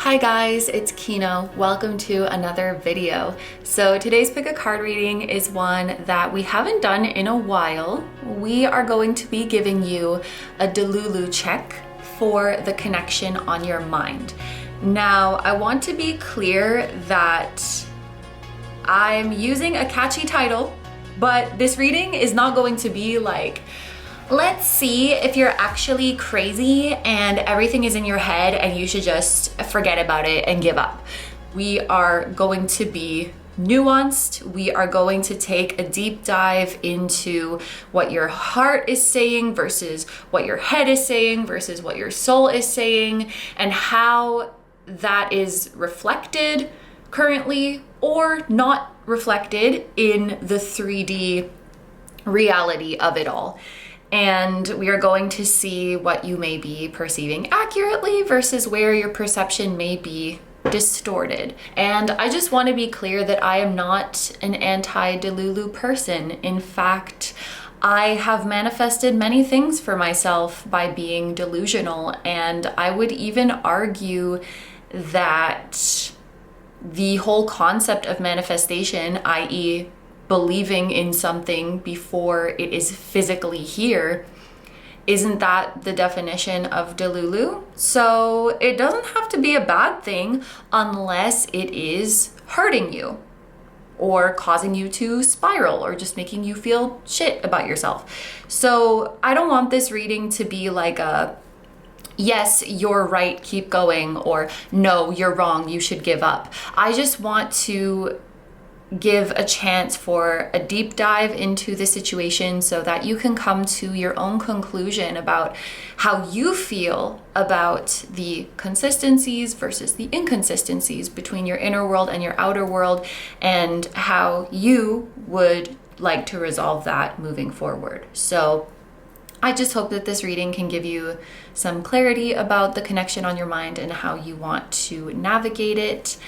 Hi guys, it's Kino. Welcome to another video. So today's pick a card reading is one that we haven't done in a while. We are going to be giving you a Delulu check for the connection on your mind. Now, I want to be clear that I'm using a catchy title, but this reading is not going to be like, let's see if you're actually crazy and everything is in your head and you should just forget about it and give up. We are going to be nuanced. We are going to take a deep dive into what your heart is saying versus what your head is saying versus what your soul is saying, and how that is reflected currently or not reflected in the 3D reality of it all. And we are going to see what you may be perceiving accurately versus where your perception may be distorted. And I just want to be clear that I am not an anti-Delulu person. In fact, I have manifested many things for myself by being delusional, and I would even argue that the whole concept of manifestation, i.e., believing in something before it is physically here, isn't that the definition of Delulu? So it doesn't have to be a bad thing unless it is hurting you or causing you to spiral or just making you feel shit about yourself. So I don't want this reading to be like a yes, you're right, keep going, or no, you're wrong, you should give up. I just want to give a chance for a deep dive into the situation so that you can come to your own conclusion about how you feel about the consistencies versus the inconsistencies between your inner world and your outer world, and how you would like to resolve that moving forward. So I just hope that this reading can give you some clarity about the connection on your mind and how you want to navigate it.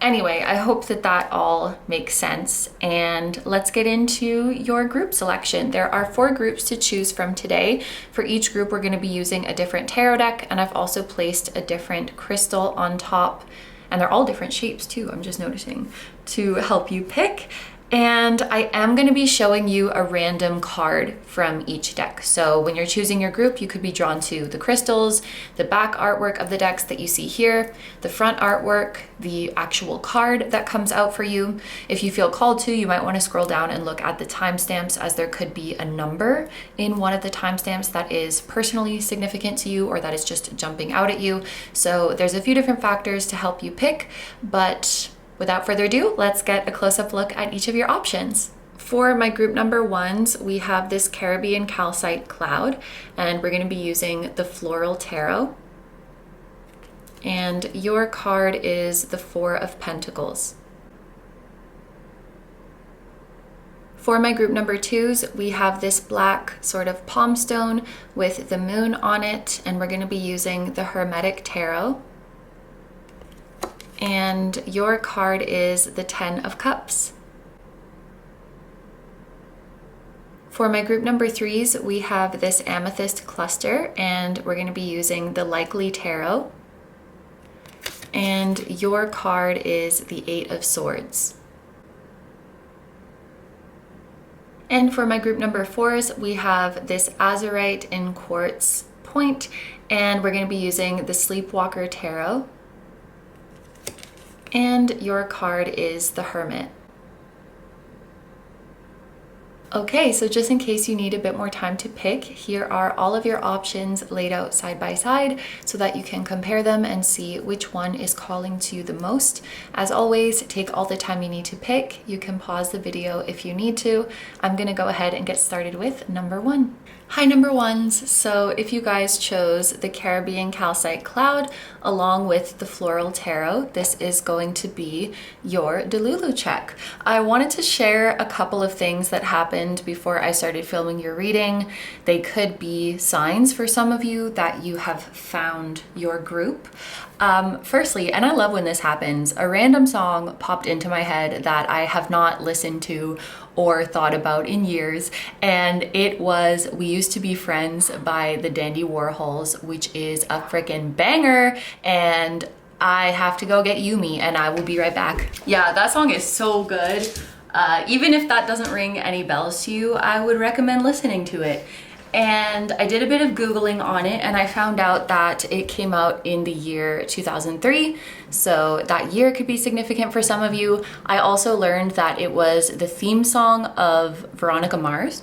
Anyway, I hope that that all makes sense, and let's get into your group selection. There are 4 groups to choose from today. For each group, we're going to be using a different tarot deck, and I've also placed a different crystal on top, and they're all different shapes too, I'm just noticing, to help you pick. And I am going to be showing you a random card from each deck. So when you're choosing your group, you could be drawn to the crystals, the back artwork of the decks that you see here, the front artwork, the actual card that comes out for you. If you feel called to, you might want to scroll down and look at the timestamps, as there could be a number in one of the timestamps that is personally significant to you or that is just jumping out at you. So there's a few different factors to help you pick, but without further ado, let's get a close-up look at each of your options. For my group number 1s, we have this Caribbean Calcite cloud, and we're going to be using the Floral Tarot. And your card is the 4 of Pentacles. For my group number 2s, we have this black sort of palm stone with the moon on it, and we're going to be using the Hermetic Tarot. And your card is the 10 of Cups. For my group number 3s, we have this Amethyst cluster, and we're going to be using the Likely Tarot. And your card is the 8 of Swords. And for my group number 4s, we have this Azurite in Quartz point, and we're going to be using the Sleepwalker Tarot. And your card is the Hermit. Okay, so just in case you need a bit more time to pick, here are all of your options laid out side by side so that you can compare them and see which one is calling to you the most. As always, take all the time you need to pick. You can pause the video if you need to. I'm gonna go ahead and get started with number 1. Hi number 1s, so if you guys chose the Caribbean Calcite Cloud along with the Floral Tarot, this is going to be your Delulu check. I wanted to share a couple of things that happened before I started filming your reading. They could be signs for some of you that you have found your group. Firstly, and I love when this happens, a random song popped into my head that I have not listened to or thought about in years, and it was We Used to Be Friends by the Dandy Warhols, which is a freaking banger. And I have to go get Yumi and I will be right back. Yeah, that song is so good. Even if that doesn't ring any bells to you, I would recommend listening to it. And I did a bit of Googling on it and I found out that it came out in the year 2003. So that year could be significant for some of you. I also learned that it was the theme song of Veronica Mars.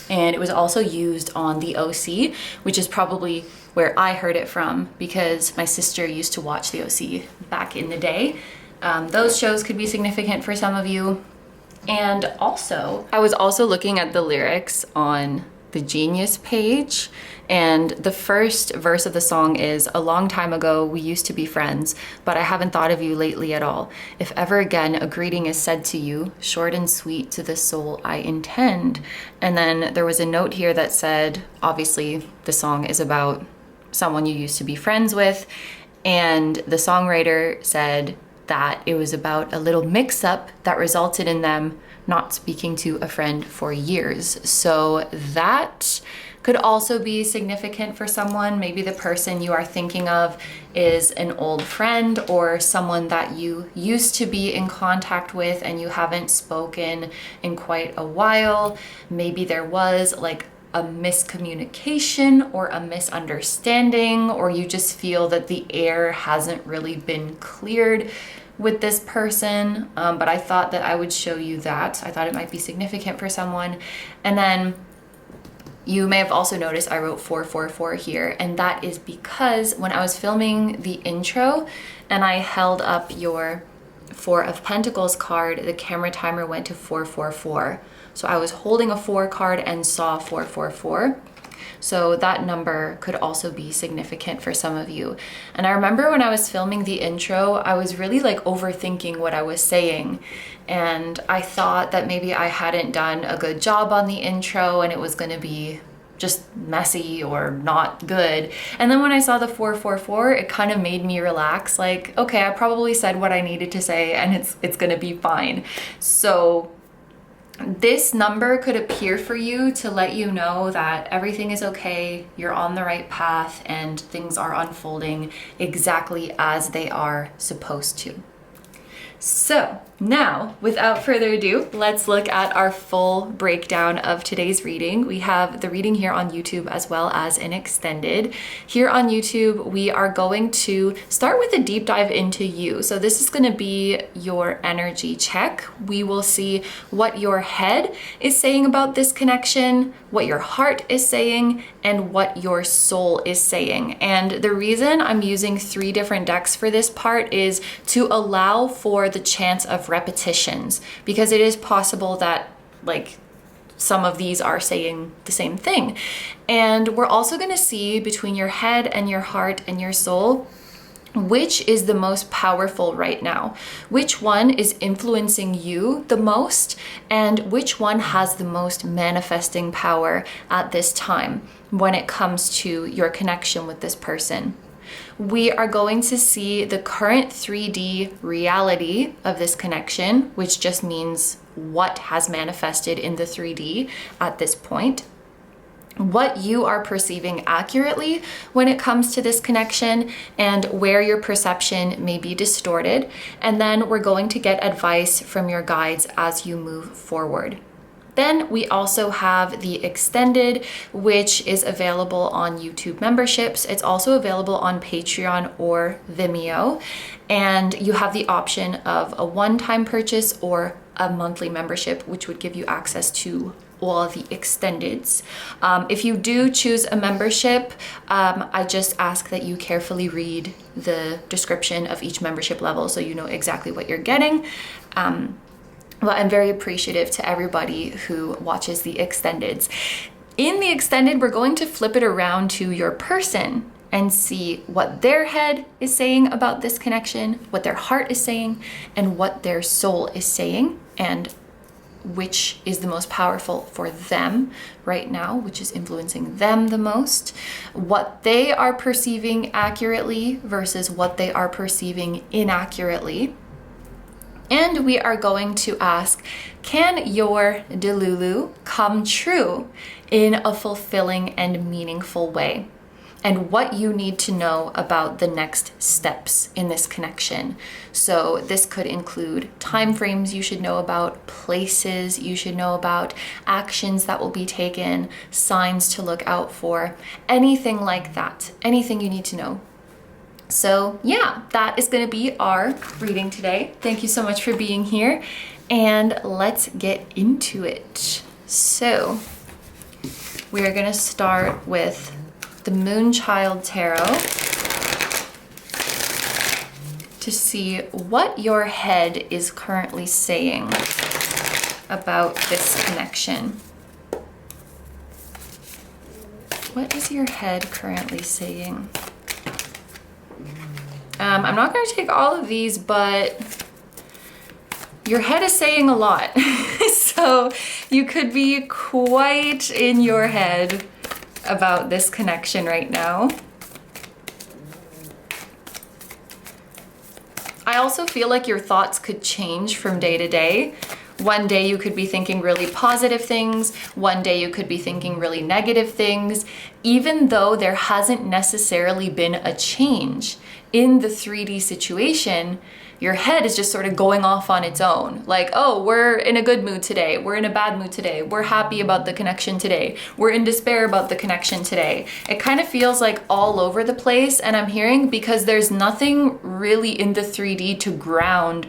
And it was also used on the OC, which is probably where I heard it from because my sister used to watch the OC back in the day. Those shows could be significant for some of you. And also, I was also looking at the lyrics on the Genius page, and the first verse of the song is, "A long time ago we used to be friends, but I haven't thought of you lately at all. If ever again a greeting is said to you, short and sweet to the soul I intend." And then there was a note here that said, obviously the song is about someone you used to be friends with, and the songwriter said that it was about a little mix-up that resulted in them not speaking to a friend for years. So that could also be significant for someone. Maybe the person you are thinking of is an old friend or someone that you used to be in contact with and you haven't spoken in quite a while. Maybe there was like a miscommunication or a misunderstanding, or you just feel that the air hasn't really been cleared with this person, but I thought that I would show you that. I thought it might be significant for someone. And then you may have also noticed I wrote 444 here, and that is because when I was filming the intro and I held up your Four of Pentacles card, the camera timer went to 444. So I was holding a 4 card and saw 444. So that number could also be significant for some of you. And I remember when I was filming the intro, I was really like overthinking what I was saying. And I thought that maybe I hadn't done a good job on the intro and it was going to be just messy or not good. And then when I saw the 444, it kind of made me relax. Like, okay, I probably said what I needed to say and it's going to be fine. So this number could appear for you to let you know that everything is okay, you're on the right path, and things are unfolding exactly as they are supposed to. So now, without further ado, let's look at our full breakdown of today's reading. We have the reading here on YouTube as well as an extended. Here on YouTube, we are going to start with a deep dive into you. So this is going to be your energy check. We will see what your head is saying about this connection, what your heart is saying, and what your soul is saying. And the reason I'm using 3 different decks for this part is to allow for the chance of repetitions, because it is possible that like some of these are saying the same thing. And we're also going to see between your head and your heart and your soul which is the most powerful right now, which one is influencing you the most, and which one has the most manifesting power at this time when it comes to your connection with this person. We are going to see the current 3D reality of this connection, which just means what has manifested in the 3D at this point, what you are perceiving accurately when it comes to this connection, and where your perception may be distorted. And then we're going to get advice from your guides as you move forward. Then we also have the extended, which is available on YouTube memberships. It's also available on Patreon or Vimeo. And you have the option of a one-time purchase or a monthly membership, which would give you access to all of the extendeds. If you do choose a membership, I just ask that you carefully read the description of each membership level so you know exactly what you're getting. Well, I'm very appreciative to everybody who watches the extendeds. In the extended, we're going to flip it around to your person and see what their head is saying about this connection, what their heart is saying, and what their soul is saying, and which is the most powerful for them right now, which is influencing them the most, what they are perceiving accurately versus what they are perceiving inaccurately. And we are going to ask, can your Delulu come true in a fulfilling and meaningful way? and what you need to know about the next steps in this connection. So this could include time frames you should know about, places you should know about, actions that will be taken, signs to look out for, anything like that, anything you need to know. So yeah, that is going to be our reading today. Thank you so much for being here, and let's get into it. So we are going to start with the Moonchild Tarot to see what your head is currently saying about this connection. What is your head currently saying? I'm not going to take all of these, but your head is saying a lot. So you could be quite in your head about this connection right now. I also feel like your thoughts could change from day to day. One day you could be thinking really positive things. One day you could be thinking really negative things, even though there hasn't necessarily been a change in the 3D situation. Your head is just sort of going off on its own. Like, oh, we're in a good mood today. We're in a bad mood today. We're happy about the connection today. We're in despair about the connection today. It kind of feels like all over the place. And I'm hearing because there's nothing really in the 3D to ground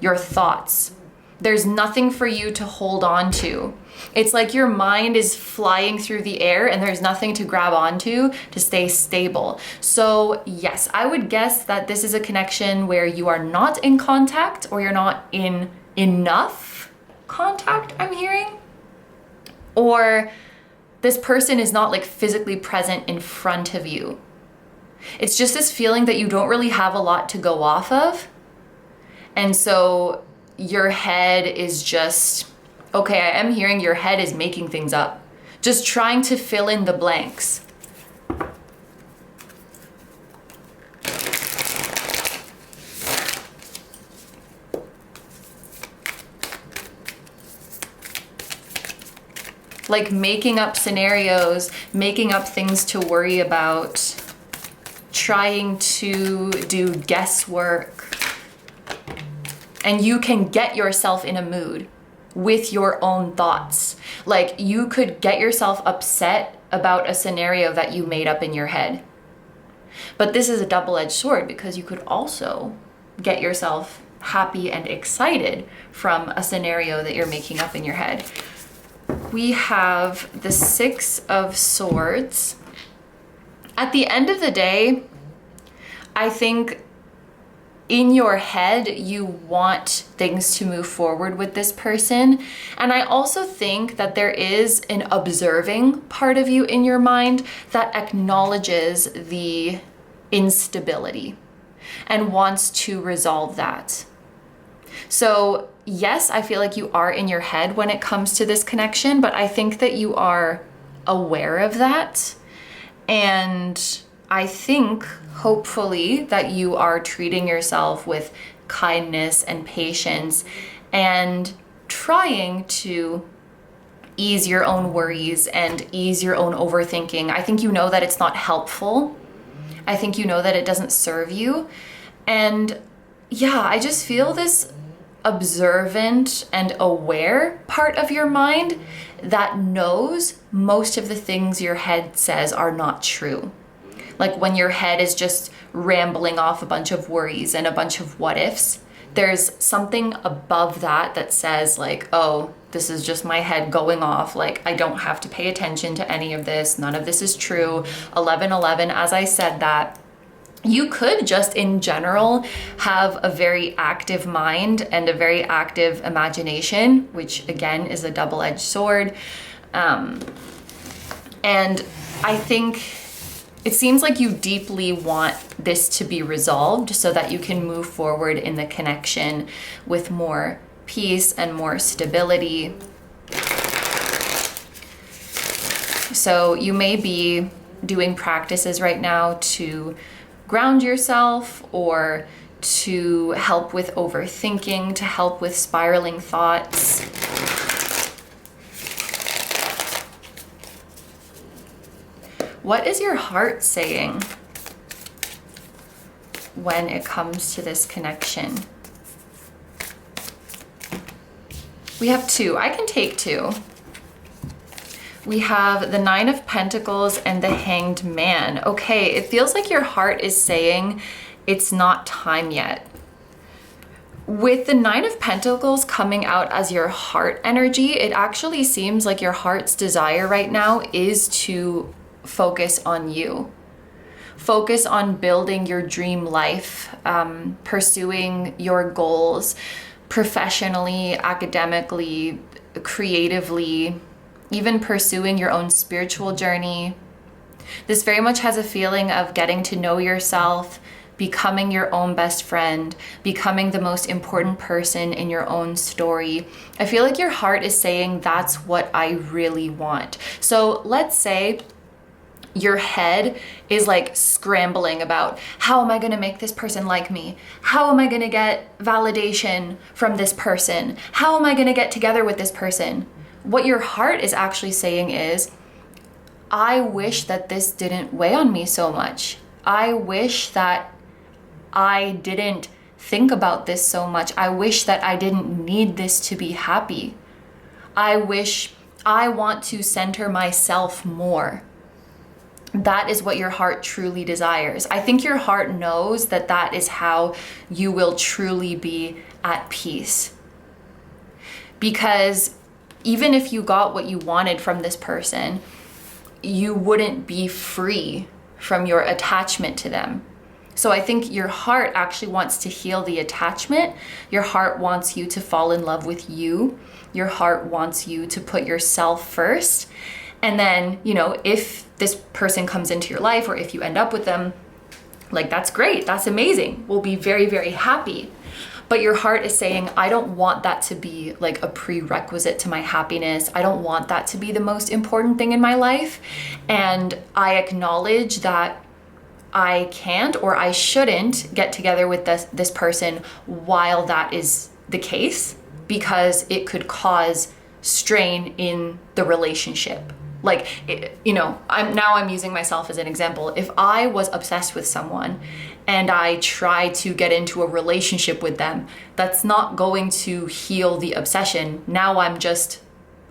your thoughts. There's nothing for you to hold on to. It's like your mind is flying through the air and there's nothing to grab onto to stay stable. So yes, I would guess that this is a connection where you are not in contact, or you're not in enough contact, I'm hearing. Or this person is not like physically present in front of you. It's just this feeling that you don't really have a lot to go off of. And so your head is just, okay, I am hearing your head is making things up, just trying to fill in the blanks. Like making up scenarios, making up things to worry about, trying to do guesswork. And you can get yourself in a mood with your own thoughts. Like you could get yourself upset about a scenario that you made up in your head. But this is a double-edged sword, because you could also get yourself happy and excited from a scenario that you're making up in your head. We have the Six of Swords. At the end of the day, I think in your head, you want things to move forward with this person. And I also think that there is an observing part of you in your mind that acknowledges the instability and wants to resolve that. So yes, I feel like you are in your head when it comes to this connection, but I think that you are aware of that. And I think, hopefully, that you are treating yourself with kindness and patience and trying to ease your own worries and ease your own overthinking. I think you know that it's not helpful. I think you know that it doesn't serve you. And yeah, I just feel this observant and aware part of your mind that knows most of the things your head says are not true. Like when your head is just rambling off a bunch of worries and a bunch of what ifs, there's something above that that says like, oh, this is just my head going off. Like I don't have to pay attention to any of this. None of this is true. 1111, as I said that, you could just in general have a very active mind and a very active imagination, which again is a double-edged sword. And I think it seems like you deeply want this to be resolved so that you can move forward in the connection with more peace and more stability. So you may be doing practices right now to ground yourself, or to help with overthinking, to help with spiraling thoughts. What is your heart saying when it comes to this connection? We have two. I can take two. We have the Nine of Pentacles and the Hanged Man. Okay, it feels like your heart is saying it's not time yet. With the Nine of Pentacles coming out as your heart energy, it actually seems like your heart's desire right now is to focus on you. Focus on building your dream life, pursuing your goals professionally, academically, creatively, even pursuing your own spiritual journey. This very much has a feeling of getting to know yourself, becoming your own best friend, becoming the most important person in your own story. I feel like your heart is saying that's what I really want. So let's say your head is like scrambling about, how am I going to make this person like me? How am I going to get validation from this person? How am I going to get together with this person? What your heart is actually saying is, I wish that this didn't weigh on me so much. I wish that I didn't think about this so much. I wish that I didn't need this to be happy. I want to center myself more. That is what your heart truly desires. I think your heart knows that that is how you will truly be at peace. Because even if you got what you wanted from this person, you wouldn't be free from your attachment to them. So I think your heart actually wants to heal the attachment. Your heart wants you to fall in love with you. Your heart wants you to put yourself first. And then, if this person comes into your life, or if you end up with them, like, that's great. That's amazing. We'll be very, very happy. But your heart is saying, I don't want that to be like a prerequisite to my happiness. I don't want that to be the most important thing in my life. And I acknowledge that I can't, or I shouldn't get together with this person while that is the case, because it could cause strain in the relationship. Like, I'm using myself as an example. If I was obsessed with someone and I try to get into a relationship with them, that's not going to heal the obsession. Now I'm just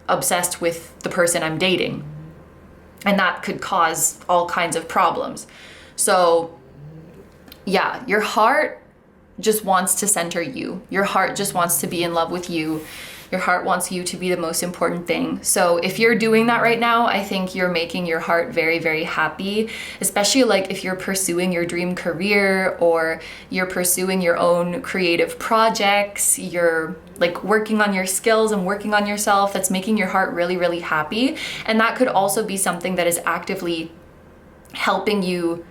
obsessed with the person I'm dating. And that could cause all kinds of problems. So yeah, your heart just wants to center you. Your heart just wants to be in love with you. Your heart wants you to be the most important thing. So if you're doing that right now, I think you're making your heart very, very happy, especially like if you're pursuing your dream career, or you're pursuing your own creative projects, you're like working on your skills and working on yourself. That's making your heart really, really happy. And that could also be something that is actively helping you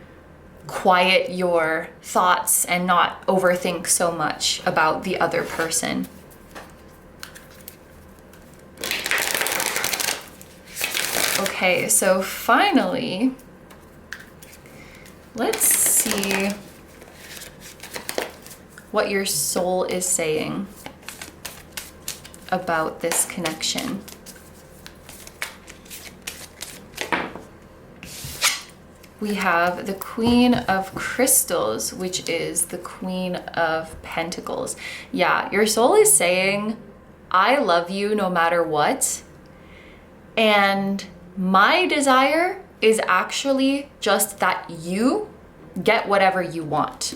quiet your thoughts and not overthink so much about the other person. Okay, so finally, let's see what your soul is saying about this connection. We have the Queen of Crystals, which is the Queen of Pentacles. Yeah, your soul is saying, I love you no matter what. And my desire is actually just that you get whatever you want.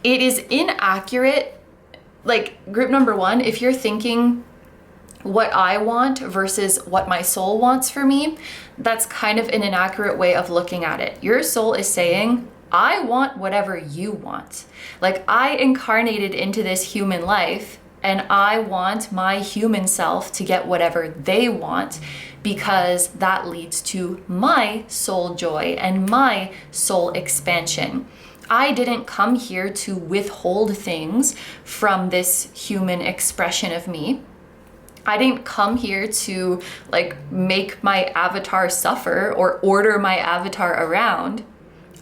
It is inaccurate. Like, group number one, if you're thinking what I want versus what my soul wants for me, that's kind of an inaccurate way of looking at it. Your soul is saying, I want whatever you want. Like, I incarnated into this human life, and I want my human self to get whatever they want, because that leads to my soul joy and my soul expansion. I didn't come here to withhold things from this human expression of me. I didn't come here to like make my avatar suffer or order my avatar around.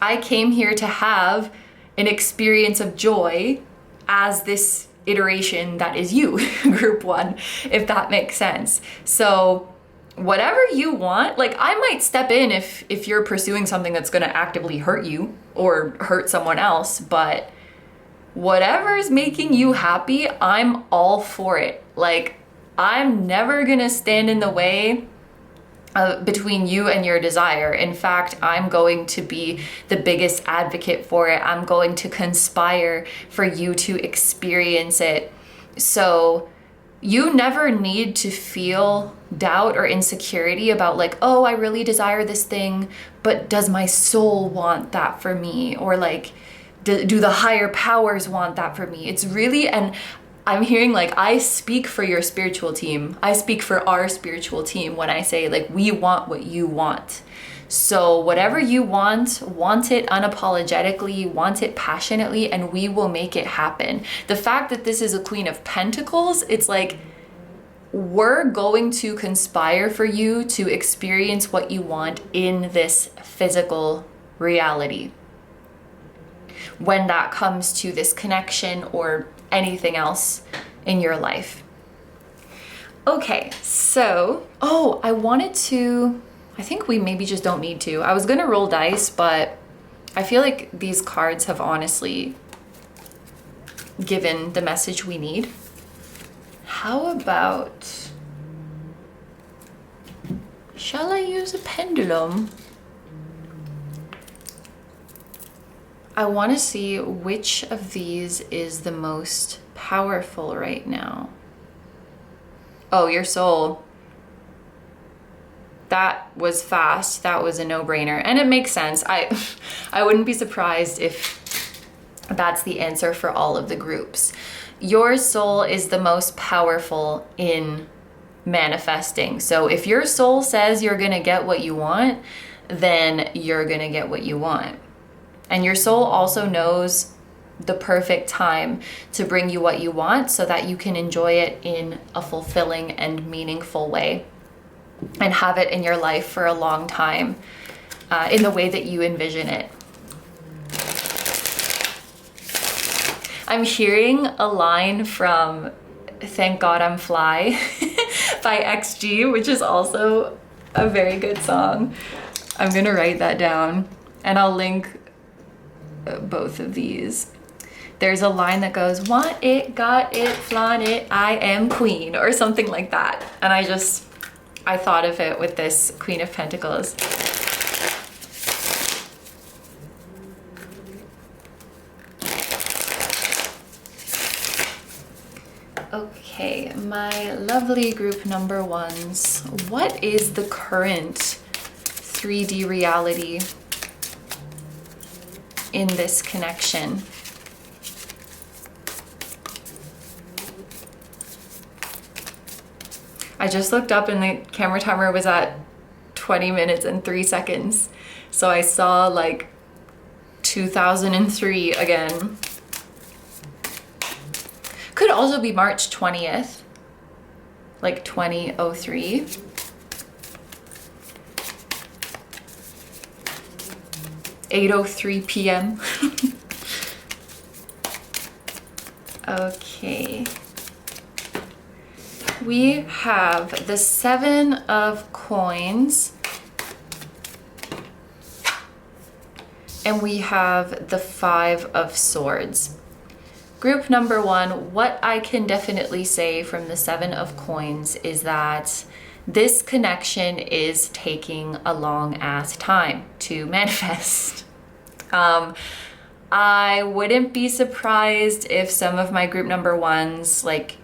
I came here to have an experience of joy as this iteration that is you, group one, if that makes sense. So whatever you want, like I might step in if you're pursuing something that's going to actively hurt you or hurt someone else, but whatever's making you happy, I'm all for it. Like, I'm never going to stand in the way between you and your desire. In fact, I'm going to be the biggest advocate for it. I'm going to conspire for you to experience it. So you never need to feel doubt or insecurity about like, oh, I really desire this thing, but does my soul want that for me? Or like, do the higher powers want that for me? It's really, and I'm hearing like, I speak for your spiritual team. I speak for our spiritual team when I say like, we want what you want. So whatever you want it unapologetically, want it passionately, and we will make it happen. The fact that this is a Queen of Pentacles, it's like, we're going to conspire for you to experience what you want in this physical reality. When that comes to this connection or anything else in your life. Okay, so, oh, I think we maybe just don't need to. I was gonna roll dice, but I feel like these cards have honestly given the message we need. How about, shall I use a pendulum? I want to see which of these is the most powerful right now. Oh, your soul. That was fast. That was a no-brainer. And it makes sense. I wouldn't be surprised if that's the answer for all of the groups. Your soul is the most powerful in manifesting. So if your soul says you're going to get what you want, then you're going to get what you want. And your soul also knows the perfect time to bring you what you want so that you can enjoy it in a fulfilling and meaningful way and have it in your life for a long time in the way that you envision it. I'm hearing a line from Thank God I'm Fly by XG, which is also a very good song. I'm gonna write that down and I'll link both of these. There's a line that goes, want it, got it, flaunt it, I am queen, or something like that. And I thought of it with this Queen of Pentacles. Okay, my lovely group number ones. What is the current 3D reality in this connection? I just looked up and the camera timer was at 20 minutes and 3 seconds. So I saw like 2003 again. Could also be March 20th, like 2003. (8:03 p.m.) Okay. We have the 7 of Coins. And we have the 5 of Swords. Group number 1, what I can definitely say from the 7 of Coins is that this connection is taking a long ass time to manifest. I wouldn't be surprised if some of my group number 1s, like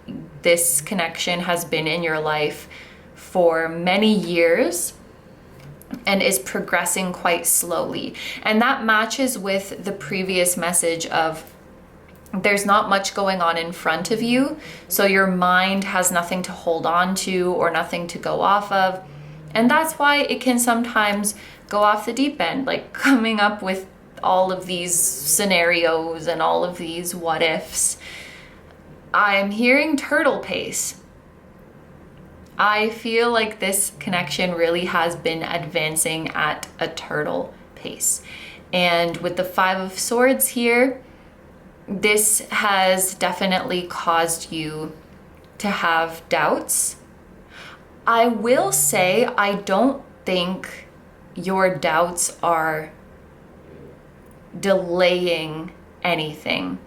this connection has been in your life for many years and is progressing quite slowly. And that matches with the previous message of there's not much going on in front of you, so your mind has nothing to hold on to or nothing to go off of. And that's why it can sometimes go off the deep end, like coming up with all of these scenarios and all of these what ifs. I'm hearing turtle pace. I feel like this connection really has been advancing at a turtle pace. And with the 5 of Swords here, this has definitely caused you to have doubts. I will say, I don't think your doubts are delaying anything,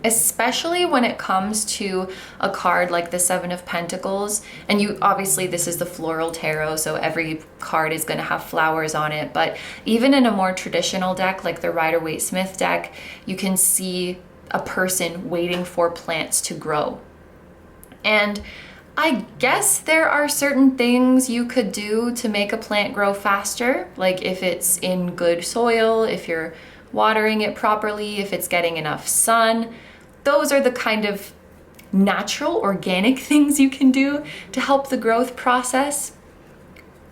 especially when it comes to a card like the Seven of Pentacles. And you obviously, this is the Floral Tarot, so every card is going to have flowers on it. But even in a more traditional deck like the Rider-Waite-Smith deck, you can see a person waiting for plants to grow. And I guess there are certain things you could do to make a plant grow faster, like if it's in good soil, if you're watering it properly, if it's getting enough sun. Those are the kind of natural, organic things you can do to help the growth process.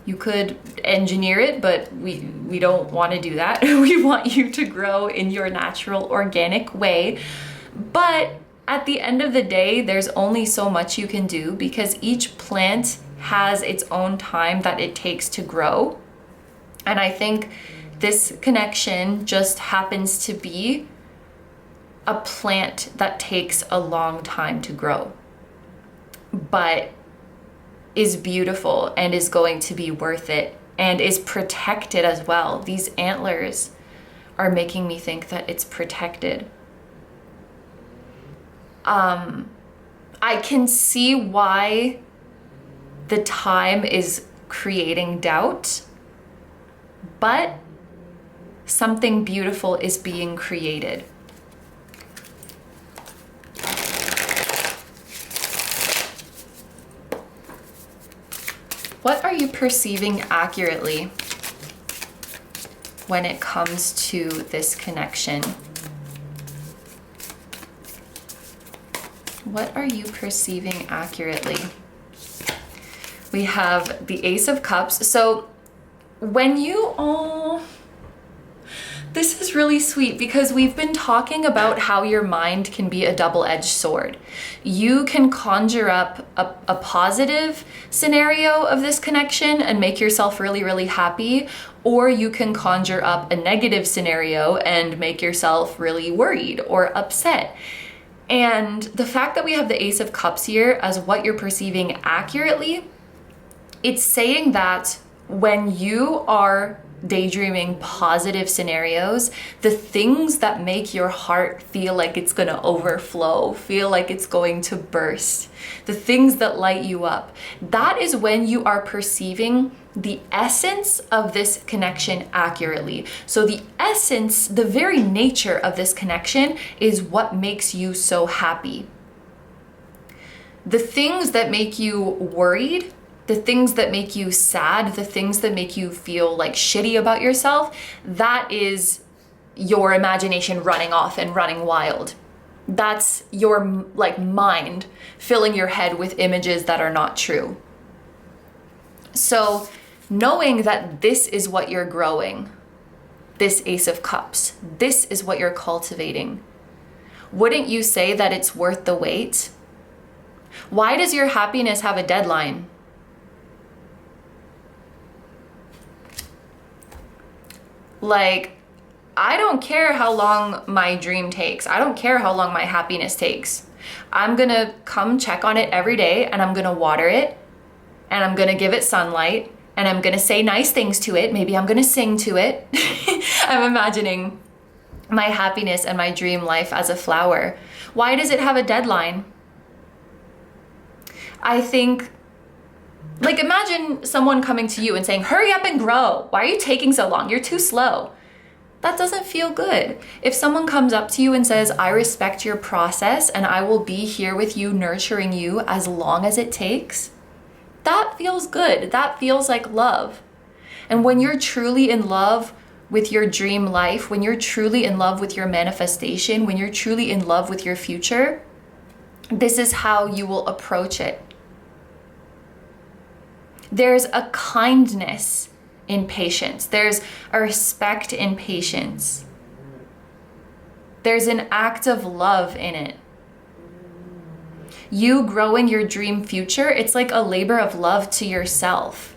You could engineer it, but we don't want to do that. We want you to grow in your natural, organic way. But at the end of the day, there's only so much you can do because each plant has its own time that it takes to grow. And I think this connection just happens to be a plant that takes a long time to grow, but is beautiful and is going to be worth it and is protected as well. These antlers are making me think that it's protected. I can see why the time is creating doubt, but something beautiful is being created. What are you perceiving accurately when it comes to this connection? What are you perceiving accurately? We have the Ace of Cups. So when you, this is really sweet because we've been talking about how your mind can be a double-edged sword. You can conjure up a positive scenario of this connection and make yourself really, really happy, or you can conjure up a negative scenario and make yourself really worried or upset. And the fact that we have the Ace of Cups here as what you're perceiving accurately, it's saying that when you are daydreaming positive scenarios, the things that make your heart feel like it's going to overflow, feel like it's going to burst, the things that light you up, that is when you are perceiving the essence of this connection accurately. So the essence, the very nature of this connection is what makes you so happy. The things that make you worried, the things that make you sad, the things that make you feel like shitty about yourself, that is your imagination running off and running wild. That's your mind filling your head with images that are not true. So knowing that this is what you're growing, this Ace of Cups, this is what you're cultivating, wouldn't you say that it's worth the wait? Why does your happiness have a deadline? Like, I don't care how long my dream takes. I don't care how long my happiness takes. I'm gonna come check on it every day, and I'm gonna water it, and I'm gonna give it sunlight, and I'm gonna say nice things to it. Maybe I'm gonna sing to it. I'm imagining my happiness and my dream life as a flower. Why does it have a deadline? I think, like, imagine someone coming to you and saying, hurry up and grow. Why are you taking so long? You're too slow. That doesn't feel good. If someone comes up to you and says, I respect your process and I will be here with you, nurturing you as long as it takes, that feels good. That feels like love. And when you're truly in love with your dream life, when you're truly in love with your manifestation, when you're truly in love with your future, this is how you will approach it. There's a kindness in patience. There's a respect in patience. There's an act of love in it. You growing your dream future, it's like a labor of love to yourself.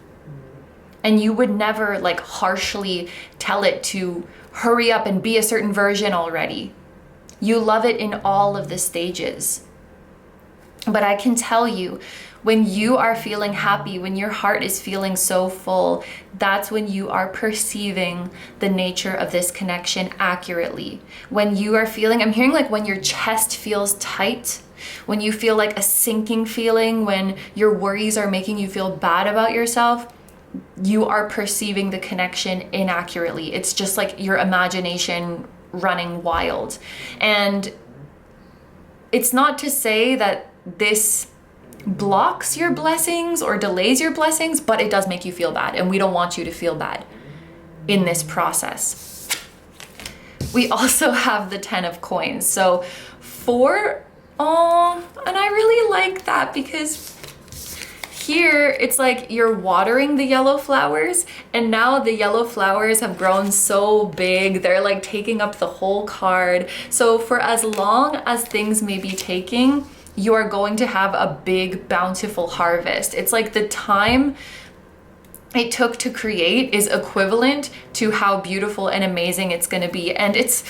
And you would never harshly tell it to hurry up and be a certain version already. You love it in all of the stages. But I can tell you, When you are feeling happy, when your heart is feeling so full, that's when you are perceiving the nature of this connection accurately. When you are feeling, I'm hearing like when your chest feels tight, when you feel like a sinking feeling, when your worries are making you feel bad about yourself, you are perceiving the connection inaccurately. It's just like your imagination running wild. And it's not to say that this blocks your blessings or delays your blessings, but it does make you feel bad, and we don't want you to feel bad in this process. We also have the 10 of coins. So and I really like that, because here it's like you're watering the yellow flowers, and now the yellow flowers have grown so big, they're like taking up the whole card. So for as long as things may be taking, you are going to have a big, bountiful harvest. It's like the time it took to create is equivalent to how beautiful and amazing it's gonna be. And it's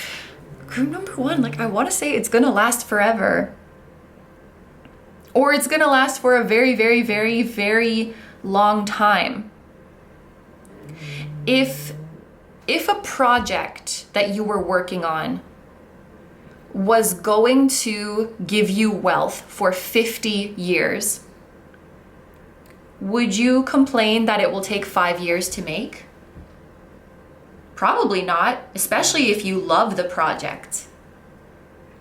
group number 1, like I wanna say it's gonna last forever. Or it's gonna last for a very, very, very, very long time. If a project that you were working on was going to give you wealth for 50 years, would you complain that it will take 5 years to make? Probably not, especially if you love the project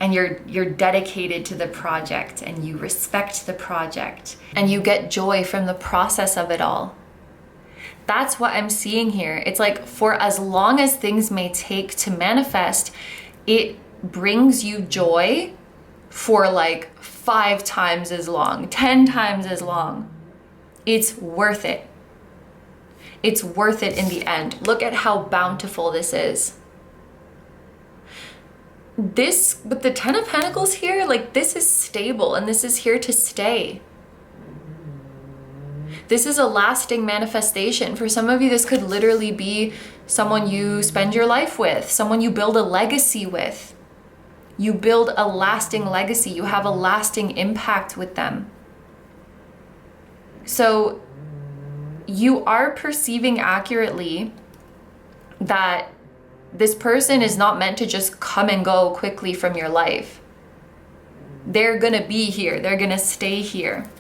and you're dedicated to the project and you respect the project and you get joy from the process of it all. That's what I'm seeing here. It's like for as long as things may take to manifest, it brings you joy for like 5 times as long, 10 times as long. It's worth it. It's worth it in the end. Look at how bountiful this is. This, with the 10 of Pentacles here, like this is stable and this is here to stay. This is a lasting manifestation. For some of you, this could literally be someone you spend your life with, someone you build a legacy with. You build a lasting legacy. You have a lasting impact with them. So you are perceiving accurately that this person is not meant to just come and go quickly from your life. They're gonna be here. They're gonna stay here.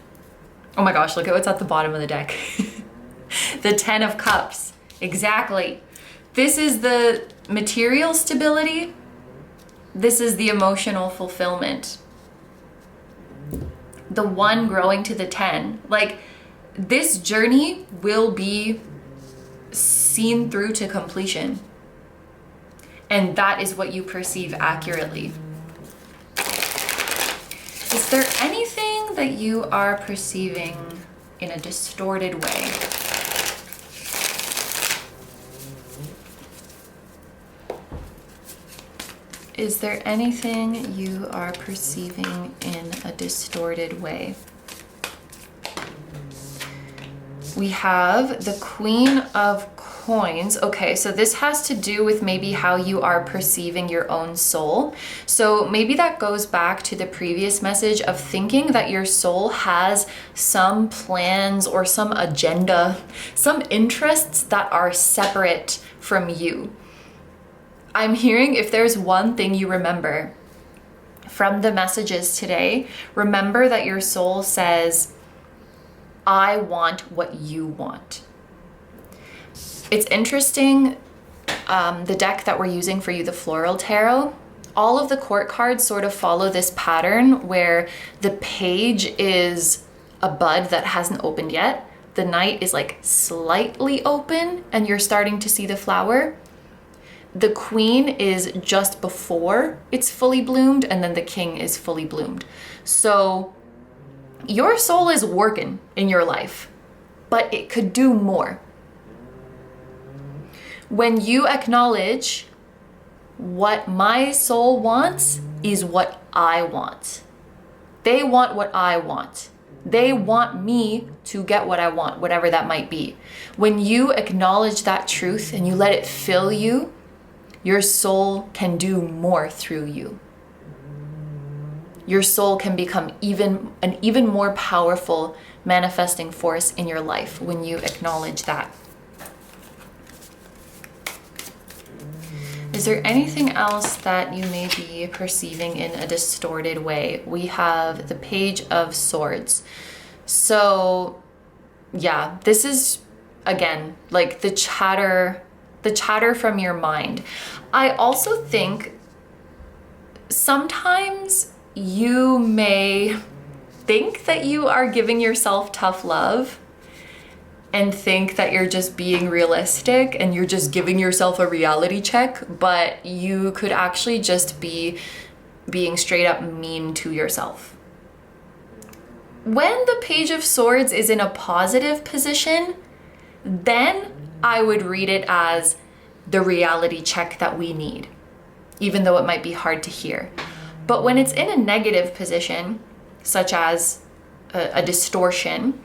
Oh my gosh, look at what's at the bottom of the deck. The 10 of Cups. Exactly. This is the material stability. This is the emotional fulfillment. The 1 growing to the 10. Like, this journey will be seen through to completion. And that is what you perceive accurately. Is there anything that you are perceiving in a distorted way? Is there anything you are perceiving in a distorted way? We have the Queen of Coins. Okay, so this has to do with maybe how you are perceiving your own soul. So maybe that goes back to the previous message of thinking that your soul has some plans or some agenda, some interests that are separate from you. I'm hearing, if there's one thing you remember from the messages today, remember that your soul says, I want what you want. It's interesting, the deck that we're using for you, the Floral Tarot, all of the court cards sort of follow this pattern where the page is a bud that hasn't opened yet. The knight is like slightly open and you're starting to see the flower. The queen is just before it's fully bloomed, and then the king is fully bloomed. So your soul is working in your life, but it could do more. When you acknowledge what my soul wants is what I want. They want what I want. They want me to get what I want, whatever that might be. When you acknowledge that truth and you let it fill you, your soul can do more through you. your soul can become an even more powerful manifesting force in your life when you acknowledge that. Is there anything else that you may be perceiving in a distorted way? We have the Page of Swords. So yeah, this is, again, like the chatter from your mind. I also think sometimes you may think that you are giving yourself tough love and think that you're just being realistic and you're just giving yourself a reality check, but you could actually just be being straight up mean to yourself. When the Page of Swords is in a positive position, then I would read it as the reality check that we need, even though it might be hard to hear. But when it's in a negative position, such as a distortion,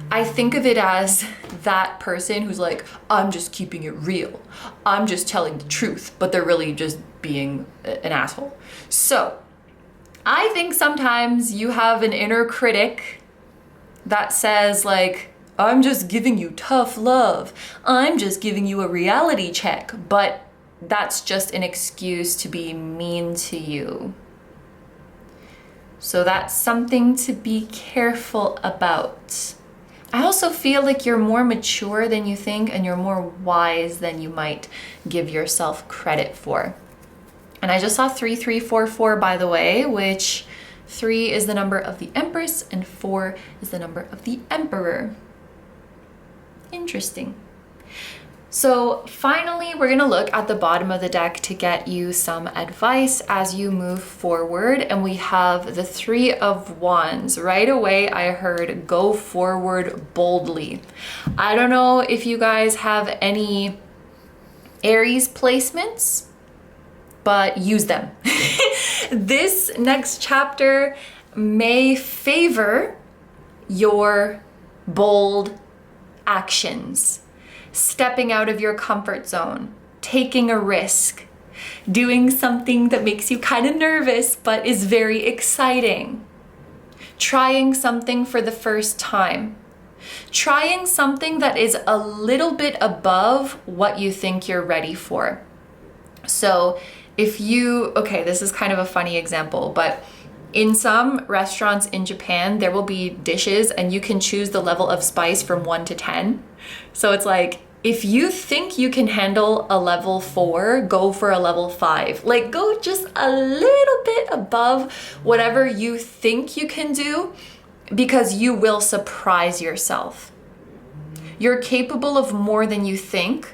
I think of it as that person who's like, I'm just keeping it real. I'm just telling the truth, but they're really just being an asshole. So I think sometimes you have an inner critic that says like, I'm just giving you tough love. I'm just giving you a reality check, but that's just an excuse to be mean to you. So that's something to be careful about. I also feel like you're more mature than you think and you're more wise than you might give yourself credit for. And I just saw 3344, by the way, which 3 is the number of the Empress and 4 is the number of the Emperor. Interesting. So finally, we're gonna look at the bottom of the deck to get you some advice as you move forward. And we have the 3 of Wands. Right away, I heard go forward boldly. I don't know if you guys have any Aries placements, but use them. This next chapter may favor your bold actions. Stepping out of your comfort zone, taking a risk, doing something that makes you kind of nervous but is very exciting, trying something for the first time, trying something that is a little bit above what you think you're ready for. So if you, okay, this is kind of a funny example, but in some restaurants in Japan, there will be dishes and you can choose the level of spice from 1 to 10. So it's like, if you think you can handle a level 4, go for a level 5. Like go just a little bit above whatever you think you can do, because you will surprise yourself. You're capable of more than you think.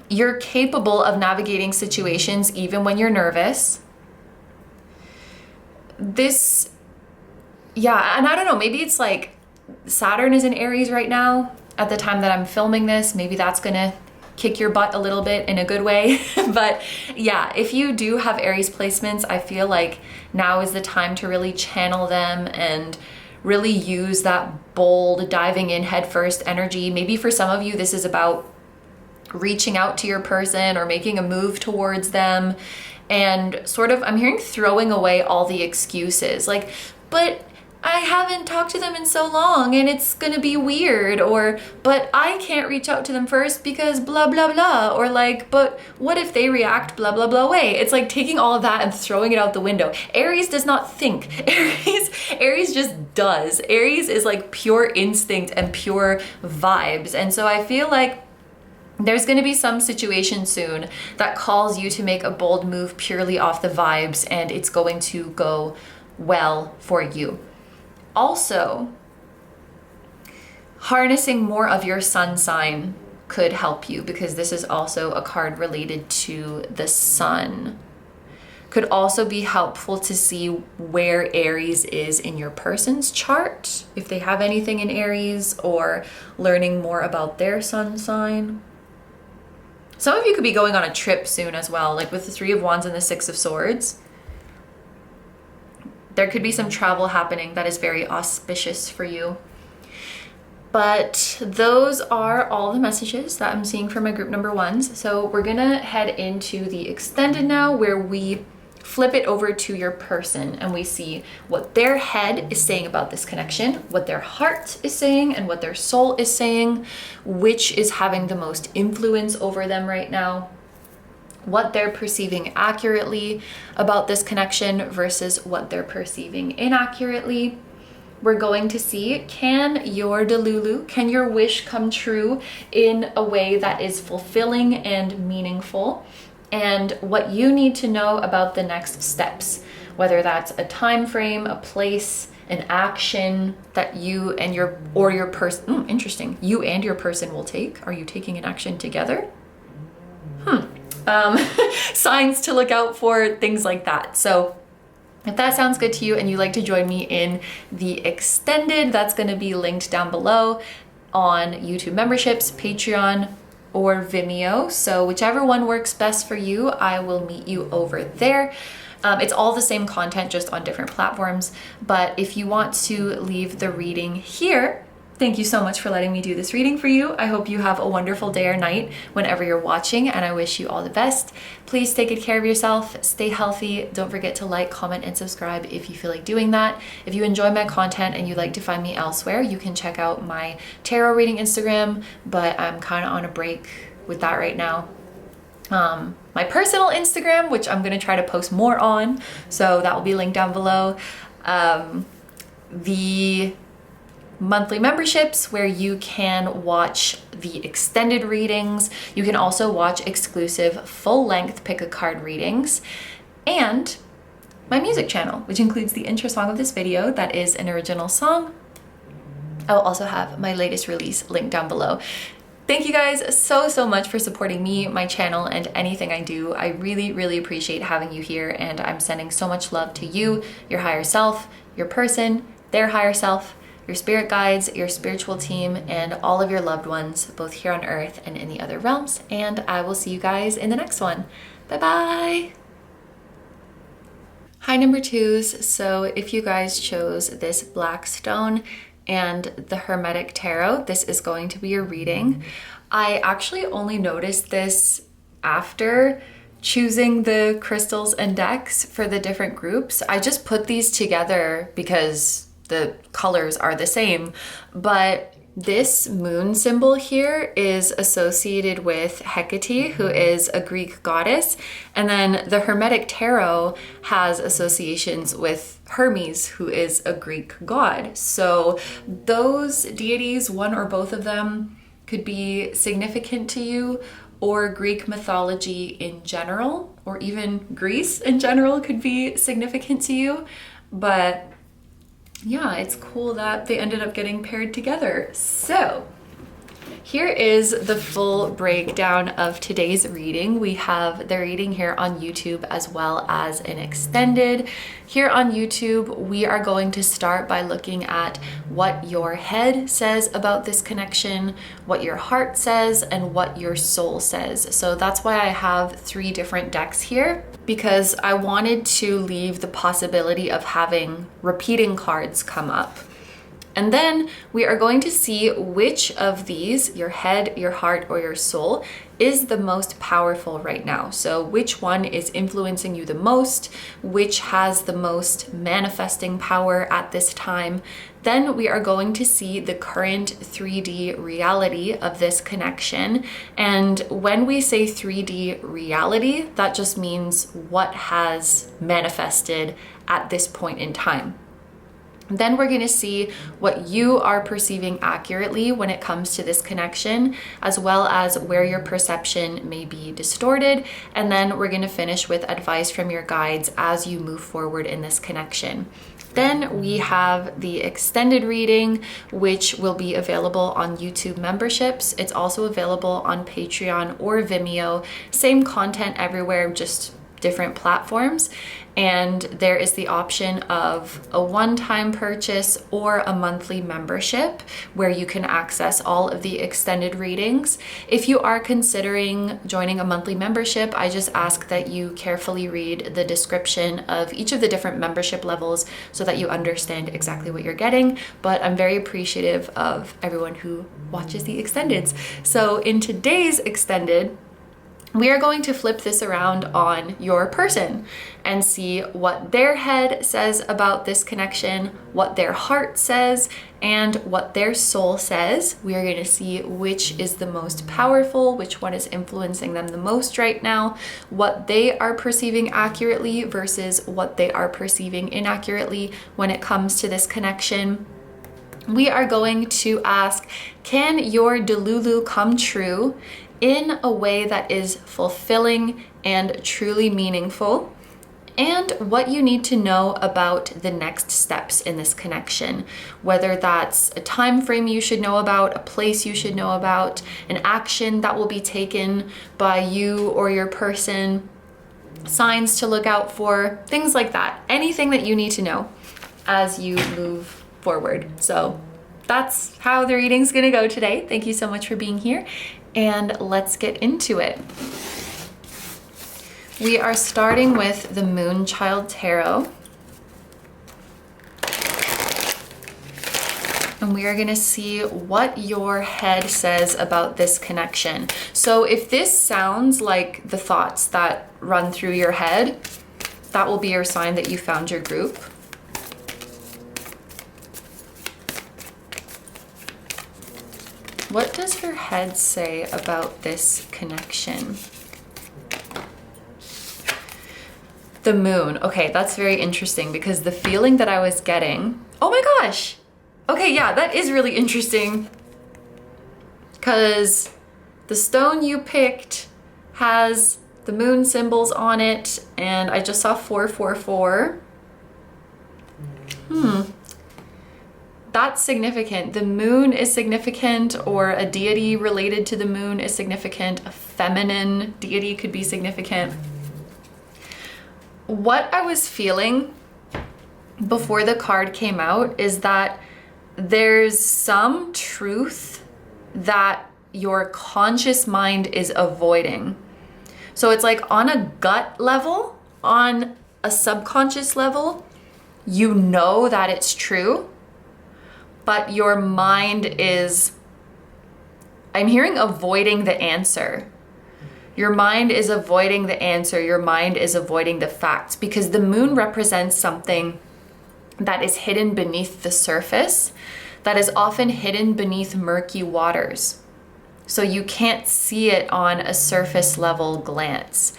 You're capable of navigating situations even when you're nervous. This, yeah, and I don't know, maybe it's like Saturn is in Aries right now at the time that I'm filming this. Maybe that's gonna kick your butt a little bit in a good way. But yeah, if you do have Aries placements, I feel like now is the time to really channel them and really use that bold, diving in headfirst energy. Maybe for some of you, this is about reaching out to your person or making a move towards them. And sort of, I'm hearing throwing away all the excuses. Like, but I haven't talked to them in so long and it's gonna be weird, or but I can't reach out to them first because blah blah blah, or like, but what if they react blah blah blah way? It's like taking all of that and throwing it out the window. Aries does not think. Aries just does. Aries is like pure instinct and pure vibes. And so I feel like there's going to be some situation soon that calls you to make a bold move purely off the vibes, and it's going to go well for you. Also, harnessing more of your sun sign could help you, because this is also a card related to the sun. Could also be helpful to see where Aries is in your person's chart, if they have anything in Aries, or learning more about their sun sign. Some of you could be going on a trip soon as well, like with the 3 of Wands and the 6 of Swords. There could be some travel happening that is very auspicious for you. But those are all the messages that I'm seeing for my group number 1s. So we're gonna head into the extended now, where we flip it over to your person and we see what their head is saying about this connection, what their heart is saying, and what their soul is saying, which is having the most influence over them right now, what they're perceiving accurately about this connection versus what they're perceiving inaccurately. We're going to see, can your Delulu, can your wish come true in a way that is fulfilling and meaningful? And what you need to know about the next steps, whether that's a time frame, a place, an action that you and your person, interesting, you and your person will take. Are you taking an action together? Signs to look out for, things like that. So if that sounds good to you and you'd like to join me in the extended, that's going to be linked down below on YouTube memberships, Patreon, or Vimeo. So whichever one works best for you, I will meet you over there. It's all the same content, just on different platforms. But if you want to leave the reading here, thank you so much for letting me do this reading for you. I hope you have a wonderful day or night whenever you're watching, and I wish you all the best. Please take good care of yourself, stay healthy. Don't forget to like, comment, and subscribe if you feel like doing that. If you enjoy my content and you'd like to find me elsewhere, you can check out my tarot reading Instagram, but I'm kind of on a break with that right now. My personal Instagram, which I'm gonna try to post more on, so that will be linked down below. The monthly memberships where you can watch the extended readings. You can also watch exclusive full-length pick a card readings, and my music channel, which includes the intro song of this video that is an original song. I will also have my latest release linked down below. Thank you guys so much for supporting me, my channel, and anything I do. I really appreciate having you here, and I'm sending so much love to you, your higher self, your person, their higher self, your spirit guides, your spiritual team, and all of your loved ones, both here on earth and in the other realms. And I will see you guys in the next one. Bye-bye. Hi, number twos. So if you guys chose this black stone and the Hermetic Tarot, this is going to be a reading. I actually only noticed this after choosing the crystals and decks for the different groups. I just put these together because the colors are the same, but this moon symbol here is associated with Hecate, who is a Greek goddess, and then the Hermetic Tarot has associations with Hermes, who is a Greek god. So those deities, one or both of them, could be significant to you, or Greek mythology in general, or even Greece in general could be significant to you. But yeah, it's cool that they ended up getting paired together. So here is the full breakdown of today's reading. We have the reading here on YouTube as well as an extended. Here on YouTube, we are going to start by looking at what your head says about this connection, what your heart says, and what your soul says. So that's why I have 3 different decks here, because I wanted to leave the possibility of having repeating cards come up. And then we are going to see which of these, your head, your heart, or your soul, is the most powerful right now. So which one is influencing you the most, which has the most manifesting power at this time. Then we are going to see the current 3D reality of this connection. And when we say 3D reality, that just means what has manifested at this point in time. Then we're going to see what you are perceiving accurately when it comes to this connection, as well as where your perception may be distorted. And then we're going to finish with advice from your guides as you move forward in this connection. Then we have the extended reading, which will be available on YouTube memberships. It's also available on Patreon or Vimeo. Same content everywhere, just different platforms. And there is the option of a one-time purchase or a monthly membership where you can access all of the extended readings. If you are considering joining a monthly membership, I just ask that you carefully read the description of each of the different membership levels so that you understand exactly what you're getting. But I'm very appreciative of everyone who watches the extendeds. So in today's extended, We are going to flip this around on your person and see what their head says about this connection, what their heart says, and what their soul says. We are going to see which is the most powerful, which one is influencing them the most right now, what they are perceiving accurately versus what they are perceiving inaccurately when it comes to this connection. We are going to ask, can your Delulu come true in a way that is fulfilling and truly meaningful? And what you need to know about the next steps in this connection, whether that's a time frame you should know about, a place you should know about, an action that will be taken by you or your person, signs to look out for, things like that. Anything that you need to know as you move forward. So that's how the reading's gonna go today. Thank you so much for being here, and let's get into it. We are starting with the Moonchild Tarot. And we are gonna see what your head says about this connection. So if this sounds like the thoughts that run through your head, that will be your sign that you found your group. What does your head say about this connection? The moon. Okay, that's very interesting because the feeling that I was getting, oh my gosh. Okay, yeah, that is really interesting because the stone you picked has the moon symbols on it, and I just saw 444. That's significant. The moon is significant, or a deity related to the moon is significant. A feminine deity could be significant. What I was feeling before the card came out is that there's some truth that your conscious mind is avoiding. So it's like on a gut level, on a subconscious level, you know that it's true, but your mind is, I'm hearing avoiding the answer. Your mind is avoiding the answer. Your mind is avoiding the facts, because the moon represents something that is hidden beneath the surface, that is often hidden beneath murky waters. So you can't see it on a surface level glance.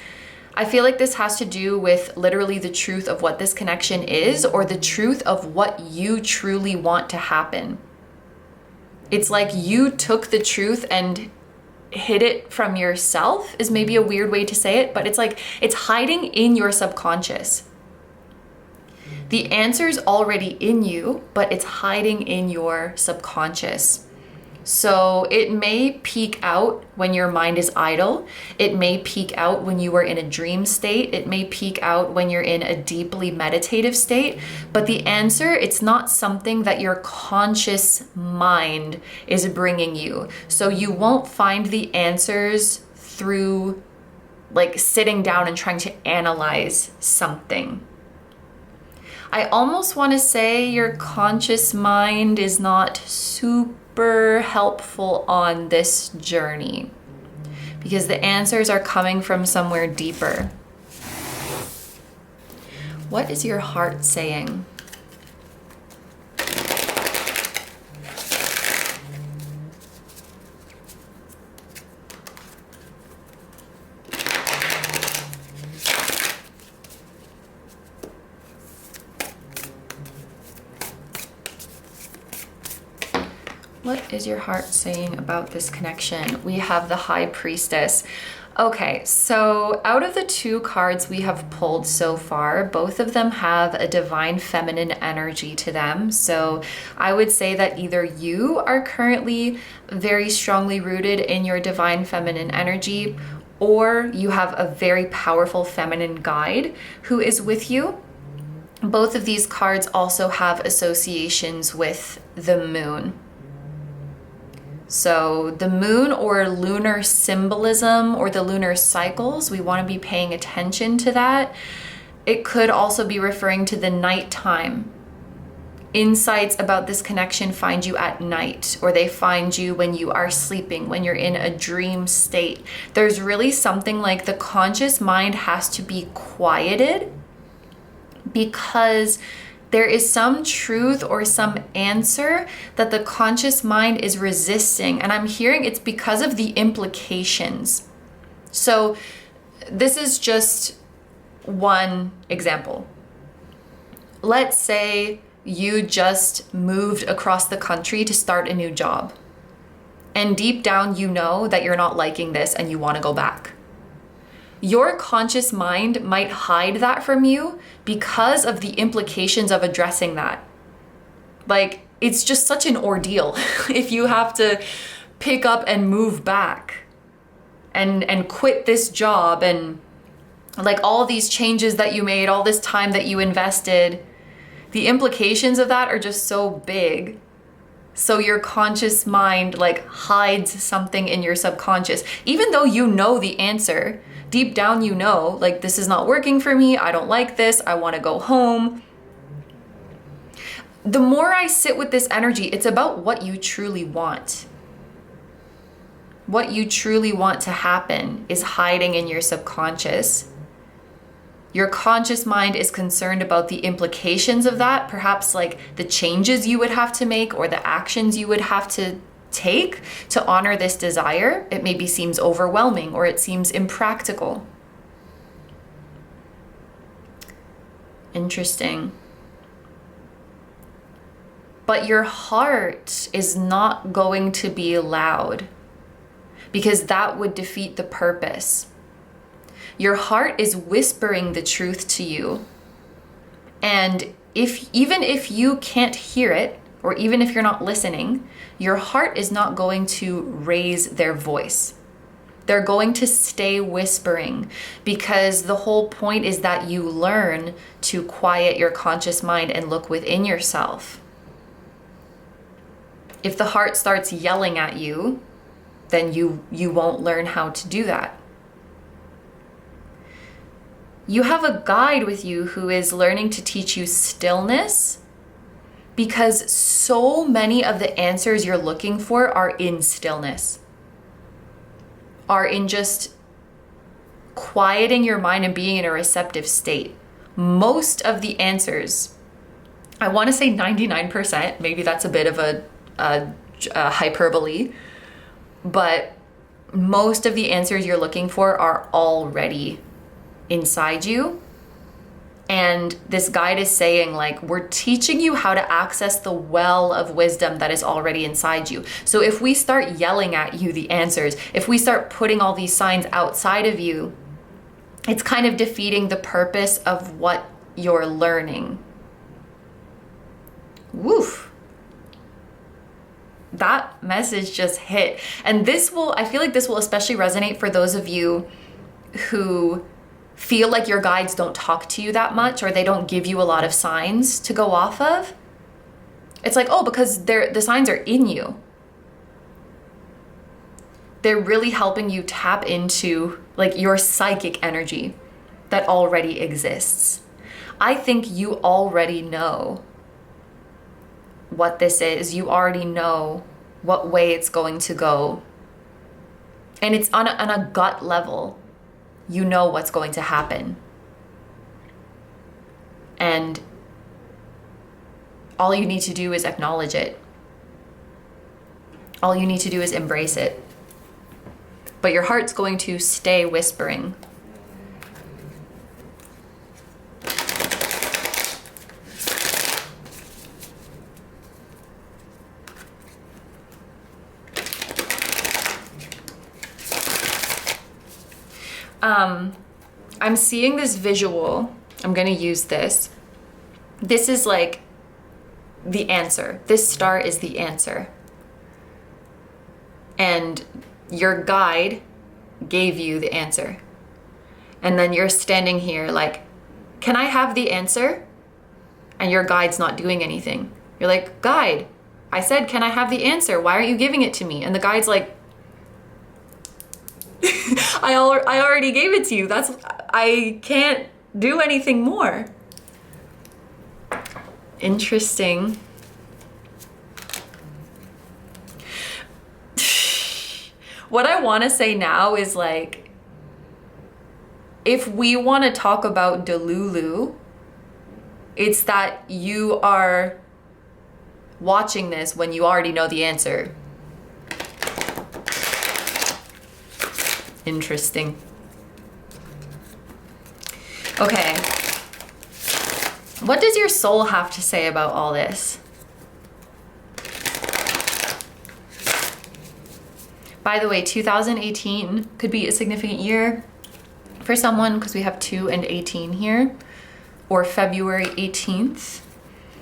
I feel like this has to do with literally the truth of what this connection is, or the truth of what you truly want to happen. It's like you took the truth and hid it from yourself, is maybe a weird way to say it, but it's like it's hiding in your subconscious. The answer's already in you, but it's hiding in your subconscious. So it may peek out when your mind is idle. It may peek out when you are in a dream state. It may peek out when you're in a deeply meditative state. But the answer, it's not something that your conscious mind is bringing you. So you won't find the answers through like sitting down and trying to analyze something. I almost want to say your conscious mind is not super helpful on this journey, because the answers are coming from somewhere deeper. What is your heart saying? What is your heart saying about this connection? We have the High Priestess. Okay, so out of the two cards we have pulled so far, both of them have a divine feminine energy to them. So I would say that either you are currently very strongly rooted in your divine feminine energy, or you have a very powerful feminine guide who is with you. Both of these cards also have associations with the moon. So the moon, or lunar symbolism, or the lunar cycles, we want to be paying attention to that. It could also be referring to the nighttime insights about this connection find you at night, or they find you when you are sleeping, when you're in a dream state. There's really something like the conscious mind has to be quieted because there is some truth or some answer that the conscious mind is resisting. And I'm hearing it's because of the implications. So this is just one example. Let's say you just moved across the country to start a new job. And deep down, you know that you're not liking this and you want to go back. Your conscious mind might hide that from you because of the implications of addressing that. Like, it's just such an ordeal if you have to pick up and move back and quit this job, and like all these changes that you made, all this time that you invested. The implications of that are just so big. So your conscious mind like hides something in your subconscious. Even though you know the answer, deep down you know, like, this is not working for me, I don't like this, I want to go home. The more I sit with this energy, it's about what you truly want. What you truly want to happen is hiding in your subconscious. Your conscious mind is concerned about the implications of that, perhaps like the changes you would have to make or the actions you would have to take to honor this desire. It maybe seems overwhelming or it seems impractical. Interesting. But your heart is not going to be loud, because that would defeat the purpose. Your heart is whispering the truth to you. And even if you can't hear it, or even if you're not listening, your heart is not going to raise their voice. They're going to stay whispering, because the whole point is that you learn to quiet your conscious mind and look within yourself. If the heart starts yelling at you, then you won't learn how to do that. You have a guide with you who is learning to teach you stillness, because so many of the answers you're looking for are in stillness, are in just quieting your mind and being in a receptive state. Most of the answers, I want to say 99%, maybe that's a bit of a hyperbole, but most of the answers you're looking for are already inside you. And this guide is saying, like, we're teaching you how to access the well of wisdom that is already inside you. So if we start yelling at you the answers, if we start putting all these signs outside of you, it's kind of defeating the purpose of what you're learning. Woof. That message just hit. And I feel like this will especially resonate for those of you who feel like your guides don't talk to you that much, or they don't give you a lot of signs to go off of. It's like, oh, because the signs are in you. They're really helping you tap into like your psychic energy that already exists. I think you already know what this is. You already know what way it's going to go. And it's on a gut level. You know what's going to happen. And all you need to do is acknowledge it. All you need to do is embrace it. But your heart's going to stay whispering. I'm seeing this visual. I'm going to use this. This is like the answer. This star is the answer. And your guide gave you the answer. And then you're standing here like, can I have the answer? And your guide's not doing anything. You're like, guide, I said, can I have the answer? Why aren't you giving it to me? And the guide's like, I already gave it to you. I can't do anything more. Interesting. What I want to say now is like, if we want to talk about Delulu, it's that you are watching this when you already know the answer. Interesting. Okay. What does your soul have to say about all this? By the way, 2018 could be a significant year for someone because we have 2 and 18 here, or February 18th,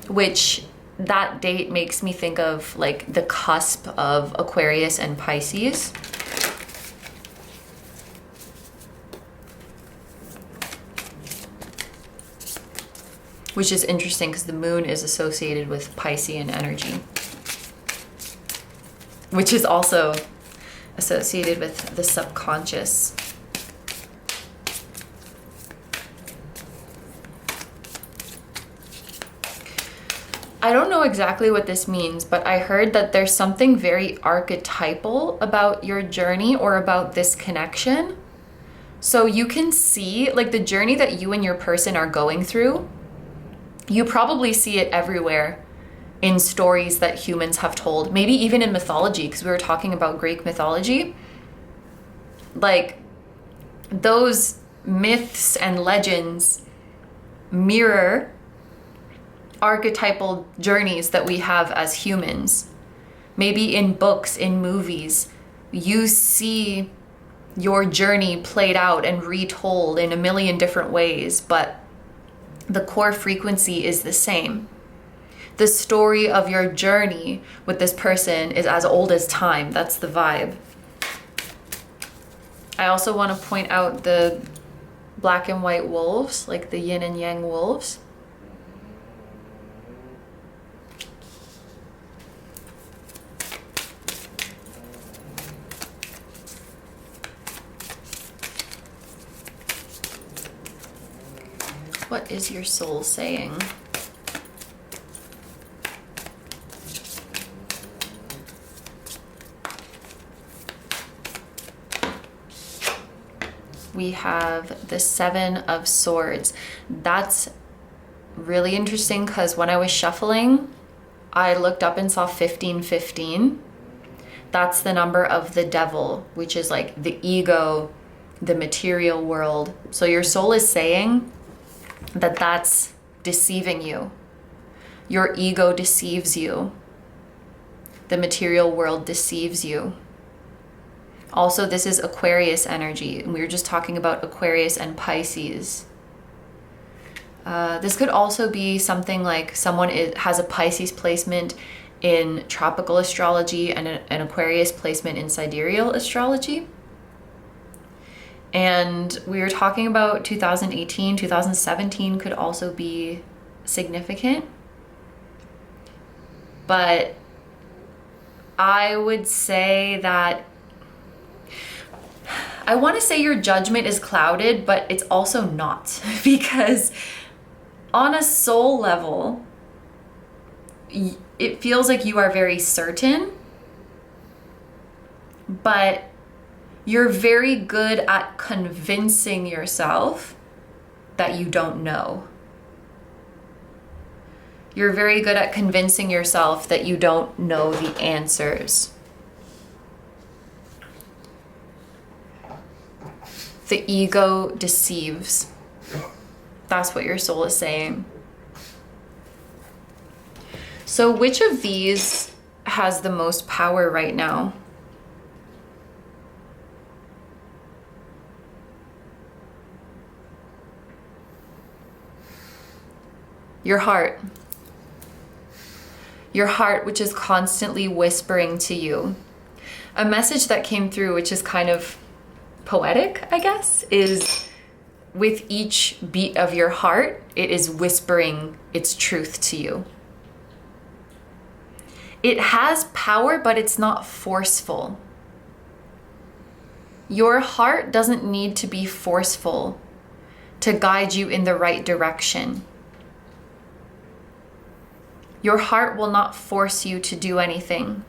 which that date makes me think of like the cusp of Aquarius and Pisces. Which is interesting because the moon is associated with Piscean energy, which is also associated with the subconscious. I don't know exactly what this means, but I heard that there's something very archetypal about your journey or about this connection. So you can see like the journey that you and your person are going through. You probably see it everywhere in stories that humans have told, maybe even in mythology, because we were talking about Greek mythology. Like, those myths and legends mirror archetypal journeys that we have as humans. Maybe in books, in movies, you see your journey played out and retold in a million different ways, but the core frequency is the same. The story of your journey with this person is as old as time. That's the vibe. I also want to point out the black and white wolves, like the yin and yang wolves. What is your soul saying? We have the 7 of Swords. That's really interesting because when I was shuffling, I looked up and saw 1515. That's the number of the devil, which is like the ego, the material world. So your soul is saying that that's deceiving you. Your ego deceives you. The material world deceives you. Also, this is Aquarius energy, and we were just talking about Aquarius and Pisces. This could also be something like someone has a Pisces placement in tropical astrology and an Aquarius placement in sidereal astrology. And we were talking about 2018, 2017 could also be significant. But I would say that I want to say your judgment is clouded, but it's also not. Because on a soul level, it feels like you are very certain, but you're very good at convincing yourself that you don't know. You're very good at convincing yourself that you don't know the answers. The ego deceives. That's what your soul is saying. So which of these has the most power right now? Your heart. Your heart, which is constantly whispering to you. A message that came through, which is kind of poetic, I guess, is with each beat of your heart, it is whispering its truth to you. It has power, but it's not forceful. Your heart doesn't need to be forceful to guide you in the right direction. Your heart will not force you to do anything.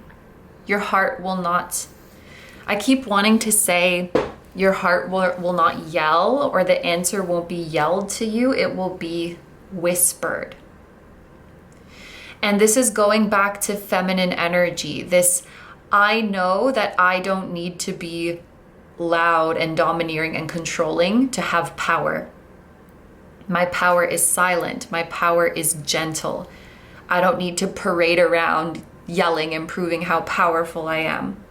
Your heart will not, I keep wanting to say your heart will not yell, or the answer won't be yelled to you. It will be whispered. And this is going back to feminine energy. This, I know that I don't need to be loud and domineering and controlling to have power. My power is silent. My power is gentle. I don't need to parade around yelling and proving how powerful I am.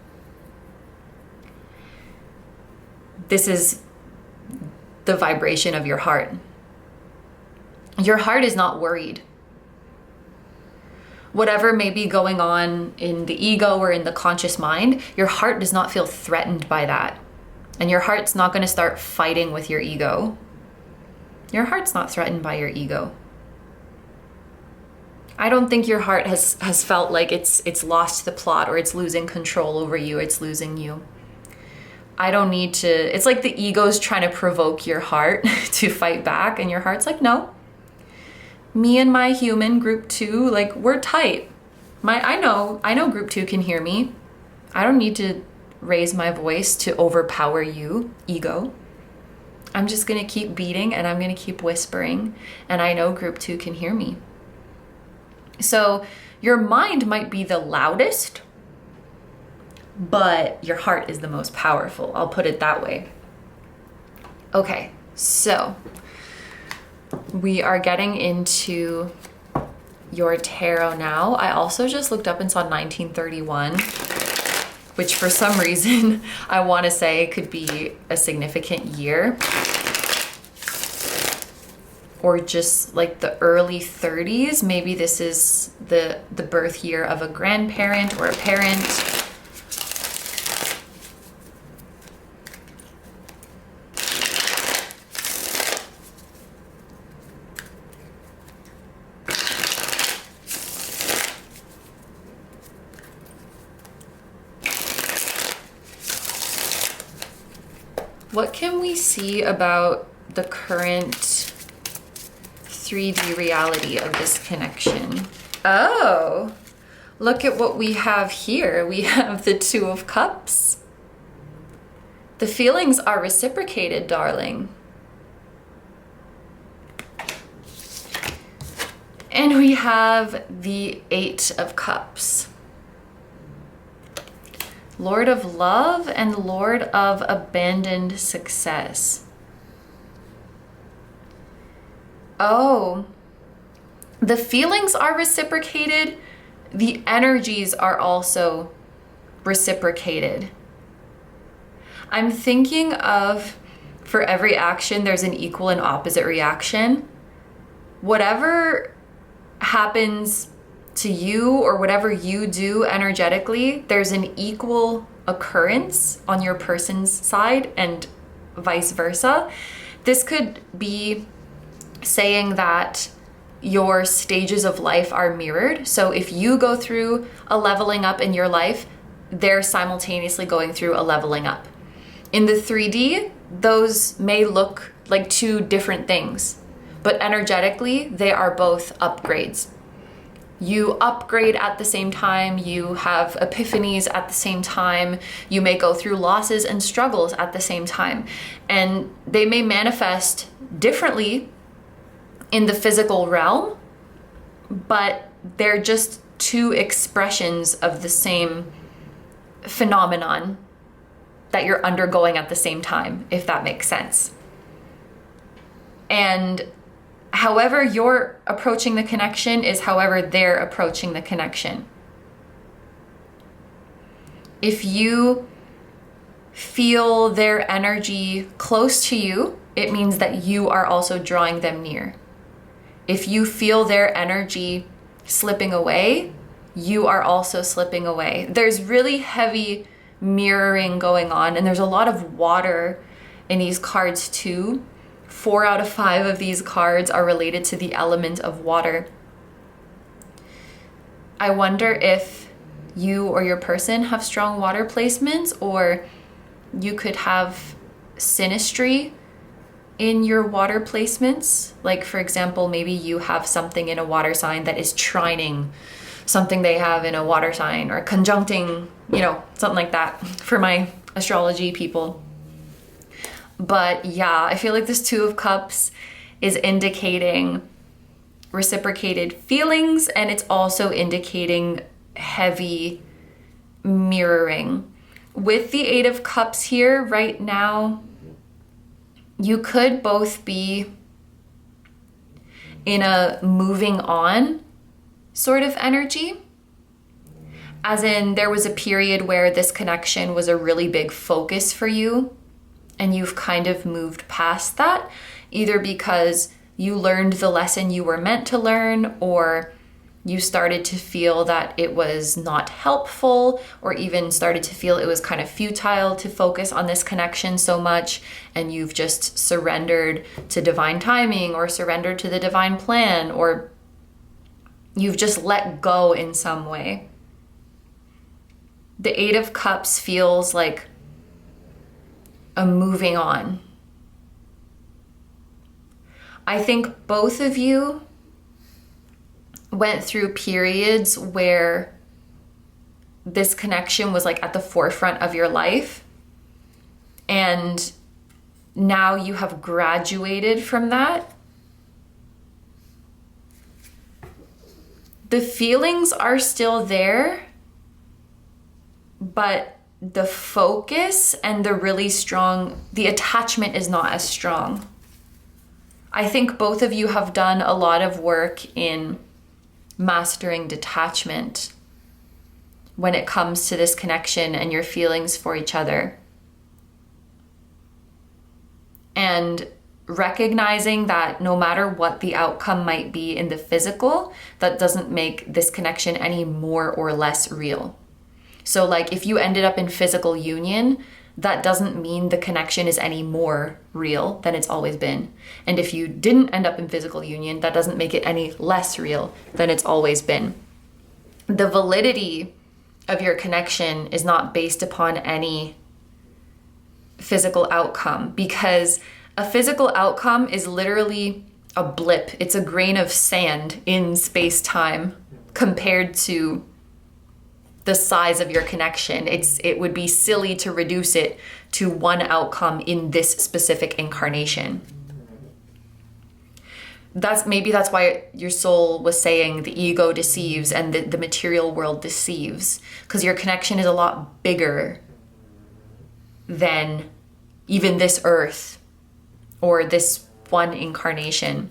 This is the vibration of your heart. Your heart is not worried. Whatever may be going on in the ego or in the conscious mind, your heart does not feel threatened by that. And your heart's not going to start fighting with your ego. Your heart's not threatened by your ego. I don't think your heart has felt like it's lost the plot, or it's losing control over you, it's losing you. I don't need to, it's like the ego's trying to provoke your heart to fight back, and your heart's like, no. Me and my human group 2, like, we're tight. I know group 2 can hear me. I don't need to raise my voice to overpower you, ego. I'm just gonna keep beating, and I'm gonna keep whispering, and I know group 2 can hear me. So your mind might be the loudest, but your heart is the most powerful. I'll put it that way. Okay, so we are getting into your tarot now. I also just looked up and saw 1931, which for some reason I want to say could be a significant year, or just like the early 30s. Maybe this is the birth year of a grandparent or a parent. What can we see about the current 3D reality of this connection? Oh, look at what we have here. We have the 2 of Cups. The feelings are reciprocated, darling. And we have the 8 of Cups. Lord of Love and Lord of Abandoned Success. Oh, the feelings are reciprocated. The energies are also reciprocated. I'm thinking of, for every action, there's an equal and opposite reaction. Whatever happens to you, or whatever you do energetically, there's an equal occurrence on your person's side and vice versa. This could be saying that your stages of life are mirrored. So if you go through a leveling up in your life, they're simultaneously going through a leveling up. In the 3D, those may look like 2 different things, but energetically, they are both upgrades. You upgrade at the same time, you have epiphanies at the same time, you may go through losses and struggles at the same time, and they may manifest differently in the physical realm, but they're just 2 expressions of the same phenomenon that you're undergoing at the same time, if that makes sense. And however you're approaching the connection is however they're approaching the connection. If you feel their energy close to you, it means that you are also drawing them near. If you feel their energy slipping away, you are also slipping away. There's really heavy mirroring going on, and there's a lot of water in these cards too. 4 out of 5 of these cards are related to the element of water. I wonder if you or your person have strong water placements, or you could have synastry in your water placements. Like for example, maybe you have something in a water sign that is trining something they have in a water sign, or conjuncting, you know, something like that for my astrology people. But yeah, I feel like this Two of Cups is indicating reciprocated feelings, and it's also indicating heavy mirroring. With the Eight of Cups here right now, you could both be in a moving on sort of energy. As in, there was a period where this connection was a really big focus for you, and you've kind of moved past that, either because you learned the lesson you were meant to learn, or you started to feel that it was not helpful, or even started to feel it was kind of futile to focus on this connection so much, and you've just surrendered to divine timing, or surrendered to the divine plan, or you've just let go in some way. The Eight of Cups feels like a moving on. I think both of you went through periods where this connection was like at the forefront of your life, and now you have graduated from that. The feelings are still there, but the focus and the attachment is not as strong. I think both of you have done a lot of work in mastering detachment when it comes to this connection and your feelings for each other. And recognizing that no matter what the outcome might be in the physical, that doesn't make this connection any more or less real. So like if you ended up in physical union, that doesn't mean the connection is any more real than it's always been. And if you didn't end up in physical union, that doesn't make it any less real than it's always been. The validity of your connection is not based upon any physical outcome, because a physical outcome is literally a blip. It's a grain of sand in space-time compared to the size of your connection. It would be silly to reduce it to one outcome in this specific incarnation. Maybe that's why your soul was saying the ego deceives and the material world deceives, because your connection is a lot bigger than even this earth or this one incarnation.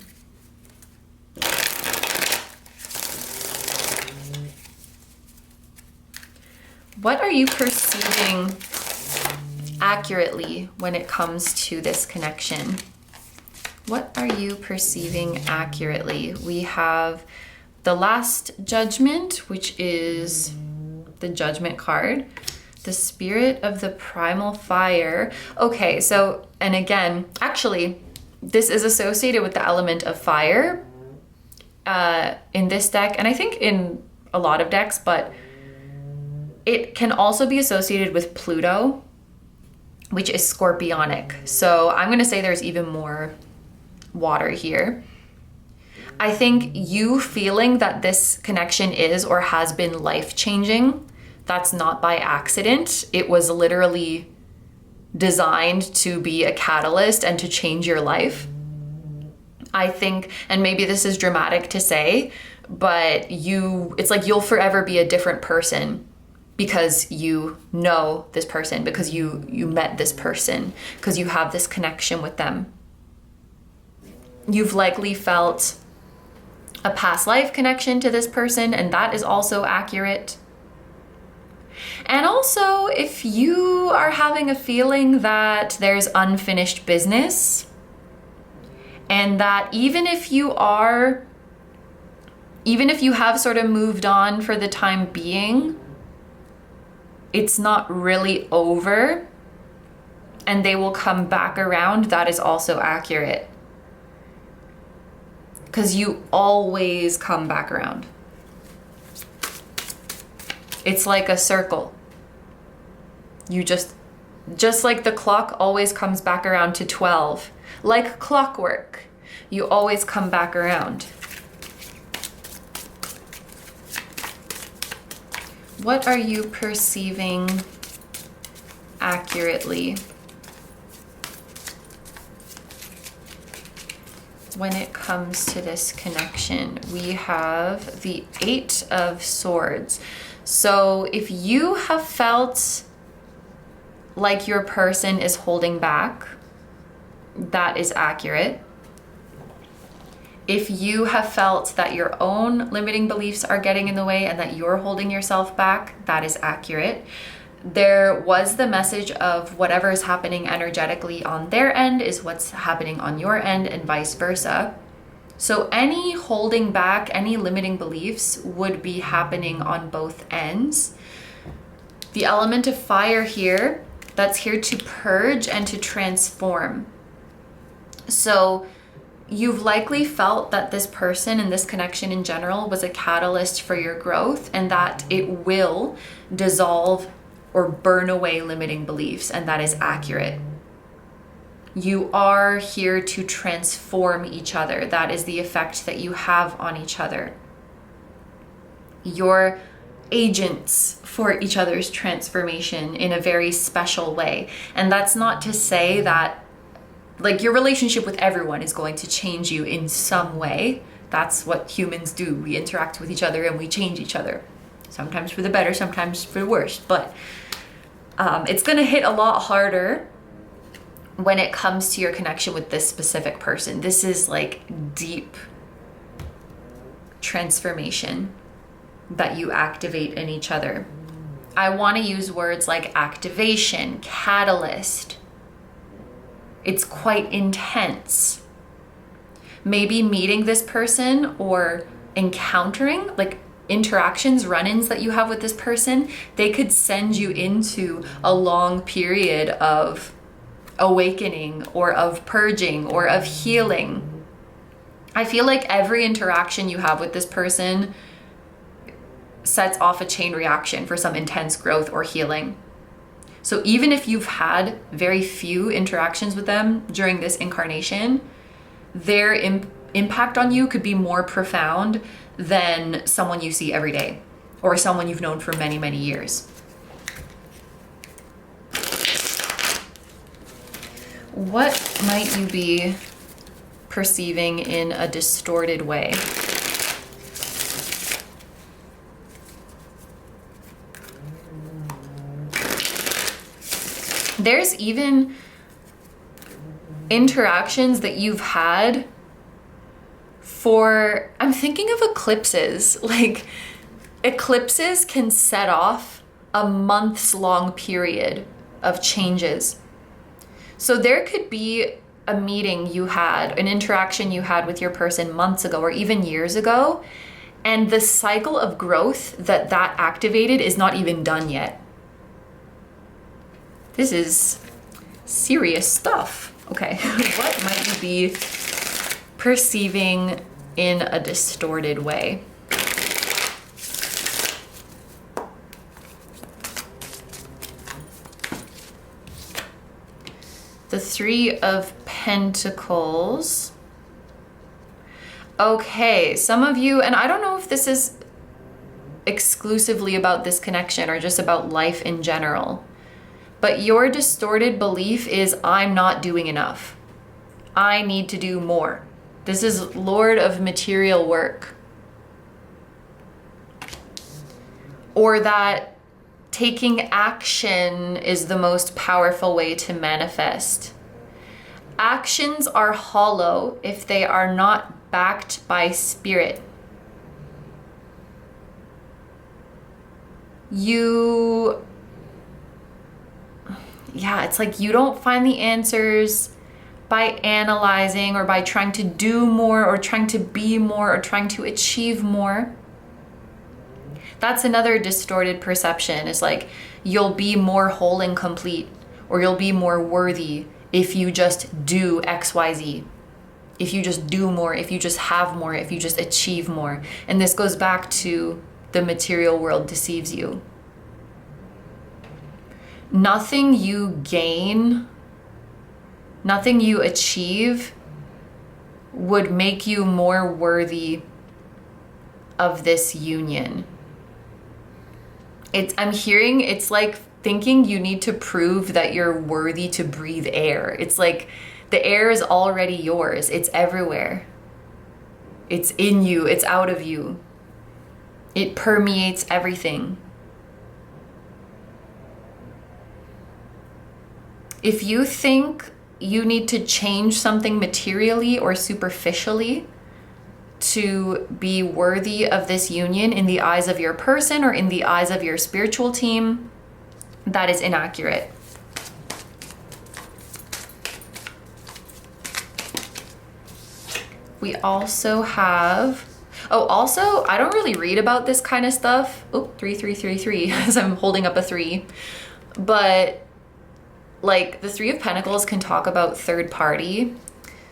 What are you perceiving accurately when it comes to this connection? What are you perceiving accurately? We have the Last Judgment, which is the Judgment card. The Spirit of the Primal Fire. Okay, so, and again, actually, this is associated with the element of fire in this deck, and I think in a lot of decks, but it can also be associated with Pluto, which is scorpionic. So I'm going to say there's even more water here. I think you feeling that this connection is or has been life-changing, that's not by accident. It was literally designed to be a catalyst and to change your life. I think, and maybe this is dramatic to say, but it's like you'll forever be a different person because you know this person, because you met this person, because you have this connection with them. You've likely felt a past life connection to this person, and that is also accurate. And also, if you are having a feeling that there's unfinished business, and that even if you have sort of moved on for the time being, it's not really over, and they will come back around, that is also accurate. Because you always come back around. It's like a circle. You just Just like the clock always comes back around to 12. Like clockwork, you always come back around. What are you perceiving accurately when it comes to this connection? We have the 8 of Swords. So if you have felt like your person is holding back, that is accurate. If you have felt that your own limiting beliefs are getting in the way and that you're holding yourself back, that is accurate. There was the message of whatever is happening energetically on their end is what's happening on your end and vice versa. So any holding back, any limiting beliefs would be happening on both ends. The element of fire here, that's here to purge and to transform. So you've likely felt that this person and this connection in general was a catalyst for your growth, and that it will dissolve or burn away limiting beliefs, and that is accurate. You are here to transform each other. That is the effect that you have on each other. You're agents for each other's transformation in a very special way. And that's not to say that like your relationship with everyone is going to change you in some way. That's what humans do. We interact with each other and we change each other. Sometimes for the better, sometimes for the worse. But it's going to hit a lot harder when it comes to your connection with this specific person. This is like deep transformation that you activate in each other. I want to use words like activation, catalyst. It's quite intense. Maybe meeting this person or encountering, like interactions, run-ins that you have with this person, they could send you into a long period of awakening or of purging or of healing. I feel like every interaction you have with this person sets off a chain reaction for some intense growth or healing. So even if you've had very few interactions with them during this incarnation, their impact on you could be more profound than someone you see every day or someone you've known for many, many years. What might you be perceiving in a distorted way? There's even interactions that you've had for, I'm thinking of eclipses. Like eclipses can set off a months long period of changes. So there could be a meeting you had, an interaction you had with your person months ago or even years ago, and the cycle of growth that activated is not even done yet. This is serious stuff. Okay, what might you be perceiving in a distorted way? The 3 of Pentacles. Okay, some of you, and I don't know if this is exclusively about this connection or just about life in general, but your distorted belief is, I'm not doing enough. I need to do more. This is Lord of material work. Or that taking action is the most powerful way to manifest. Actions are hollow if they are not backed by spirit. It's like you don't find the answers by analyzing or by trying to do more or trying to be more or trying to achieve more. That's another distorted perception, is like you'll be more whole and complete, or you'll be more worthy if you just do XYZ. If you just do more, if you just have more, if you just achieve more. And this goes back to the material world deceives you. nothing you gain, nothing you achieve would make you more worthy of this union. I'm hearing it's like thinking you need to prove that you're worthy to breathe air. It's like the air is already yours. It's everywhere. It's in you. It's out of you. It permeates everything. If you think you need to change something materially or superficially to be worthy of this union in the eyes of your person or in the eyes of your spiritual team, that is inaccurate. We also have, also, I don't really read about this kind of stuff. Oh, 3333, as I'm holding up a 3. But like the 3 of Pentacles can talk about third party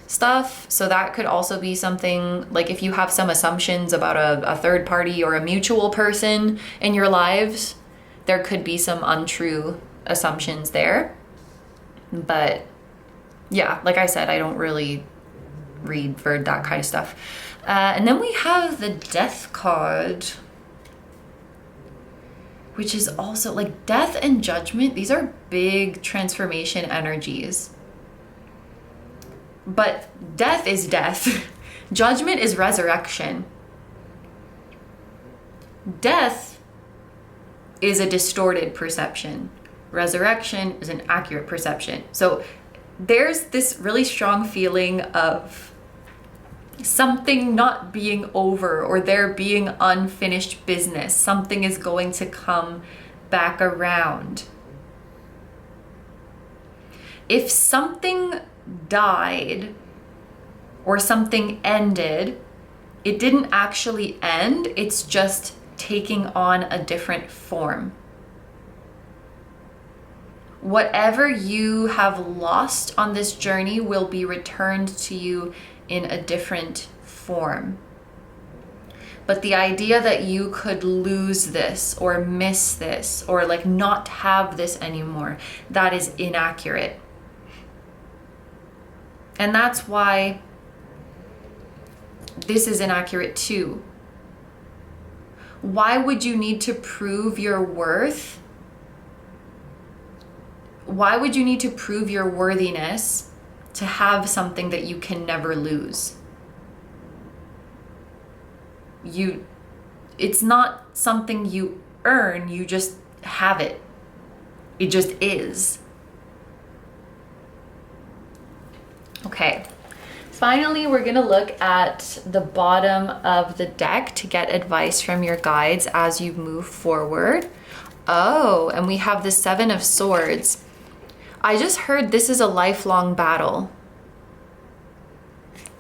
stuff. So that could also be something like if you have some assumptions about a third party or a mutual person in your lives, there could be some untrue assumptions there. But yeah, like I said, I don't really read for that kind of stuff. And then we have the Death card, which is also like death and judgment. These are big transformation energies. But death is death. Judgment is resurrection. Death is a distorted perception. Resurrection is an accurate perception. So there's this really strong feeling of something not being over or there being unfinished business. Something is going to come back around. If something died or something ended, it didn't actually end. It's just taking on a different form. Whatever you have lost on this journey will be returned to you in a different form. But the idea that you could lose this or miss this or like not have this anymore, that is inaccurate. And that's why this is inaccurate too. Why would you need to prove your worth? Why would you need to prove your worthiness to have something that you can never lose? It's not something you earn, you just have it. It just is. Okay, finally, we're gonna look at the bottom of the deck to get advice from your guides as you move forward. Oh, and we have the 7 of Swords. I just heard this is a lifelong battle.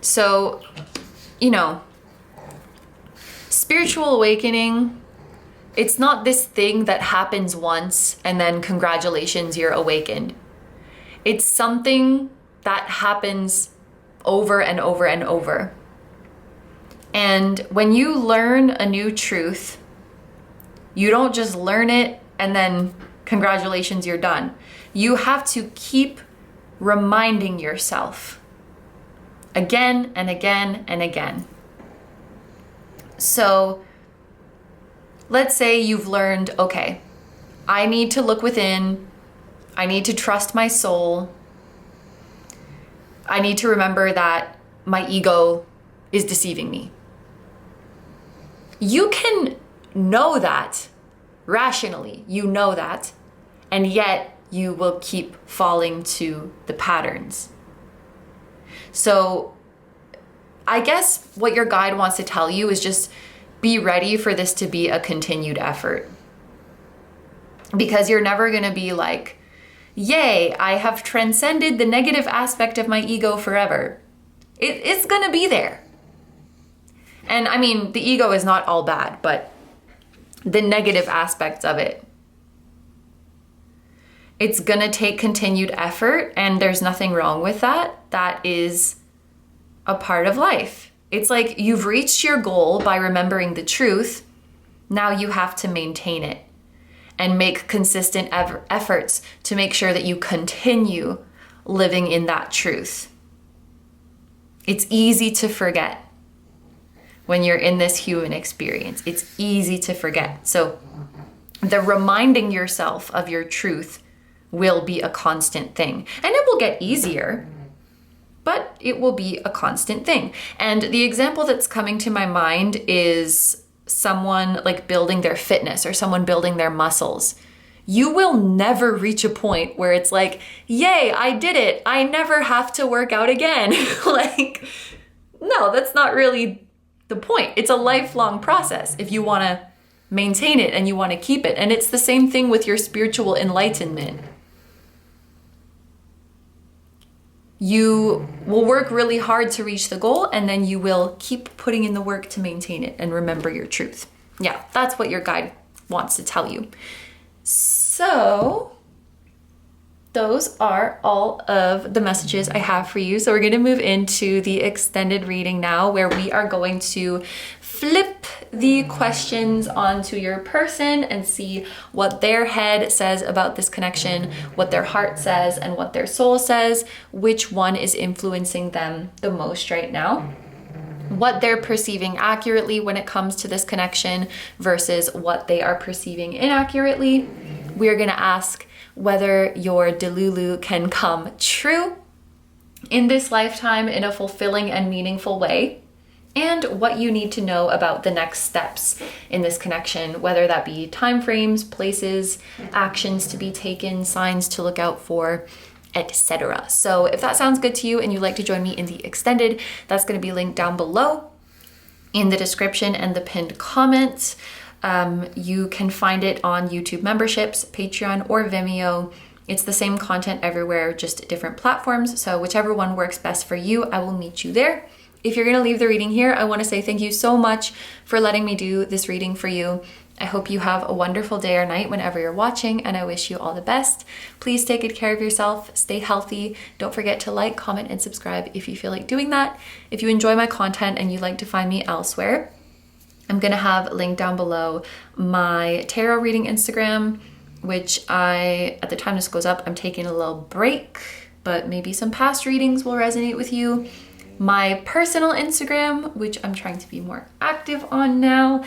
So, you know, spiritual awakening, it's not this thing that happens once and then congratulations, you're awakened. It's something that happens over and over and over. And when you learn a new truth, you don't just learn it and then congratulations, you're done. You have to keep reminding yourself again and again and again. So let's say you've learned, okay, I need to look within, I need to trust my soul, I need to remember that my ego is deceiving me. You can know that rationally, you know that, and yet you will keep falling to the patterns. So I guess what your guide wants to tell you is just be ready for this to be a continued effort. Because you're never going to be like, yay, I have transcended the negative aspect of my ego forever. It's going to be there. And I mean, the ego is not all bad, but the negative aspects of it, it's going to take continued effort, and there's nothing wrong with that. That is a part of life. It's like you've reached your goal by remembering the truth. Now you have to maintain it. and make consistent efforts to make sure that you continue living in that truth. It's easy to forget when you're in this human experience. It's easy to forget. So the reminding yourself of your truth will be a constant thing, and it will get easier, but it will be a constant thing. And the example that's coming to my mind is someone like building their fitness or someone building their muscles. You will never reach a point where it's like, yay, I did it. I never have to work out again. Like, no, that's not really the point. It's a lifelong process if you want to maintain it and you want to keep it. And it's the same thing with your spiritual enlightenment. You will work really hard to reach the goal, and then you will keep putting in the work to maintain it and remember your truth. Yeah, that's what your guide wants to tell you. So those are all of the messages I have for you. So we're going to move into the extended reading now, where we are going to flip the questions onto your person and see what their head says about this connection, what their heart says, and what their soul says, which one is influencing them the most right now, what they're perceiving accurately when it comes to this connection versus what they are perceiving inaccurately. We're going to ask whether your Delulu can come true in this lifetime in a fulfilling and meaningful way, and what you need to know about the next steps in this connection, whether that be timeframes, places, actions to be taken, signs to look out for, etc. So if that sounds good to you and you'd like to join me in the extended, that's going to be linked down below in the description and the pinned comments. You can find it on YouTube memberships, Patreon, or Vimeo. It's the same content everywhere, just different platforms. So whichever one works best for you, I will meet you there. If you're going to leave the reading here, I want to say thank you so much for letting me do this reading for you. I hope you have a wonderful day or night whenever you're watching, and I wish you all the best. Please take good care of yourself, stay healthy. Don't forget to like, comment, and subscribe if you feel like doing that. If you enjoy my content and you'd like to find me elsewhere, I'm going to have linked down below my tarot reading Instagram, which at the time this goes up, I'm taking a little break, but maybe some past readings will resonate with you. My personal Instagram, which I'm trying to be more active on now.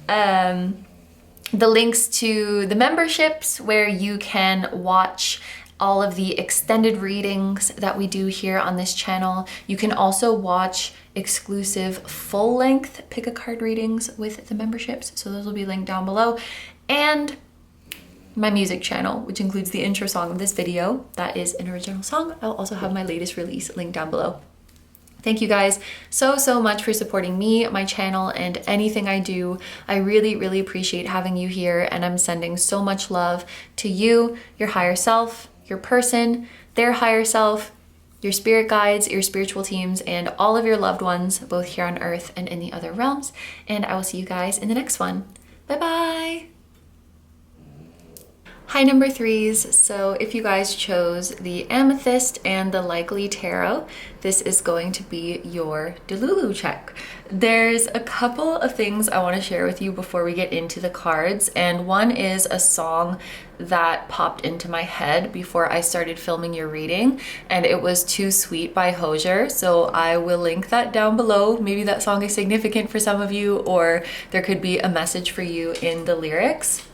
The links to the memberships where you can watch all of the extended readings that we do here on this channel. You can also watch exclusive full-length pick a card readings with the memberships. So those will be linked down below. And my music channel, which includes the intro song of this video. That is an original song. I'll also have my latest release linked down below. Thank you guys so much for supporting me, my channel, and anything I do. I really appreciate having you here, and I'm sending so much love to you, your higher self, your person, their higher self, your spirit guides, your spiritual teams, and all of your loved ones, both here on Earth and in the other realms. And I will see you guys in the next one. Bye-bye. Hi, number threes. So if you guys chose the Amethyst and the Likely Tarot, this is going to be your Delulu check. There's a couple of things I want to share with you before we get into the cards, and one is a song that popped into my head before I started filming your reading, and it was Too Sweet by Hosier, so I will link that down below. Maybe that song is significant for some of you, or there could be a message for you in the lyrics.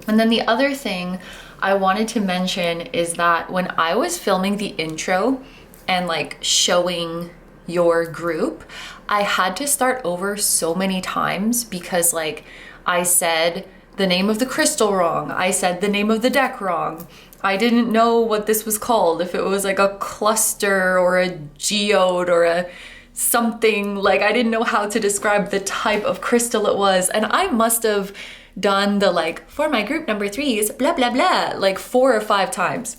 And then the other thing I wanted to mention is that when I was filming the intro and like showing your group, I had to start over so many times because like I said the name of the crystal wrong. I said the name of the deck wrong. I didn't know what this was called, if it was like a cluster or a geode or a something, like I didn't know how to describe the type of crystal it was. And I must have done the like, for my group number threes, blah, blah, blah, like 4 or 5 times.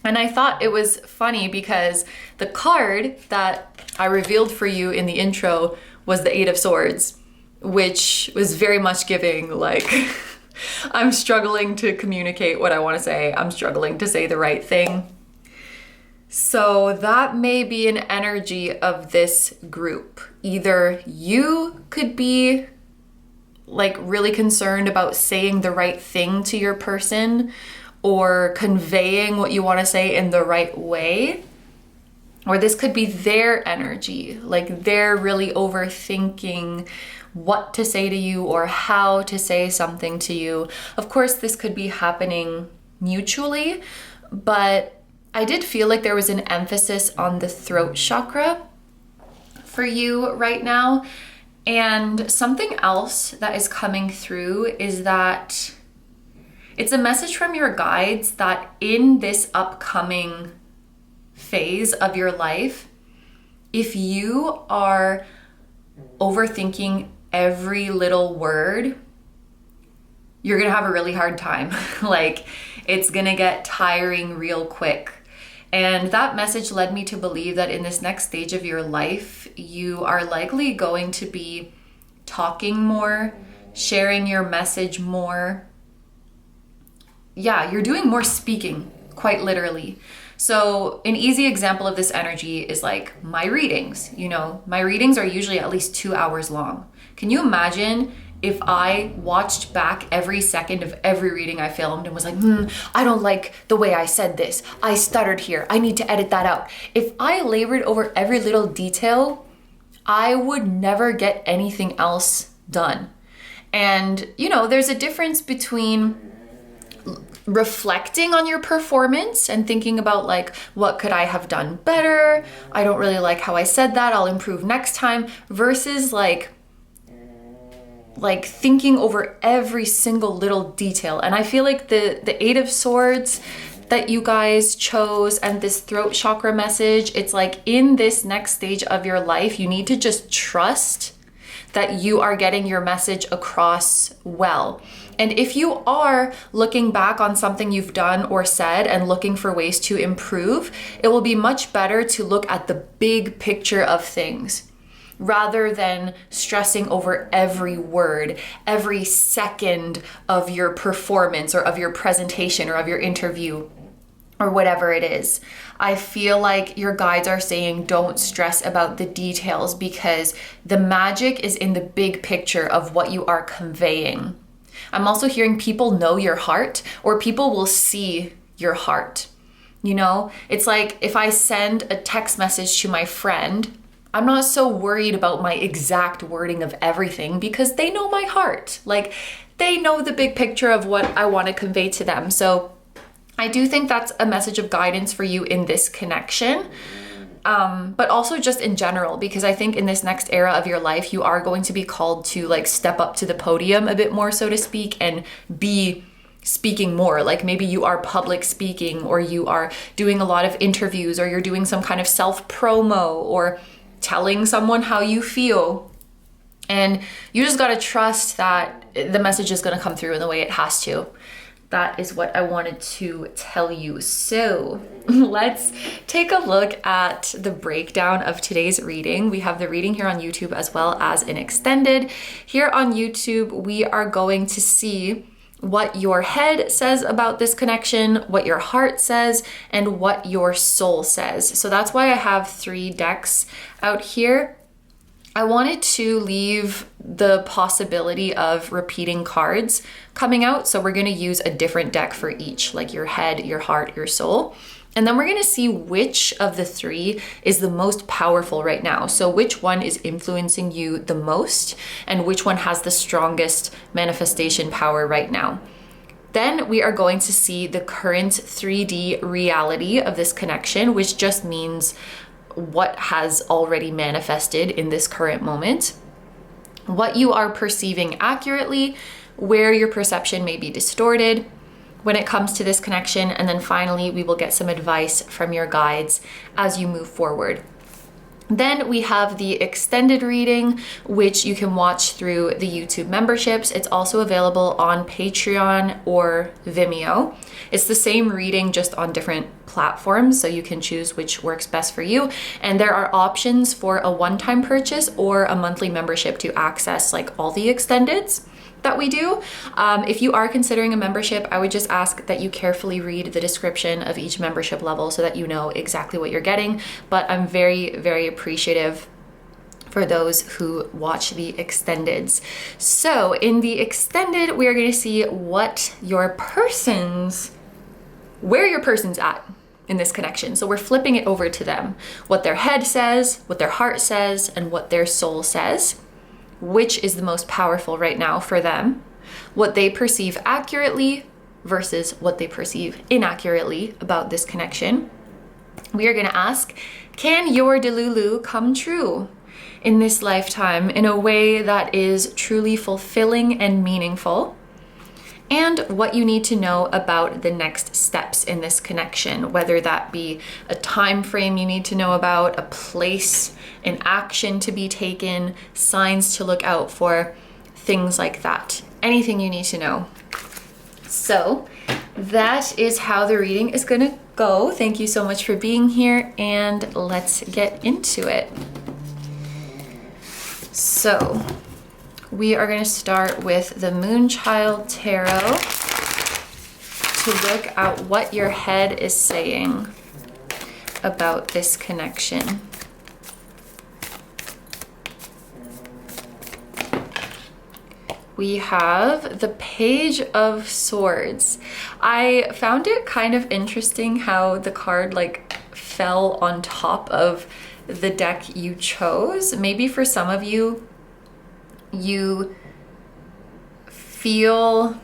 And I thought it was funny because the card that I revealed for you in the intro was the 8 of Swords, which was very much giving like, I'm struggling to communicate what I want to say. I'm struggling to say the right thing. So that may be an energy of this group. Either you could be like really concerned about saying the right thing to your person or conveying what you want to say in the right way. Or this could be their energy, like they're really overthinking what to say to you or how to say something to you. Of course, this could be happening mutually, but I did feel like there was an emphasis on the throat chakra for you right now. And something else that is coming through is that it's a message from your guides that in this upcoming phase of your life, if you are overthinking every little word, you're gonna have a really hard time. Like, it's gonna get tiring real quick. And that message led me to believe that in this next stage of your life, you are likely going to be talking more, sharing your message more. Yeah, you're doing more speaking, quite literally. So an easy example of this energy is like my readings. You know, my readings are usually at least 2 hours long. Can you imagine if I watched back every second of every reading I filmed and was like, I don't like the way I said this. I stuttered here. I need to edit that out. If I labored over every little detail, I would never get anything else done. And, you know, there's a difference between reflecting on your performance and thinking about like, what could I have done better? I don't really like how I said that. I'll improve next time, versus like thinking over every single little detail. And I feel like the Eight of Swords that you guys chose and this throat chakra message, it's like in this next stage of your life, you need to just trust that you are getting your message across well. And if you are looking back on something you've done or said and looking for ways to improve, it will be much better to look at the big picture of things rather than stressing over every word, every second of your performance or of your presentation or of your interview or whatever it is. I feel like your guides are saying don't stress about the details because the magic is in the big picture of what you are conveying. I'm also hearing people know your heart, or people will see your heart. You know, it's like if I send a text message to my friend, I'm not so worried about my exact wording of everything because they know my heart. Like, they know the big picture of what I want to convey to them. So I do think that's a message of guidance for you in this connection. But also just in general, because I think in this next era of your life, you are going to be called to like step up to the podium a bit more, so to speak, and be speaking more. Like maybe you are public speaking, or you are doing a lot of interviews, or you're doing some kind of self promo, or telling someone how you feel. And you just got to trust that the message is going to come through in the way it has to. That is what I wanted to tell you. So let's take a look at the breakdown of today's reading. We have the reading here on YouTube as well as an extended. Here on YouTube, we are going to see what your head says about this connection, what your heart says, and what your soul says. So that's why I have 3 decks out here. I wanted to leave the possibility of repeating cards coming out. So we're going to use a different deck for each, like your head, your heart, your soul. And then we're going to see which of the 3 is the most powerful right now. So which one is influencing you the most and which one has the strongest manifestation power right now. Then we are going to see the current 3D reality of this connection, which just means what has already manifested in this current moment, what you are perceiving accurately, where your perception may be distorted when it comes to this connection, and then finally we will get some advice from your guides as you move forward. Then we have the extended reading, which you can watch through the YouTube memberships. It's also available on Patreon or Vimeo. It's the same reading, just on different platforms, so you can choose which works best for you. And there are options for a one-time purchase or a monthly membership to access like all the extendeds that we do. If you are considering a membership, I would just ask that you carefully read the description of each membership level so that you know exactly what you're getting. But I'm very, very appreciative for those who watch the extendeds. So in the extended, we are going to see where your person's at in this connection. So we're flipping it over to them, what their head says, what their heart says, and what their soul says, which is the most powerful right now for them, what they perceive accurately versus what they perceive inaccurately about this connection. We are going to ask, can your Delulu come true in this lifetime in a way that is truly fulfilling and meaningful? And what you need to know about the next steps in this connection, whether that be a time frame you need to know about, a place, an action to be taken, signs to look out for, things like that. Anything you need to know. So that is how the reading is going to go. Thank you so much for being here, and let's get into it. So we are going to start with the Moonchild Tarot to look at what your head is saying about this connection. We have the Page of Swords. I found it kind of interesting how the card fell on top of the deck you chose. Maybe for some of you, you could feel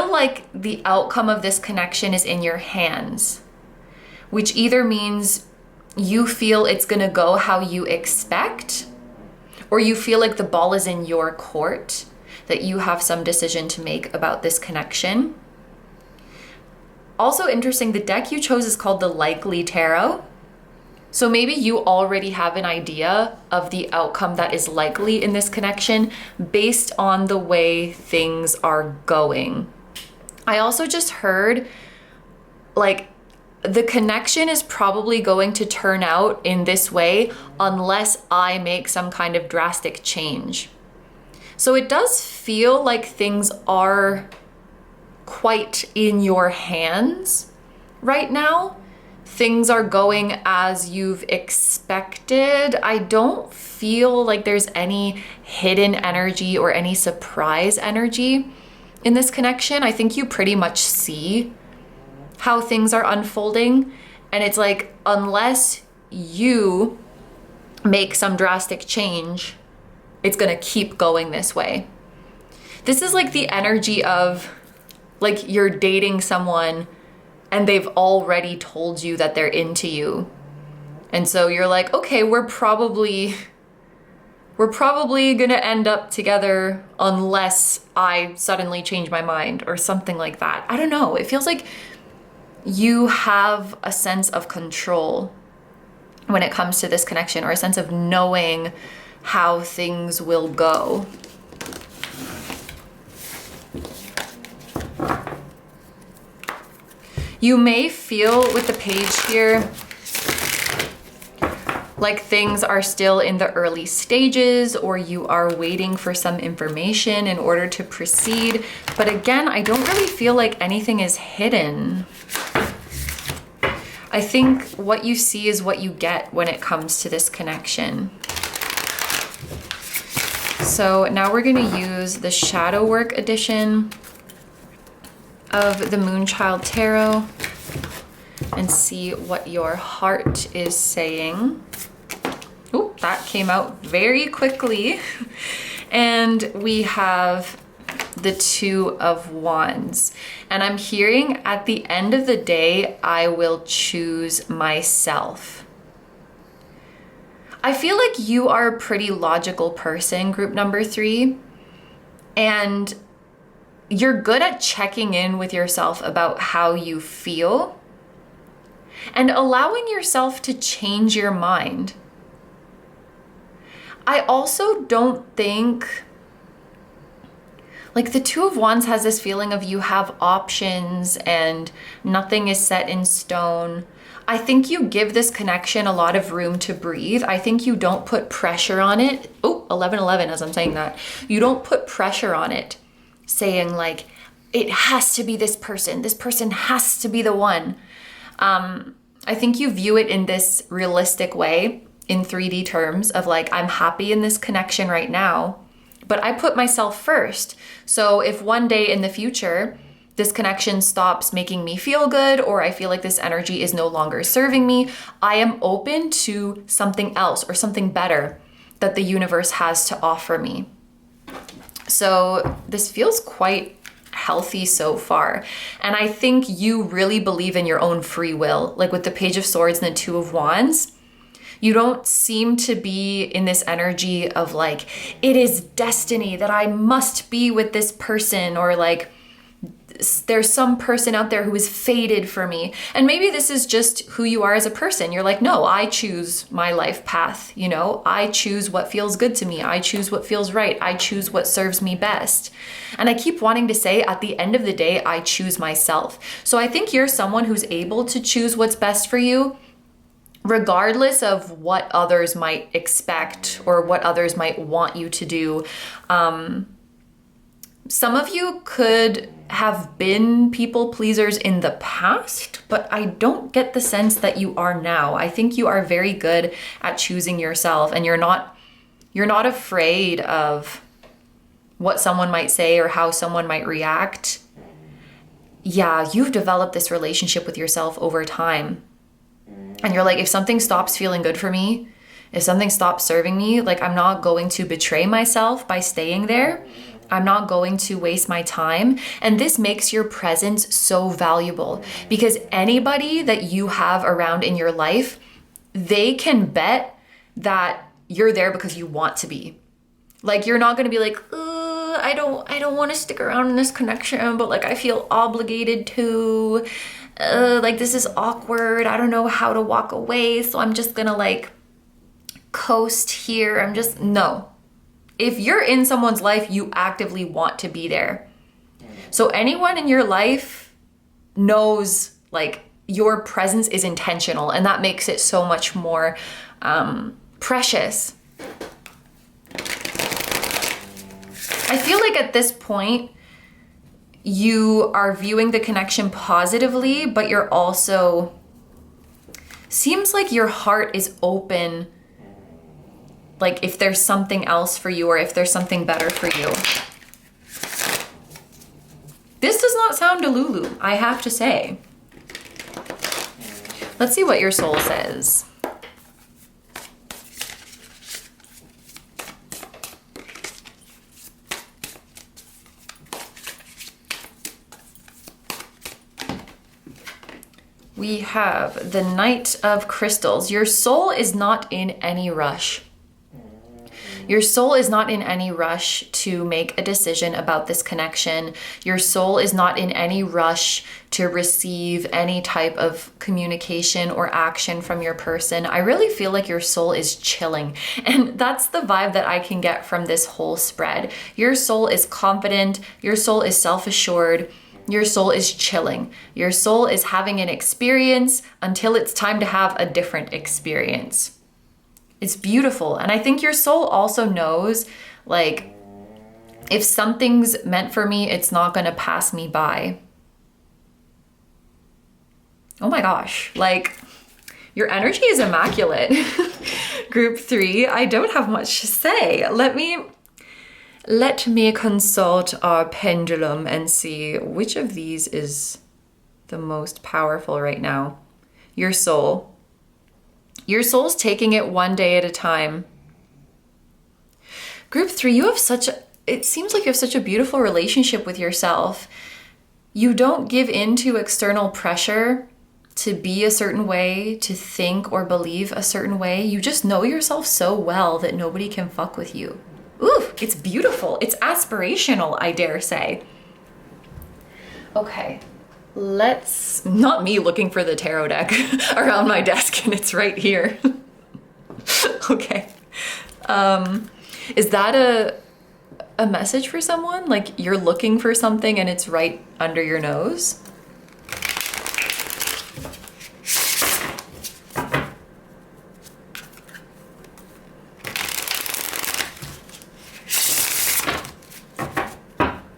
like the outcome of this connection is in your hands, which either means you feel it's gonna go how you expect, or you feel like the ball is in your court, that you have some decision to make about this connection. Also interesting, the deck you chose is called the Likely Tarot. So maybe you already have an idea of the outcome that is likely in this connection based on the way things are going. I also just heard the connection is probably going to turn out in this way unless I make some kind of drastic change. So it does feel like things are quite in your hands right now. Things are going as you've expected. I don't feel like there's any hidden energy or any surprise energy in this connection. I think you pretty much see how things are unfolding, and it's like, unless you make some drastic change, it's gonna keep going this way. This is like the energy of you're dating someone and they've already told you that they're into you. And so you're like, okay, we're probably gonna end up together unless I suddenly change my mind or something like that. I don't know. It feels like you have a sense of control when it comes to this connection, or a sense of knowing how things will go. You may feel with the page here like things are still in the early stages, or you are waiting for some information in order to proceed. But again, I don't really feel like anything is hidden. I think what you see is what you get when it comes to this connection. So now we're gonna use the Shadow Work edition of the Moonchild Tarot and see what your heart is saying. Ooh, that came out very quickly. And we have the Two of Wands. And I'm hearing at the end of the day, I will choose myself. I feel like you are a pretty logical person, group number 3, and you're good at checking in with yourself about how you feel and allowing yourself to change your mind. I also don't think, the Two of Wands has this feeling of you have options and nothing is set in stone. I think you give this connection a lot of room to breathe. I think you don't put pressure on it. Oh, 11:11 as I'm saying that. You don't put pressure on it, saying it has to be this person has to be the one. I think you view it in this realistic way in 3D terms of like, I'm happy in this connection right now, but I put myself first. So if one day in the future, this connection stops making me feel good, or I feel like this energy is no longer serving me, I am open to something else or something better that the universe has to offer me. So this feels quite healthy so far. And I think you really believe in your own free will. Like with the Page of Swords and the Two of Wands, you don't seem to be in this energy of like, it is destiny that I must be with this person, or like, there's some person out there who is fated for me. And maybe this is just who you are as a person. You're like, no, I choose my life path. You know, I choose what feels good to me. I choose what feels right. I choose what serves me best. And I keep wanting to say, at the end of the day, I choose myself. So I think you're someone who's able to choose what's best for you, regardless of what others might expect or what others might want you to do. Some of you could have been people pleasers in the past, but I don't get the sense that you are now. I think you are very good at choosing yourself, and you're not afraid of what someone might say or how someone might react. Yeah, you've developed this relationship with yourself over time. And you're like, if something stops feeling good for me, if something stops serving me, like, I'm not going to betray myself by staying there. I'm not going to waste my time. And this makes your presence so valuable, because anybody that you have around in your life, they can bet that you're there because you want to be. Like, you're not going to be like, I don't want to stick around in this connection, but like, I feel obligated to, like, this is awkward. I don't know how to walk away. So I'm just going to like coast here. No. If you're in someone's life, you actively want to be there. So anyone in your life knows like your presence is intentional, and that makes it so much more precious. I feel like at this point, you are viewing the connection positively, but you're also, seems like your heart is open. Like if there's something else for you, or if there's something better for you. This does not sound Delulu, I have to say. Let's see what your soul says. We have the Knight of Crystals. Your soul is not in any rush. Your soul is not in any rush to make a decision about this connection. Your soul is not in any rush to receive any type of communication or action from your person. I really feel like your soul is chilling. And that's the vibe that I can get from this whole spread. Your soul is confident. Your soul is self-assured. Your soul is chilling. Your soul is having an experience until it's time to have a different experience. It's beautiful. And I think your soul also knows, like, if something's meant for me, it's not going to pass me by. Oh my gosh. Like, your energy is immaculate. Group 3, I don't have much to say. Let me consult our pendulum and see which of these is the most powerful right now. Your soul. Your soul's taking it one day at a time. Group 3, it seems like you have such a beautiful relationship with yourself. You don't give in to external pressure to be a certain way, to think or believe a certain way. You just know yourself so well that nobody can fuck with you. Ooh, it's beautiful. It's aspirational, I dare say. Okay. Not me looking for the tarot deck around my desk, and it's right here. Okay. Is that a message for someone? Like you're looking for something and it's right under your nose?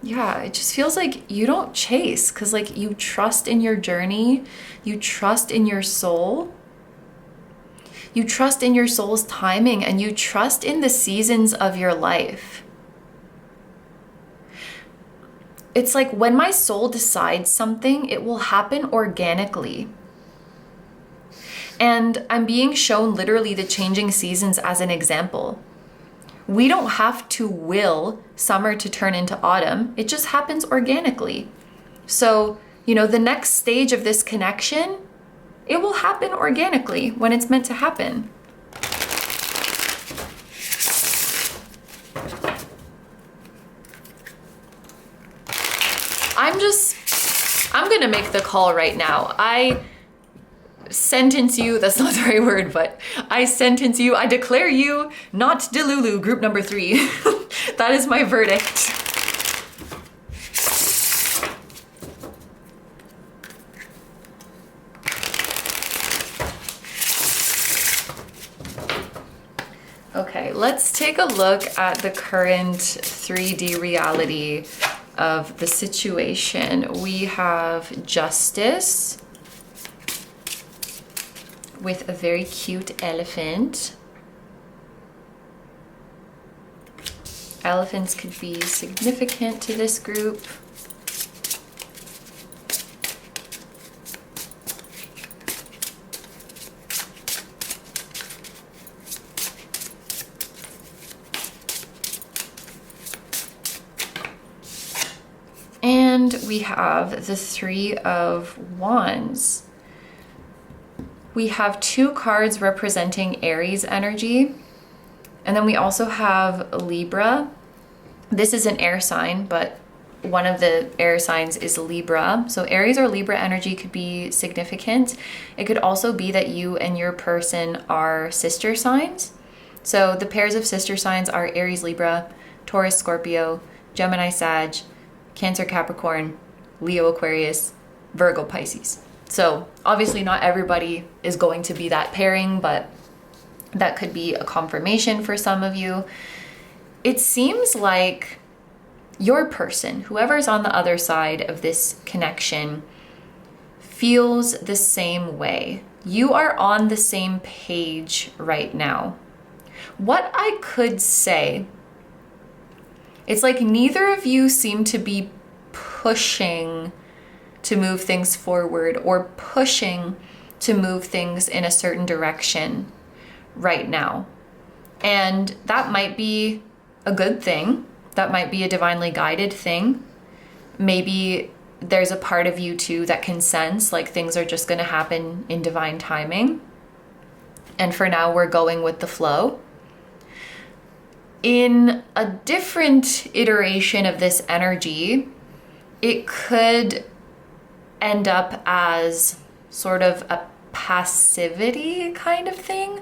Yeah, it just feels like you don't chase, because like you trust in your journey, you trust in your soul. You trust in your soul's timing, and you trust in the seasons of your life. It's like when my soul decides something, it will happen organically. And I'm being shown literally the changing seasons as an example. We don't have to will summer to turn into autumn. It just happens organically. So, the next stage of this connection, it will happen organically when it's meant to happen. I'm gonna make the call right now. I sentence you, that's not the right word, but I sentence you, I declare you not Delulu, group number 3. That is my verdict. Okay, let's take a look at the current 3D reality of the situation. We have Justice with a very cute elephant. Elephants could be significant to this group. And we have the 3 of Wands. We have 2 cards representing Aries energy. And then we also have Libra. This is an air sign, but one of the air signs is Libra. So Aries or Libra energy could be significant. It could also be that you and your person are sister signs. So the pairs of sister signs are Aries, Libra, Taurus, Scorpio, Gemini, Sag, Cancer, Capricorn, Leo, Aquarius, Virgo, Pisces. So obviously not everybody is going to be that pairing, but that could be a confirmation for some of you. It seems like your person, whoever's on the other side of this connection, feels the same way. You are on the same page right now. What I could say, it's like neither of you seem to be pushing to move things forward or pushing to move things in a certain direction right now. And that might be a good thing. That might be a divinely guided thing. Maybe there's a part of you too that can sense like things are just going to happen in divine timing. And for now, we're going with the flow. In a different iteration of this energy, it could end up as sort of a passivity kind of thing,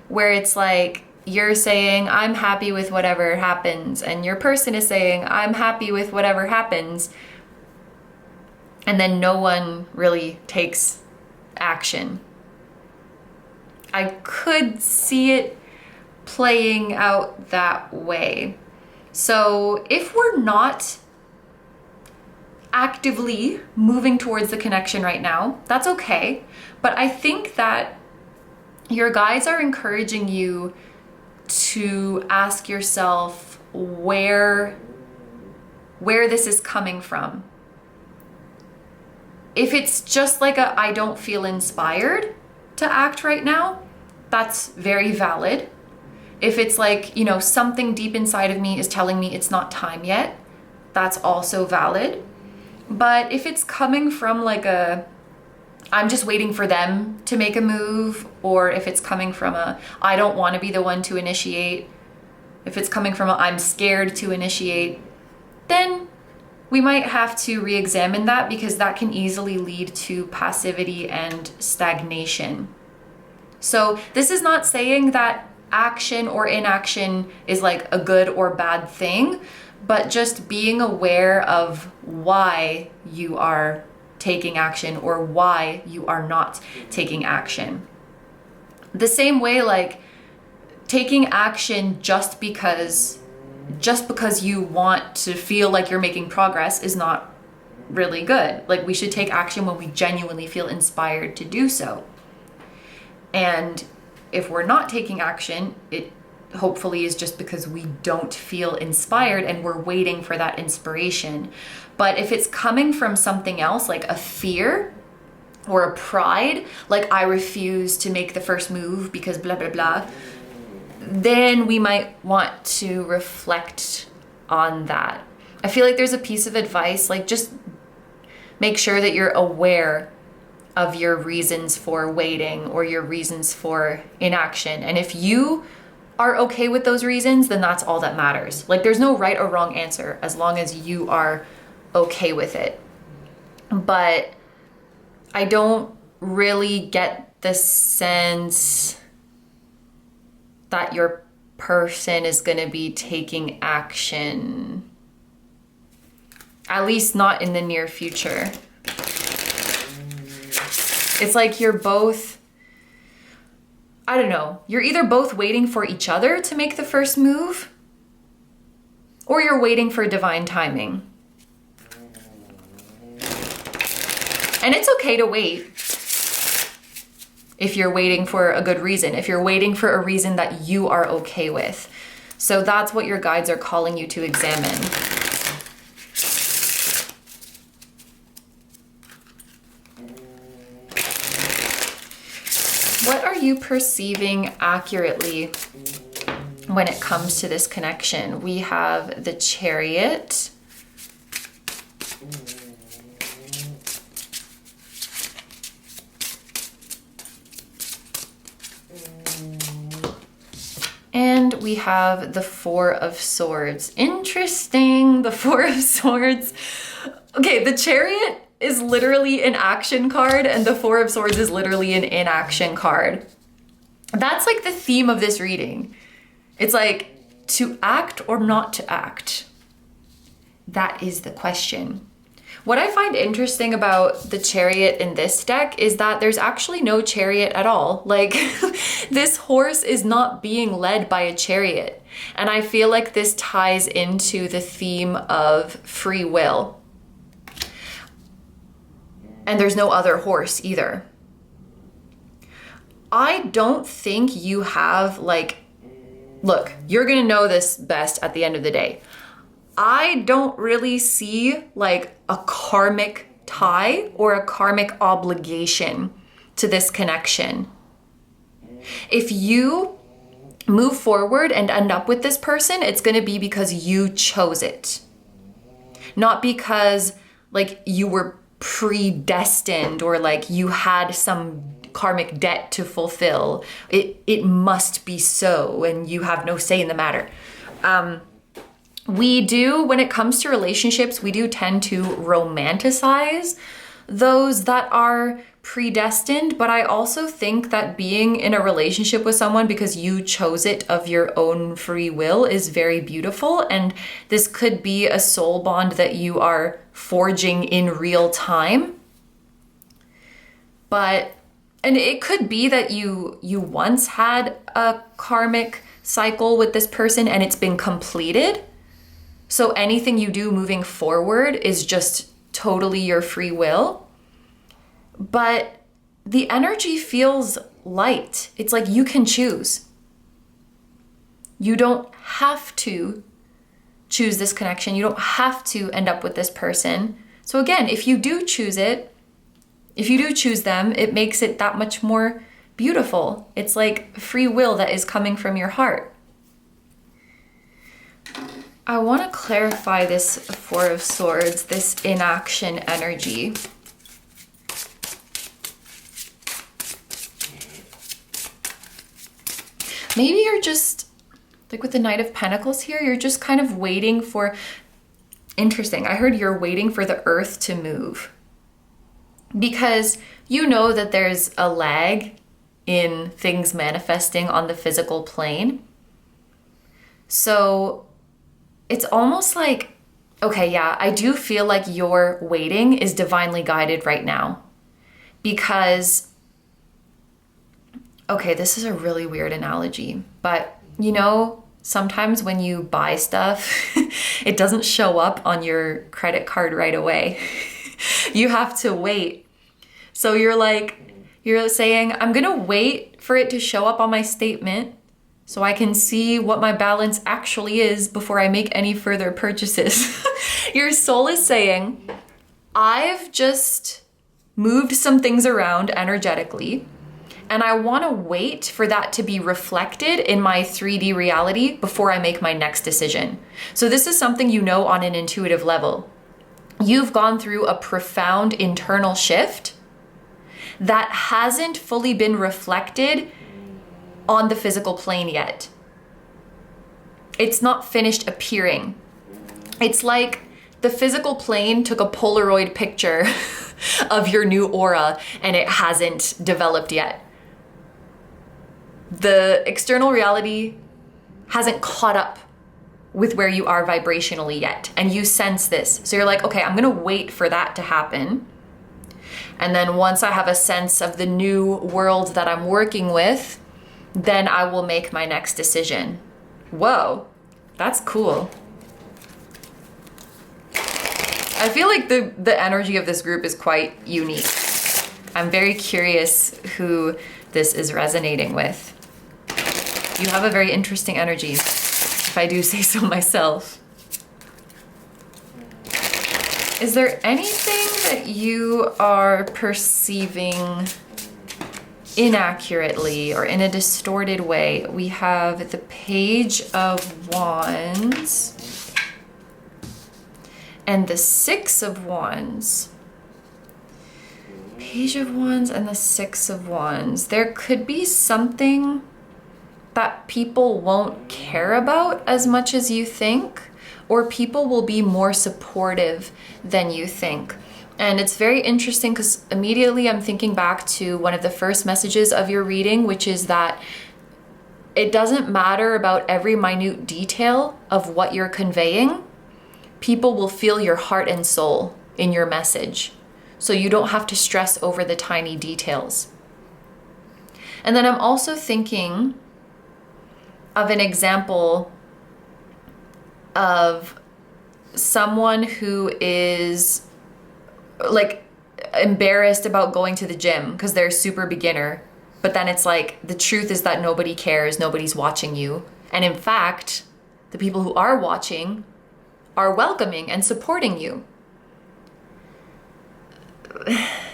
where it's like you're saying, I'm happy with whatever happens, and your person is saying, I'm happy with whatever happens, and then no one really takes action. I could see it playing out that way. So if we're not actively moving towards the connection right now, that's okay. But I think that your guides are encouraging you to ask yourself where this is coming from. If it's just like I don't feel inspired to act right now, that's very valid. If it's like, something deep inside of me is telling me it's not time yet, that's also valid. But if it's coming from like I'm just waiting for them to make a move, or if it's coming from I don't want to be the one to initiate, if it's coming from I'm scared to initiate, then we might have to re-examine that, because that can easily lead to passivity and stagnation. So this is not saying that action or inaction is like a good or bad thing, but just being aware of why you are taking action or why you are not taking action. The same way, like taking action just because you want to feel like you're making progress is not really good. Like, we should take action when we genuinely feel inspired to do so. And If we're not taking action, it hopefully is just because we don't feel inspired and we're waiting for that inspiration. But if it's coming from something else, like a fear or a pride, like I refuse to make the first move because blah, blah, blah, then we might want to reflect on that. I feel like there's a piece of advice, like just make sure that you're aware of your reasons for waiting or your reasons for inaction. And if you are okay with those reasons, then that's all that matters. Like there's no right or wrong answer as long as you are okay with it. But I don't really get the sense that your person is going to be taking action. At least not in the near future. It's like you're both, I don't know, you're either both waiting for each other to make the first move, or you're waiting for divine timing. And it's okay to wait if you're waiting for a good reason, if you're waiting for a reason that you are okay with. So that's what your guides are calling you to examine. What are you perceiving accurately when it comes to this connection? We have the Chariot. And we have the Four of Swords. Interesting, the Four of Swords. Okay, the Chariot is literally an action card and the Four of Swords is literally an inaction card. That's like the theme of this reading. It's like to act or not to act. That is the question. What I find interesting about the Chariot in this deck is that there's actually no chariot at all. Like this horse is not being led by a chariot. And I feel like this ties into the theme of free will. And there's no other horse either. I don't think you have like, look, you're gonna know this best at the end of the day. I don't really see like a karmic tie or a karmic obligation to this connection. If you move forward and end up with this person, it's gonna be because you chose it. Not because like you were predestined or like you had some karmic debt to fulfill. It must be so and you have no say in the matter. We do, when it comes to relationships, we do tend to romanticize those that are predestined, but I also think that being in a relationship with someone because you chose it of your own free will is very beautiful, and this could be a soul bond that you are forging in real time. And it could be that you once had a karmic cycle with this person and it's been completed. So anything you do moving forward is just totally your free will. But the energy feels light. It's like you can choose. You don't have to choose this connection. You don't have to end up with this person. So again, if you do choose it, if you do choose them, it makes it that much more beautiful. It's like free will that is coming from your heart. I want to clarify this Four of Swords, this inaction energy. Maybe you're just, like with the Knight of Pentacles here, you're just kind of waiting for, interesting, I heard you're waiting for the earth to move. Because you know that there's a lag in things manifesting on the physical plane. So it's almost like, okay, yeah, I do feel like your waiting is divinely guided right now. Because, okay, this is a really weird analogy, but you know, sometimes when you buy stuff, it doesn't show up on your credit card right away. You have to wait. So you're like, You're saying, I'm gonna wait for it to show up on my statement so I can see what my balance actually is before I make any further purchases. Your soul is saying, I've just moved some things around energetically, and I wanna wait for that to be reflected in my 3D reality before I make my next decision. So this is something you know on an intuitive level. You've gone through a profound internal shift that hasn't fully been reflected on the physical plane yet. It's not finished appearing. It's like the physical plane took a Polaroid picture of your new aura and it hasn't developed yet. The external reality hasn't caught up with where you are vibrationally yet, and you sense this. So you're like, okay, I'm gonna wait for that to happen. And then once I have a sense of the new world that I'm working with, then I will make my next decision. Whoa, that's cool. I feel like the energy of this group is quite unique. I'm very curious who this is resonating with. You have a very interesting energy, if I do say so myself. Is there anything that you are perceiving inaccurately or in a distorted way? We have the Page of Wands and the Six of Wands. Page of Wands and the Six of Wands. There could be something that people won't care about as much as you think, or people will be more supportive than you think. And it's very interesting because immediately I'm thinking back to one of the first messages of your reading, which is that it doesn't matter about every minute detail of what you're conveying. People will feel your heart and soul in your message. So you don't have to stress over the tiny details. And then I'm also thinking of an example of someone who is like embarrassed about going to the gym because they're super beginner, but then it's like the truth is that nobody cares, nobody's watching you. And in fact, the people who are watching are welcoming and supporting you.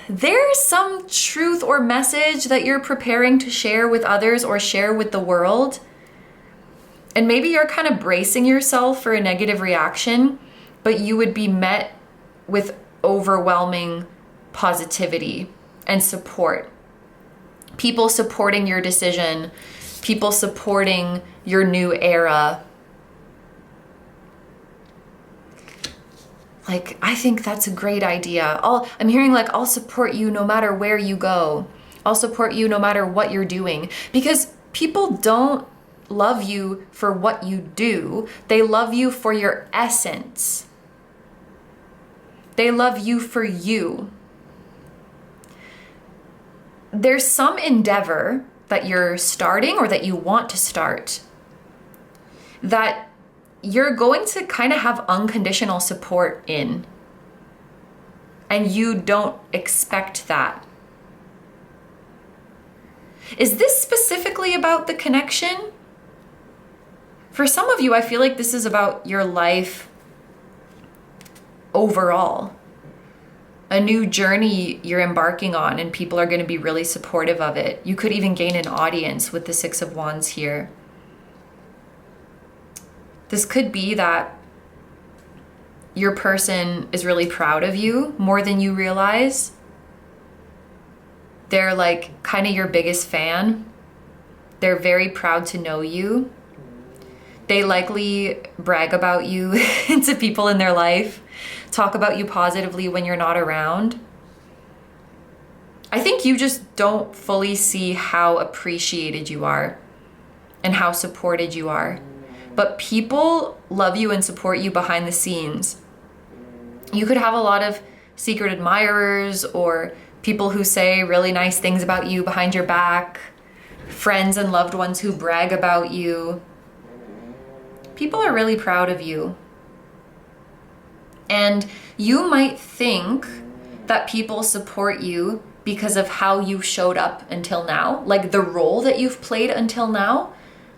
There's some truth or message that you're preparing to share with others or share with the world. And maybe you're kind of bracing yourself for a negative reaction, but you would be met with overwhelming positivity and support. People supporting your decision, people supporting your new era. Like, I think that's a great idea. I'm hearing like, I'll support you no matter where you go. I'll support you no matter what you're doing. Because people don't love you for what you do. They love you for your essence. They love you for you. There's some endeavor that you're starting or that you want to start that you're going to kind of have unconditional support in. And you don't expect that. Is this specifically about the connection? For some of you, I feel like this is about your life overall. A new journey you're embarking on, and people are going to be really supportive of it. You could even gain an audience with the Six of Wands here. This could be that your person is really proud of you more than you realize. They're like kind of your biggest fan. They're very proud to know you. They likely brag about you to people in their life, talk about you positively when you're not around. I think you just don't fully see how appreciated you are and how supported you are. But people love you and support you behind the scenes. You could have a lot of secret admirers or people who say really nice things about you behind your back, friends and loved ones who brag about you. People are really proud of you. And you might think that people support you because of how you showed up until now, like the role that you've played until now.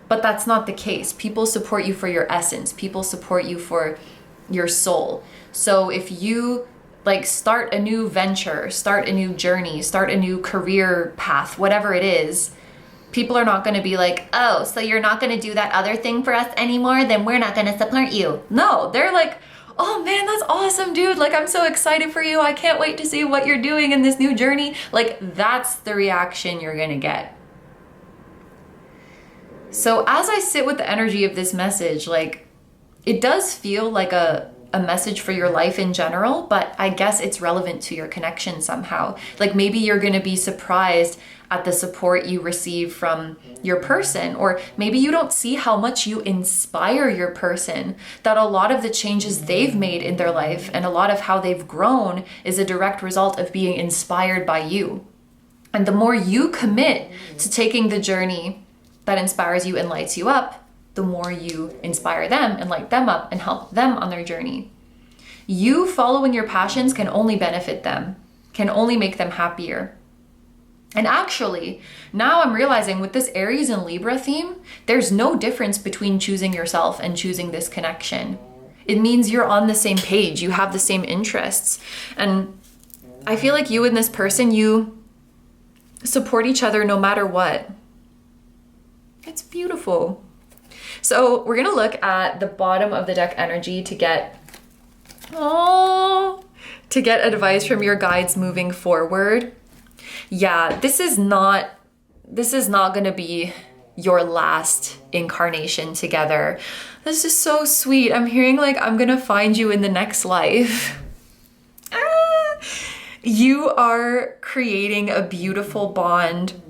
But that's not the case. People support you for your essence. People support you for your soul. So if you like start a new venture, start a new journey, start a new career path, whatever it is, people are not going to be like, oh, so you're not going to do that other thing for us anymore? Then we're not going to support you. No, they're like, oh man, that's awesome, dude. Like, I'm so excited for you. I can't wait to see what you're doing in this new journey. Like, that's the reaction you're going to get. So as I sit with the energy of this message, like, it does feel like a message for your life in general, but I guess it's relevant to your connection somehow. Like, maybe you're going to be surprised at the support you receive from your person, or maybe you don't see how much you inspire your person, that a lot of the changes they've made in their life and a lot of how they've grown is a direct result of being inspired by you. And the more you commit to taking the journey that inspires you and lights you up, the more you inspire them and light them up and help them on their journey. You following your passions can only benefit them, can only make them happier. And actually, now I'm realizing with this Aries and Libra theme, there's no difference between choosing yourself and choosing this connection. It means you're on the same page, you have the same interests. And I feel like you and this person, you support each other no matter what. It's beautiful. So we're gonna look at the bottom of the deck energy to get advice from your guides moving forward. Yeah, this is not gonna be your last incarnation together. This is so sweet. I'm hearing like I'm gonna find you in the next life. You are creating a beautiful bond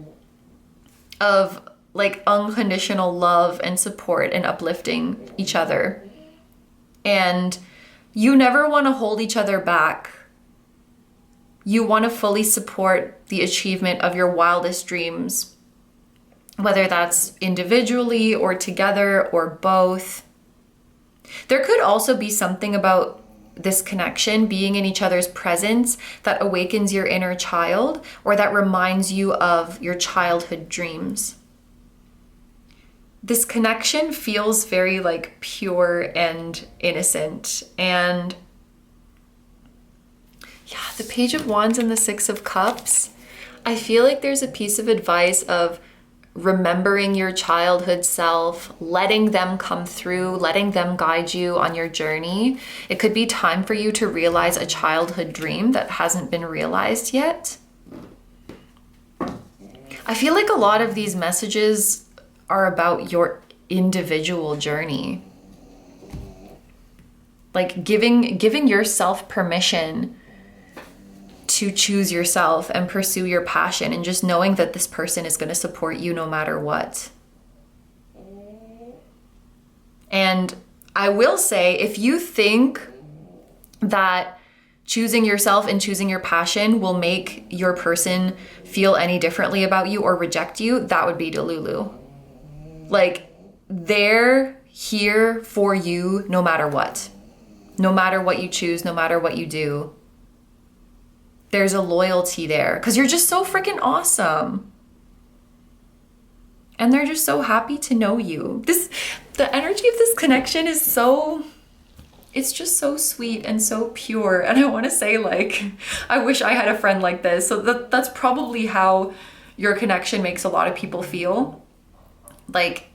of like unconditional love and support and uplifting each other. And you never want to hold each other back. You want to fully support the achievement of your wildest dreams, whether that's individually or together or both. There could also be something about this connection being in each other's presence that awakens your inner child, or that reminds you of your childhood dreams. This connection feels very like pure and innocent. And yeah, the Page of Wands and the Six of Cups, I feel like there's a piece of advice of remembering your childhood self, letting them come through, letting them guide you on your journey. It could be time for you to realize a childhood dream that hasn't been realized yet. I feel like a lot of these messages are about your individual journey. Like giving yourself permission to choose yourself and pursue your passion, and just knowing that this person is going to support you no matter what. And I will say, if you think that choosing yourself and choosing your passion will make your person feel any differently about you or reject you, that would be Delulu. Like, they're here for you no matter what. No matter what you choose, no matter what you do. There's a loyalty there because you're just so freaking awesome. And they're just so happy to know you. The energy of this connection is it's just so sweet and so pure. And I want to say, like, I wish I had a friend like this. So that's probably how your connection makes a lot of people feel. Like,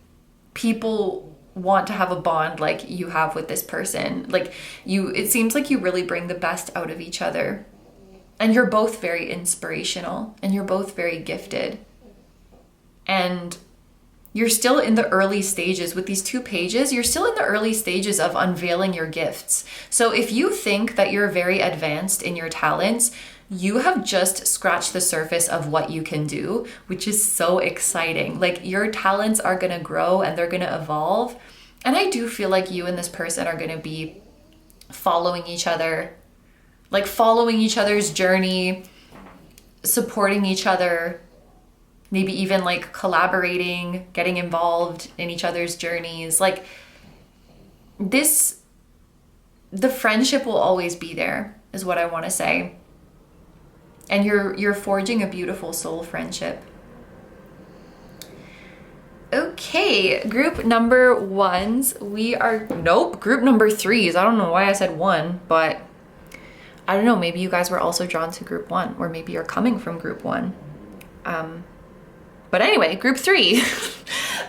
people want to have a bond like you have with this person. Like, it seems like you really bring the best out of each other. And you're both very inspirational, and you're both very gifted. And you're still in the early stages with these two pages. You're still in the early stages of unveiling your gifts. So if you think that you're very advanced in your talents, you have just scratched the surface of what you can do, which is so exciting. Like, your talents are going to grow and they're going to evolve. And I do feel like you and this person are going to be following each other, like following each other's journey, supporting each other, maybe even like collaborating, getting involved in each other's journeys. Like, the friendship will always be there, is what I want to say. and you're forging a beautiful soul friendship. Okay, group number ones, group number threes. I don't know why I said one, but I don't know, maybe you guys were also drawn to group one, or maybe you're coming from group one. But anyway, group three.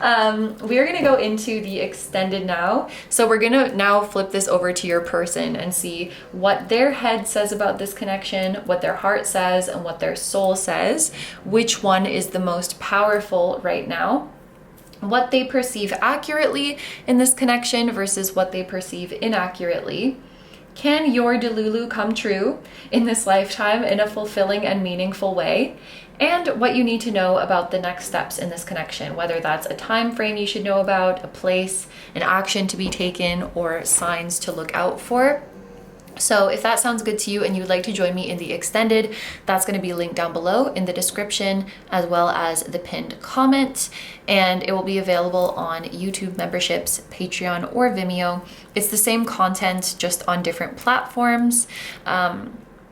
We are gonna go into the extended now. So we're gonna now flip this over to your person and see what their head says about this connection, what their heart says, and what their soul says. Which one is the most powerful right now? What they perceive accurately in this connection versus what they perceive inaccurately. Can your Delulu come true in this lifetime in a fulfilling and meaningful way? And what you need to know about the next steps in this connection, whether that's a time frame you should know about, a place, an action to be taken, or signs to look out for. So if that sounds good to you and you'd like to join me in the extended, that's going to be linked down below in the description as well as the pinned comment, and it will be available on YouTube memberships, Patreon, or Vimeo. It's the same content, just on different platforms.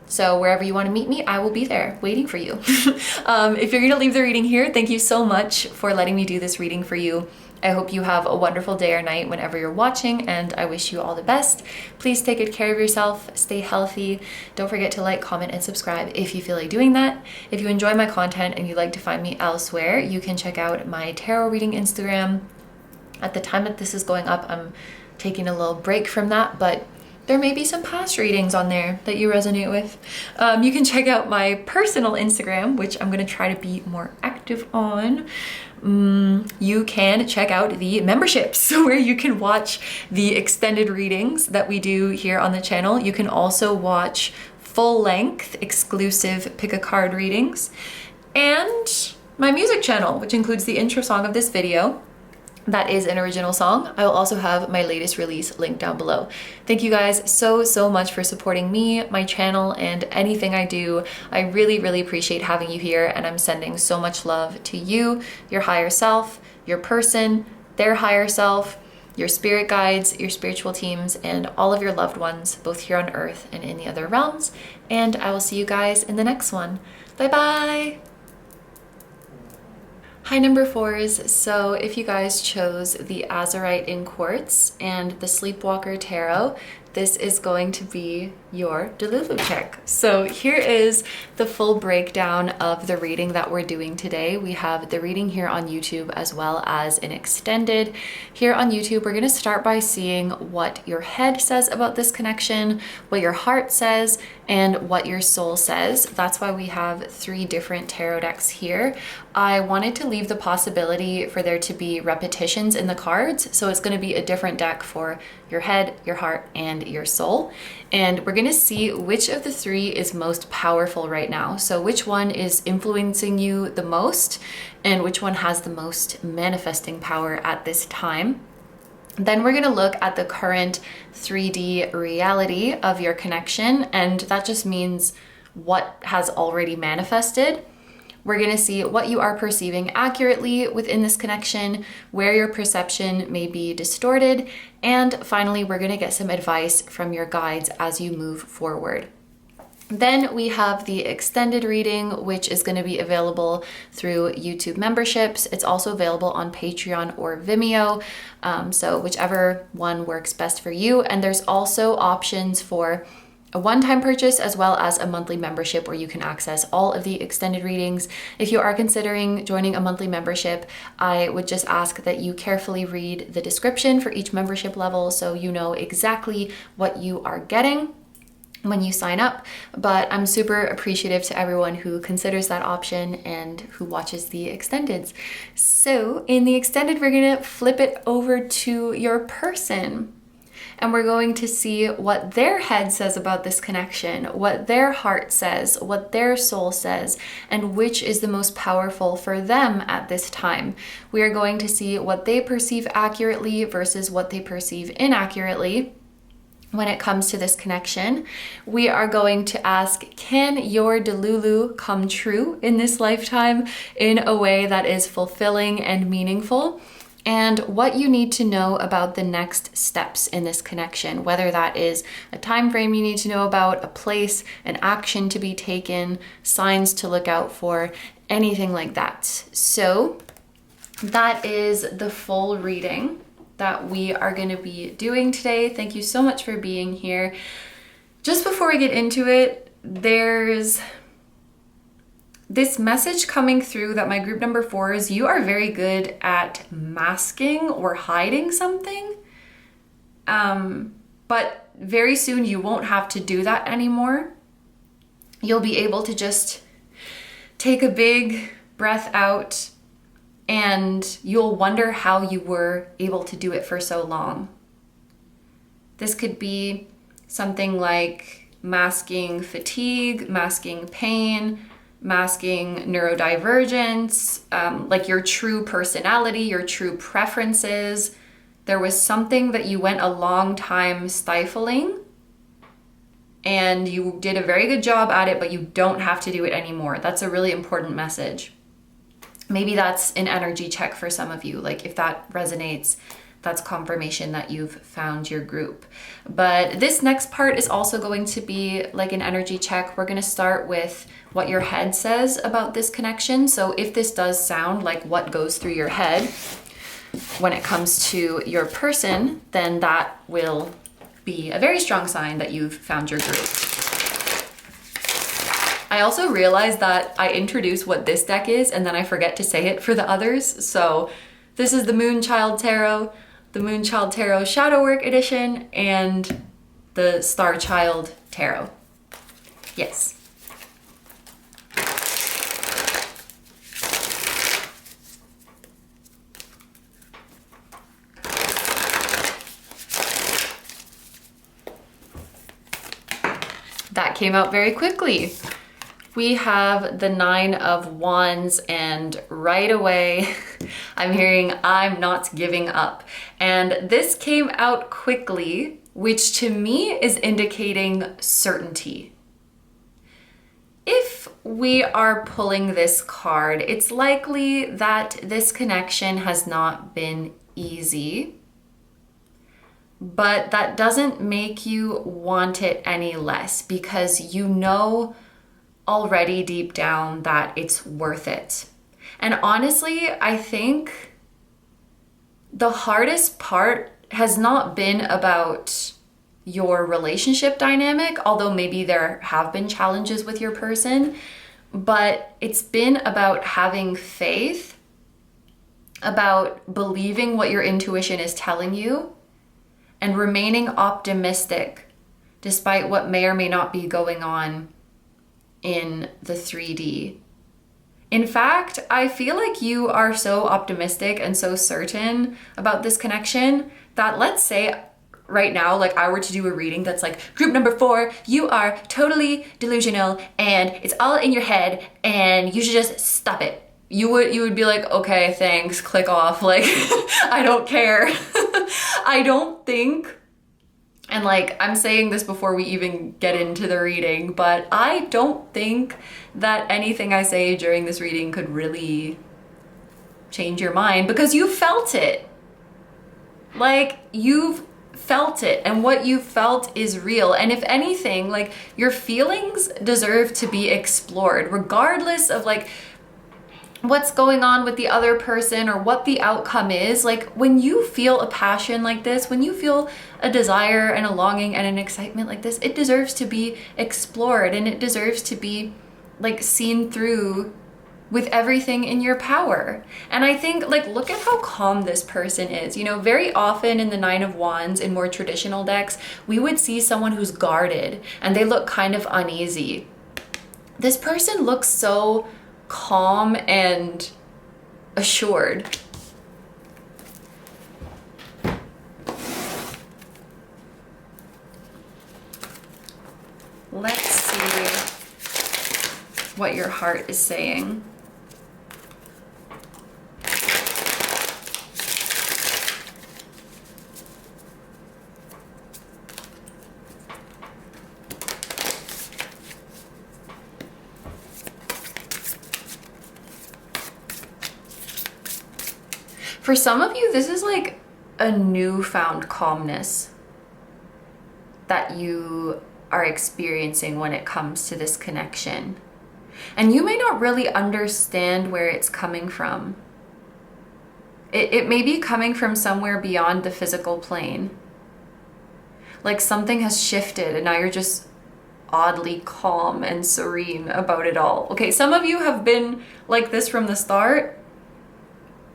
So wherever you want to meet me, I will be there waiting for you. If you're going to leave the reading here, thank you so much for letting me do this reading for you. I hope you have a wonderful day or night whenever you're watching, and I wish you all the best. Please take good care of yourself, stay healthy. Don't forget to like, comment, and subscribe if you feel like doing that. If you enjoy my content and you'd like to find me elsewhere, you can check out my tarot reading Instagram. At the time that this is going up, I'm taking a little break from that, but there may be some past readings on there that you resonate with. You can check out my personal Instagram, which I'm gonna try to be more active on. You can check out the memberships where you can watch the extended readings that we do here on the channel. You can also watch full-length exclusive pick a card readings, and my music channel, which includes the intro song of this video. That is an original song. I will also have my latest release linked down below. Thank you guys so much for supporting me, my channel, and anything I do. I really appreciate having you here, and I'm sending so much love to you, your higher self, your person, their higher self, your spirit guides, your spiritual teams, and all of your loved ones, both here on earth and in the other realms. And I will see you guys in the next one. Bye bye. Hi number fours, so if you guys chose the Azurite in Quartz and the Sleepwalker Tarot, this is going to be your Delulu check. So here is the full breakdown of the reading that we're doing today. We have the reading here on YouTube as well as an extended. Here on YouTube, we're gonna start by seeing what your head says about this connection, what your heart says, and what your soul says. That's why we have 3 different tarot decks here. I wanted to leave the possibility for there to be repetitions in the cards, so it's gonna be a different deck for your head, your heart, and your soul. And we're gonna see which of the 3 is most powerful right now. So which one is influencing you the most and which one has the most manifesting power at this time. Then we're gonna look at the current 3D reality of your connection, and that just means what has already manifested. We're gonna see what you are perceiving accurately within this connection, where your perception may be distorted, and finally, we're gonna get some advice from your guides as you move forward. Then we have the extended reading, which is going to be available through YouTube memberships. It's also available on Patreon or Vimeo, so whichever one works best for you. And there's also options for a one-time purchase as well as a monthly membership where you can access all of the extended readings. If you are considering joining a monthly membership, I would just ask that you carefully read the description for each membership level so you know exactly what you are getting when you sign up. But I'm super appreciative to everyone who considers that option and who watches the extendeds. So in the extended, we're gonna flip it over to your person. And we're going to see what their head says about this connection, what their heart says, what their soul says, and which is the most powerful for them at this time. We are going to see what they perceive accurately versus what they perceive inaccurately. When it comes to this connection, we are going to ask, can your Delulu come true in this lifetime in a way that is fulfilling and meaningful? and what you need to know about the next steps in this connection, whether that is a time frame you need to know about, a place, an action to be taken, signs to look out for, anything like that. So that is the full reading that we are going to be doing today. Thank you so much for being here. Just before we get into it, there's this message coming through that my group number 4s, you are very good at masking or hiding something. But very soon you won't have to do that anymore. You'll be able to just take a big breath out, and you'll wonder how you were able to do it for so long. This could be something like masking fatigue, masking pain, masking neurodivergence, like your true personality, your true preferences. There was something that you went a long time stifling, and you did a very good job at it, but you don't have to do it anymore. That's a really important message. Maybe that's an energy check for some of you. Like if that resonates, that's confirmation that you've found your group. But this next part is also going to be like an energy check. We're going to start with what your head says about this connection. So if this does sound like what goes through your head when it comes to your person, then that will be a very strong sign that you've found your group. I also realized that I introduce what this deck is and then I forget to say it for the others. So this is the Moonchild Tarot, the Moonchild Tarot Shadow Work Edition, and the Starchild Tarot. Yes. That came out very quickly. We have the 9 of Wands, and right away I'm hearing I'm not giving up. And this came out quickly, which to me is indicating certainty. If we are pulling this card, it's likely that this connection has not been easy, but that doesn't make you want it any less, because you know already deep down that it's worth it. And honestly, I think the hardest part has not been about your relationship dynamic, although maybe there have been challenges with your person, but it's been about having faith, about believing what your intuition is telling you, and remaining optimistic despite what may or may not be going on in the 3D. In fact, I feel like you are so optimistic and so certain about this connection that, let's say right now, like I were to do a reading that's like, group number 4, you are totally delusional and it's all in your head and you should just stop it. You would be like, okay, thanks, click off. Like, I don't care. I don't think, and like I'm saying this before we even get into the reading, but I don't think that anything I say during this reading could really change your mind, because you felt it. Like, you've felt it, and what you felt is real. And if anything, like, your feelings deserve to be explored, regardless of like what's going on with the other person or what the outcome is. Like, when you feel a passion like this, when you feel a desire and a longing and an excitement like this, it deserves to be explored, and it deserves to be like seen through with everything in your power. And I think, like, look at how calm this person is. You know, very often in the 9 of Wands in more traditional decks, we would see someone who's guarded and they look kind of uneasy. This person looks so calm and assured. Let's see what your heart is saying. For some of you, this is like a newfound calmness that you are experiencing when it comes to this connection. And you may not really understand where it's coming from. It may be coming from somewhere beyond the physical plane. Like something has shifted and now you're just oddly calm and serene about it all. Okay, some of you have been like this from the start.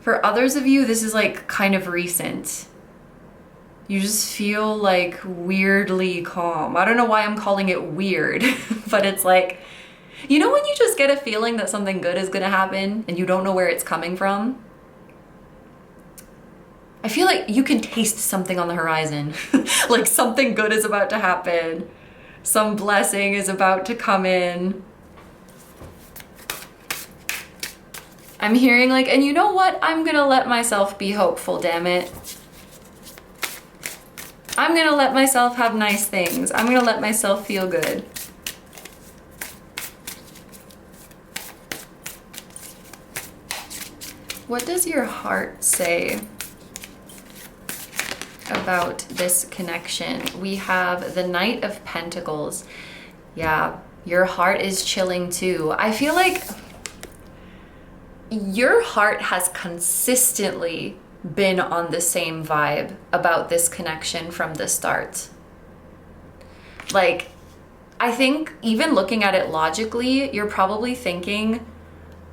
For others of you, this is like kind of recent. You just feel like weirdly calm. I don't know why I'm calling it weird, but it's like, you know when you just get a feeling that something good is gonna happen and you don't know where it's coming from? I feel like you can taste something on the horizon. Like something good is about to happen. Some blessing is about to come in. I'm hearing like, and you know what? I'm gonna let myself be hopeful, damn it. I'm gonna let myself have nice things. I'm gonna let myself feel good. What does your heart say about this connection? We have the Knight of Pentacles. Yeah, your heart is chilling too. I feel like your heart has consistently been on the same vibe about this connection from the start. Like, I think even looking at it logically, you're probably thinking,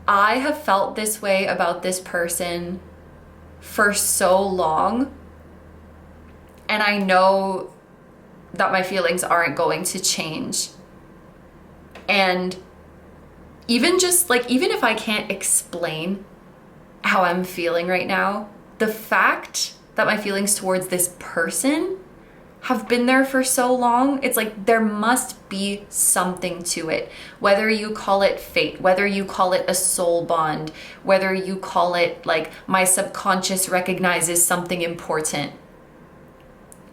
I have felt this way about this person for so long, and I know that my feelings aren't going to change. And even just like, even if I can't explain how I'm feeling right now, the fact that my feelings towards this person have been there for so long, it's like there must be something to it. Whether you call it fate, whether you call it a soul bond, whether you call it like my subconscious recognizes something important.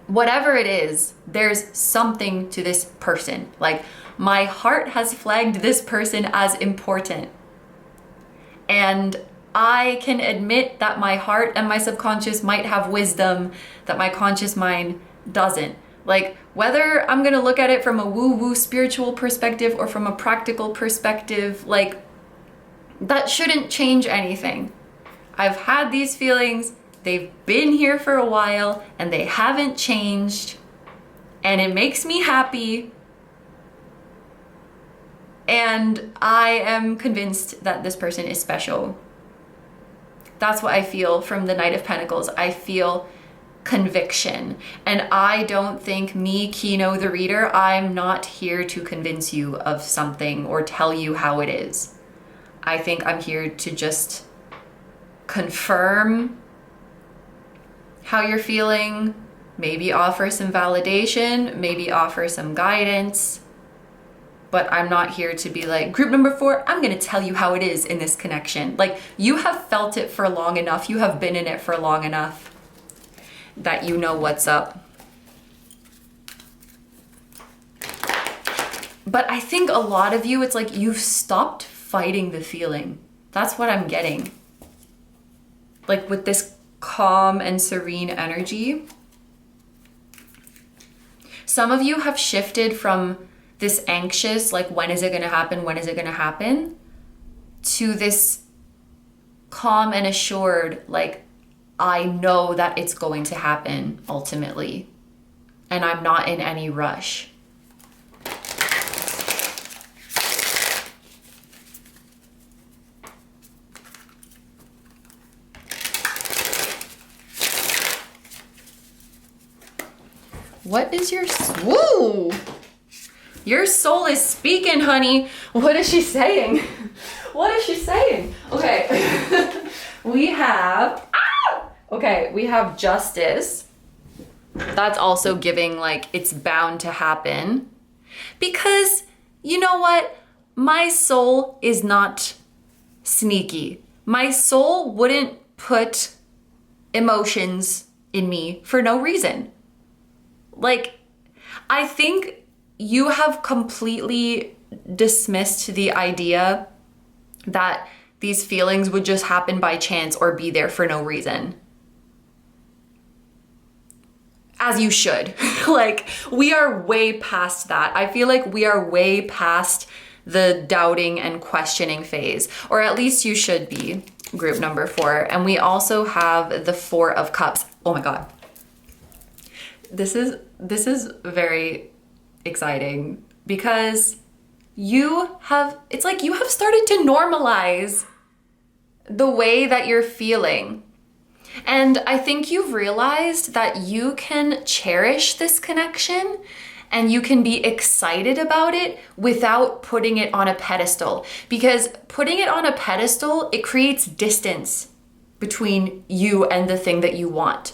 Whatever it is, there's something to this person. Like my heart has flagged this person as important. And I can admit that my heart and my subconscious might have wisdom that my conscious mind doesn't. Like whether I'm gonna look at it from a woo-woo spiritual perspective or from a practical perspective, like that shouldn't change anything. I've had these feelings, they've been here for a while and they haven't changed, and it makes me happy. And I am convinced that this person is special. That's what I feel from the Knight of Pentacles. I feel conviction. And I don't think me, KINO the reader, I'm not here to convince you of something or tell you how it is. I think I'm here to just confirm how you're feeling, maybe offer some validation, maybe offer some guidance. But I'm not here to be like, group number 4, I'm gonna tell you how it is in this connection. Like, you have felt it for long enough, you have been in it for long enough that you know what's up. But I think a lot of you, it's like you've stopped fighting the feeling. That's what I'm getting. Like with this calm and serene energy. Some of you have shifted from this anxious, like when is it gonna happen, when is it gonna happen, to this calm and assured, like I know that it's going to happen ultimately, and I'm not in any rush. What is your, whoa! Your soul is speaking, honey. What is she saying? What is she saying? Okay. We have, okay, we have justice. That's also giving like it's bound to happen. Because you know what? My soul is not sneaky. My soul wouldn't put emotions in me for no reason. Like, I think you have completely dismissed the idea that these feelings would just happen by chance or be there for no reason. As you should. Like, we are way past that. I feel like we are way past the doubting and questioning phase, or at least you should be, group number 4. And we also have the 4 of Cups. Oh my God. This is very exciting because it's like you have started to normalize the way that you're feeling. And I think you've realized that you can cherish this connection and you can be excited about it without putting it on a pedestal. Because putting it on a pedestal, it creates distance between you and the thing that you want.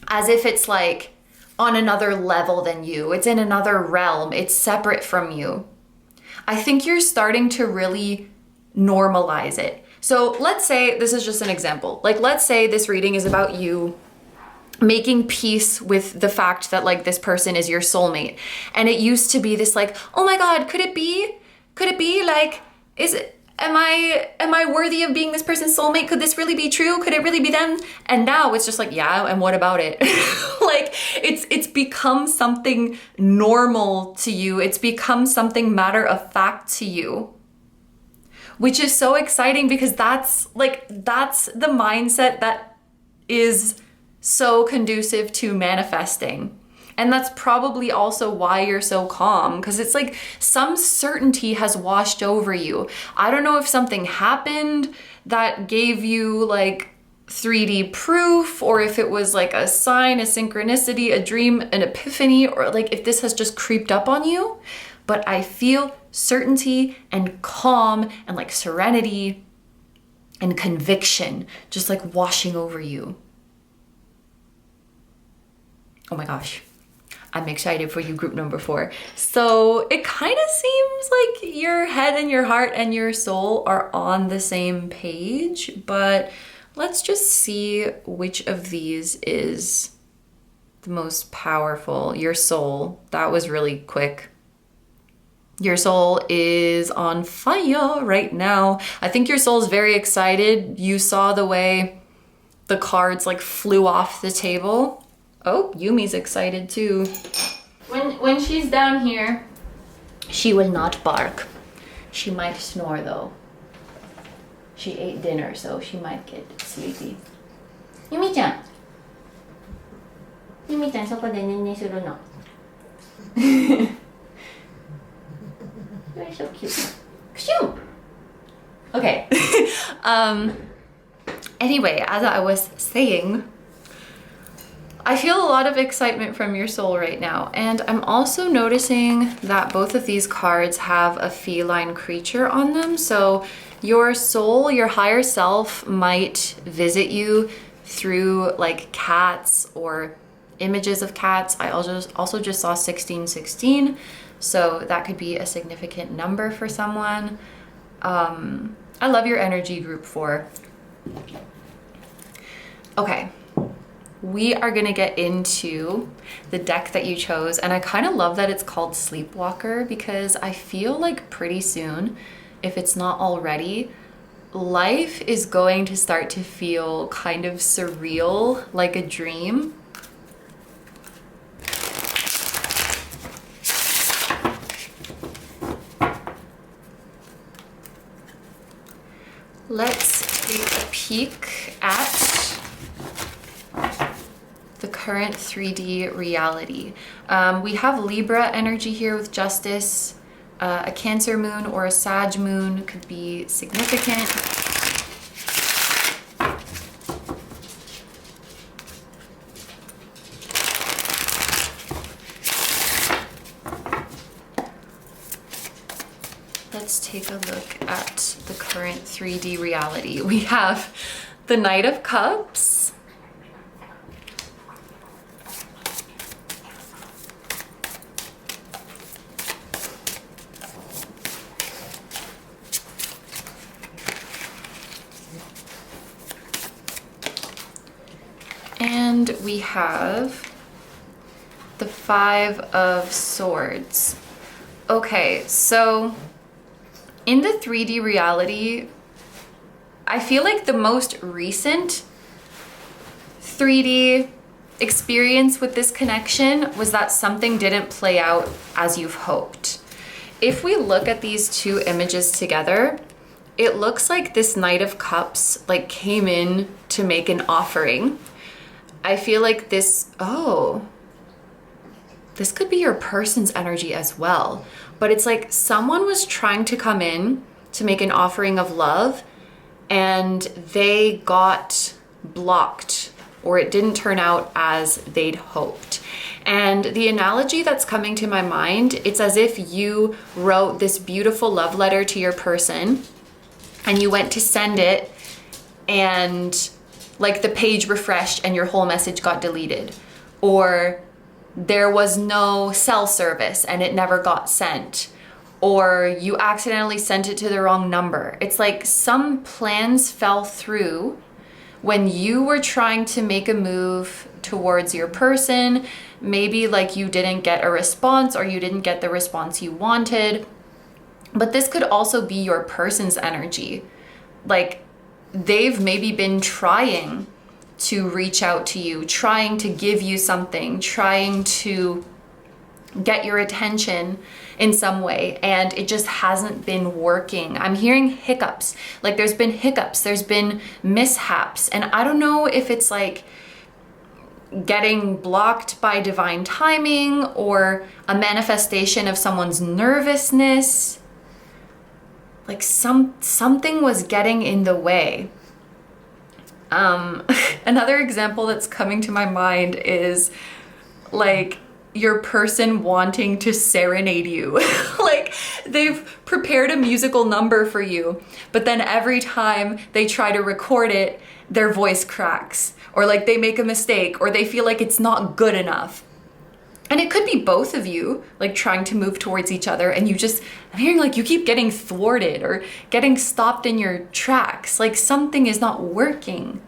As if it's like on another level than you. It's in another realm. It's separate from you. I think you're starting to really normalize it. So let's say, this is just an example. Like, let's say this reading is about you making peace with the fact that like this person is your soulmate. And it used to be this like, oh my God, could it be? Could it be like, am I worthy of being this person's soulmate? Could this really be true? Could it really be them? And now it's just like, yeah, and what about it? Like, it's become something normal to you. It's become something matter of fact to you. Which is so exciting because that's the mindset that is so conducive to manifesting. And that's probably also why you're so calm, because it's like some certainty has washed over you. I don't know if something happened that gave you like 3D proof, or if it was like a sign, a synchronicity, a dream, an epiphany, or like if this has just creeped up on you. But I feel certainty and calm and like serenity and conviction just like washing over you. Oh my gosh. I'm excited for you, group number 4. So it kind of seems like your head and your heart and your soul are on the same page, but let's just see which of these is the most powerful. Your soul, that was really quick. Your soul is on fire right now. I think your soul is very excited. You saw the way the cards like flew off the table. Oh, Yumi's excited too. When she's down here, she will not bark. She might snore though. She ate dinner, so she might get sleepy. Yumi-chan. Yumi-chan, そこでねんねするの。You're so cute. Okay. Anyway, as I was saying, I feel a lot of excitement from your soul right now. And I'm also noticing that both of these cards have a feline creature on them. So your soul, your higher self, might visit you through like cats or images of cats. I also just saw 1616. So that could be a significant number for someone. I love your energy, group 4. Okay, we are gonna get into the deck that you chose. And I kind of love that it's called Sleepwalker, because I feel like pretty soon, if it's not already, life is going to start to feel kind of surreal, like a dream. Let's take a peek at the current 3D reality. We have Libra energy here with Justice. A Cancer moon or a Sag moon could be significant. Let's take a look at the current 3D reality. We have the Knight of Cups. And we have the 5 of Swords. Okay, so in the 3D reality, I feel like the most recent 3D experience with this connection was that something didn't play out as you've hoped. If we look at these two images together, it looks like this Knight of Cups like came in to make an offering. I feel like this could be your person's energy as well. But it's like someone was trying to come in to make an offering of love and they got blocked, or it didn't turn out as they'd hoped. And the analogy that's coming to my mind, it's as if you wrote this beautiful love letter to your person and you went to send it and like the page refreshed and your whole message got deleted. Or there was no cell service and it never got sent. Or you accidentally sent it to the wrong number. It's like some plans fell through when you were trying to make a move towards your person. Maybe like you didn't get a response or you didn't get the response you wanted. But this could also be your person's energy. Like they've maybe been trying to reach out to you, trying to give you something, trying to get your attention in some way, and it just hasn't been working. I'm hearing hiccups. Like there's been hiccups, there's been mishaps, and I don't know if it's like getting blocked by divine timing or a manifestation of someone's nervousness. Like something was getting in the way. Another example that's coming to my mind is like your person wanting to serenade you. Like they've prepared a musical number for you, but then every time they try to record it, their voice cracks, or like they make a mistake, or they feel like it's not good enough. And it could be both of you like trying to move towards each other, and I'm hearing like you keep getting thwarted or getting stopped in your tracks. Like something is not working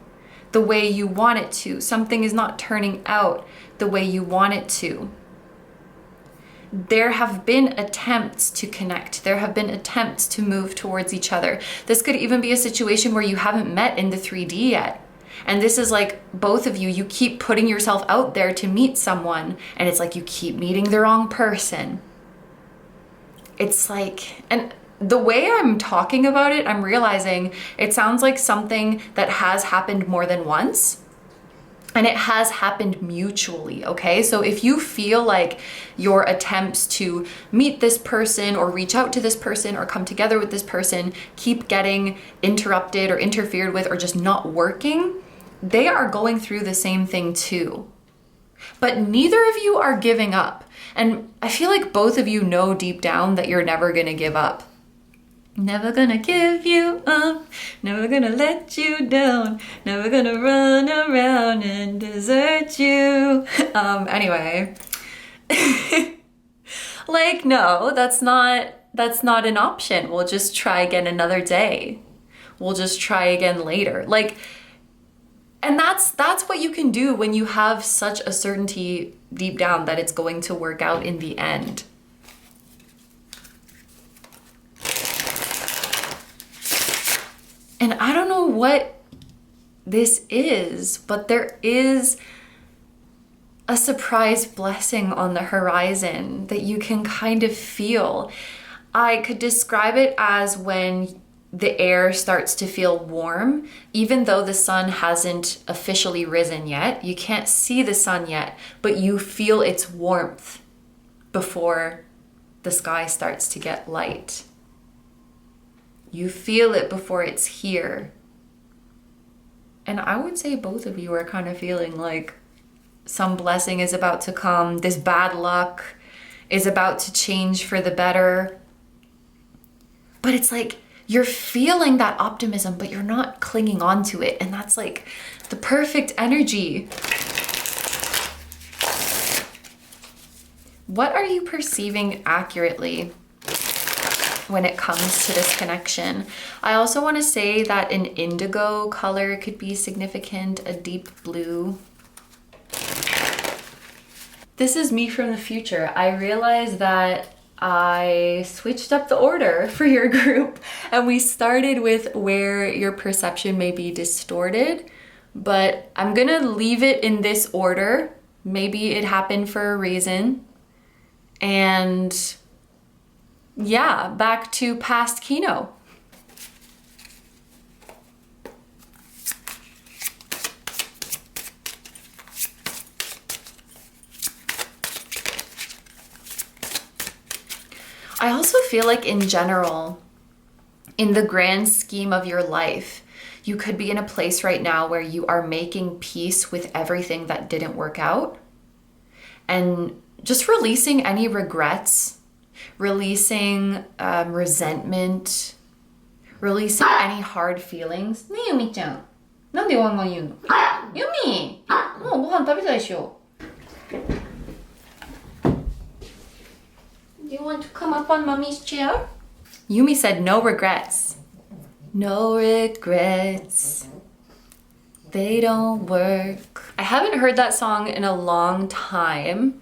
the way you want it to. Something is not turning out the way you want it to. There have been attempts to connect. There have been attempts to move towards each other. This could even be a situation where you haven't met in the 3D yet. And this is like both of you keep putting yourself out there to meet someone, and it's like you keep meeting the wrong person. It's like, and the way I'm talking about it, I'm realizing it sounds like something that has happened more than once. And it has happened mutually, okay? So if you feel like your attempts to meet this person or reach out to this person or come together with this person keep getting interrupted or interfered with or just not working, they are going through the same thing too. But neither of you are giving up. And I feel like both of you know deep down that you're never gonna give up. Never gonna give you up, never gonna let you down, never gonna run around and desert you. Anyway, like, no, that's not an option. We'll just try again another day. We'll just try again later. Like, and that's what you can do when you have such a certainty deep down that it's going to work out in the end. And I don't know what this is, but there is a surprise blessing on the horizon that you can kind of feel. I could describe it as when the air starts to feel warm, even though the sun hasn't officially risen yet. You can't see the sun yet, but you feel its warmth before the sky starts to get light. You feel it before it's here. And I would say both of you are kind of feeling like some blessing is about to come. This bad luck is about to change for the better. But it's like you're feeling that optimism, but you're not clinging on to it. And that's like the perfect energy. What are you perceiving accurately when it comes to this connection? I also want to say that an indigo color could be significant, a deep blue. This is me from the future. I realize that I switched up the order for your group and we started with where your perception may be distorted, but I'm gonna leave it in this order. Maybe it happened for a reason. And yeah, back to past KINO. I also feel like in general, in the grand scheme of your life, you could be in a place right now where you are making peace with everything that didn't work out and just releasing any regrets, releasing resentment, releasing any hard feelings. 네, 유미짱. なんでワンワン言うの? 유미! もうご飯食べたでしょ? Do you want to come up on mommy's chair? Yumi said no regrets. No regrets. They don't work. I haven't heard that song in a long time,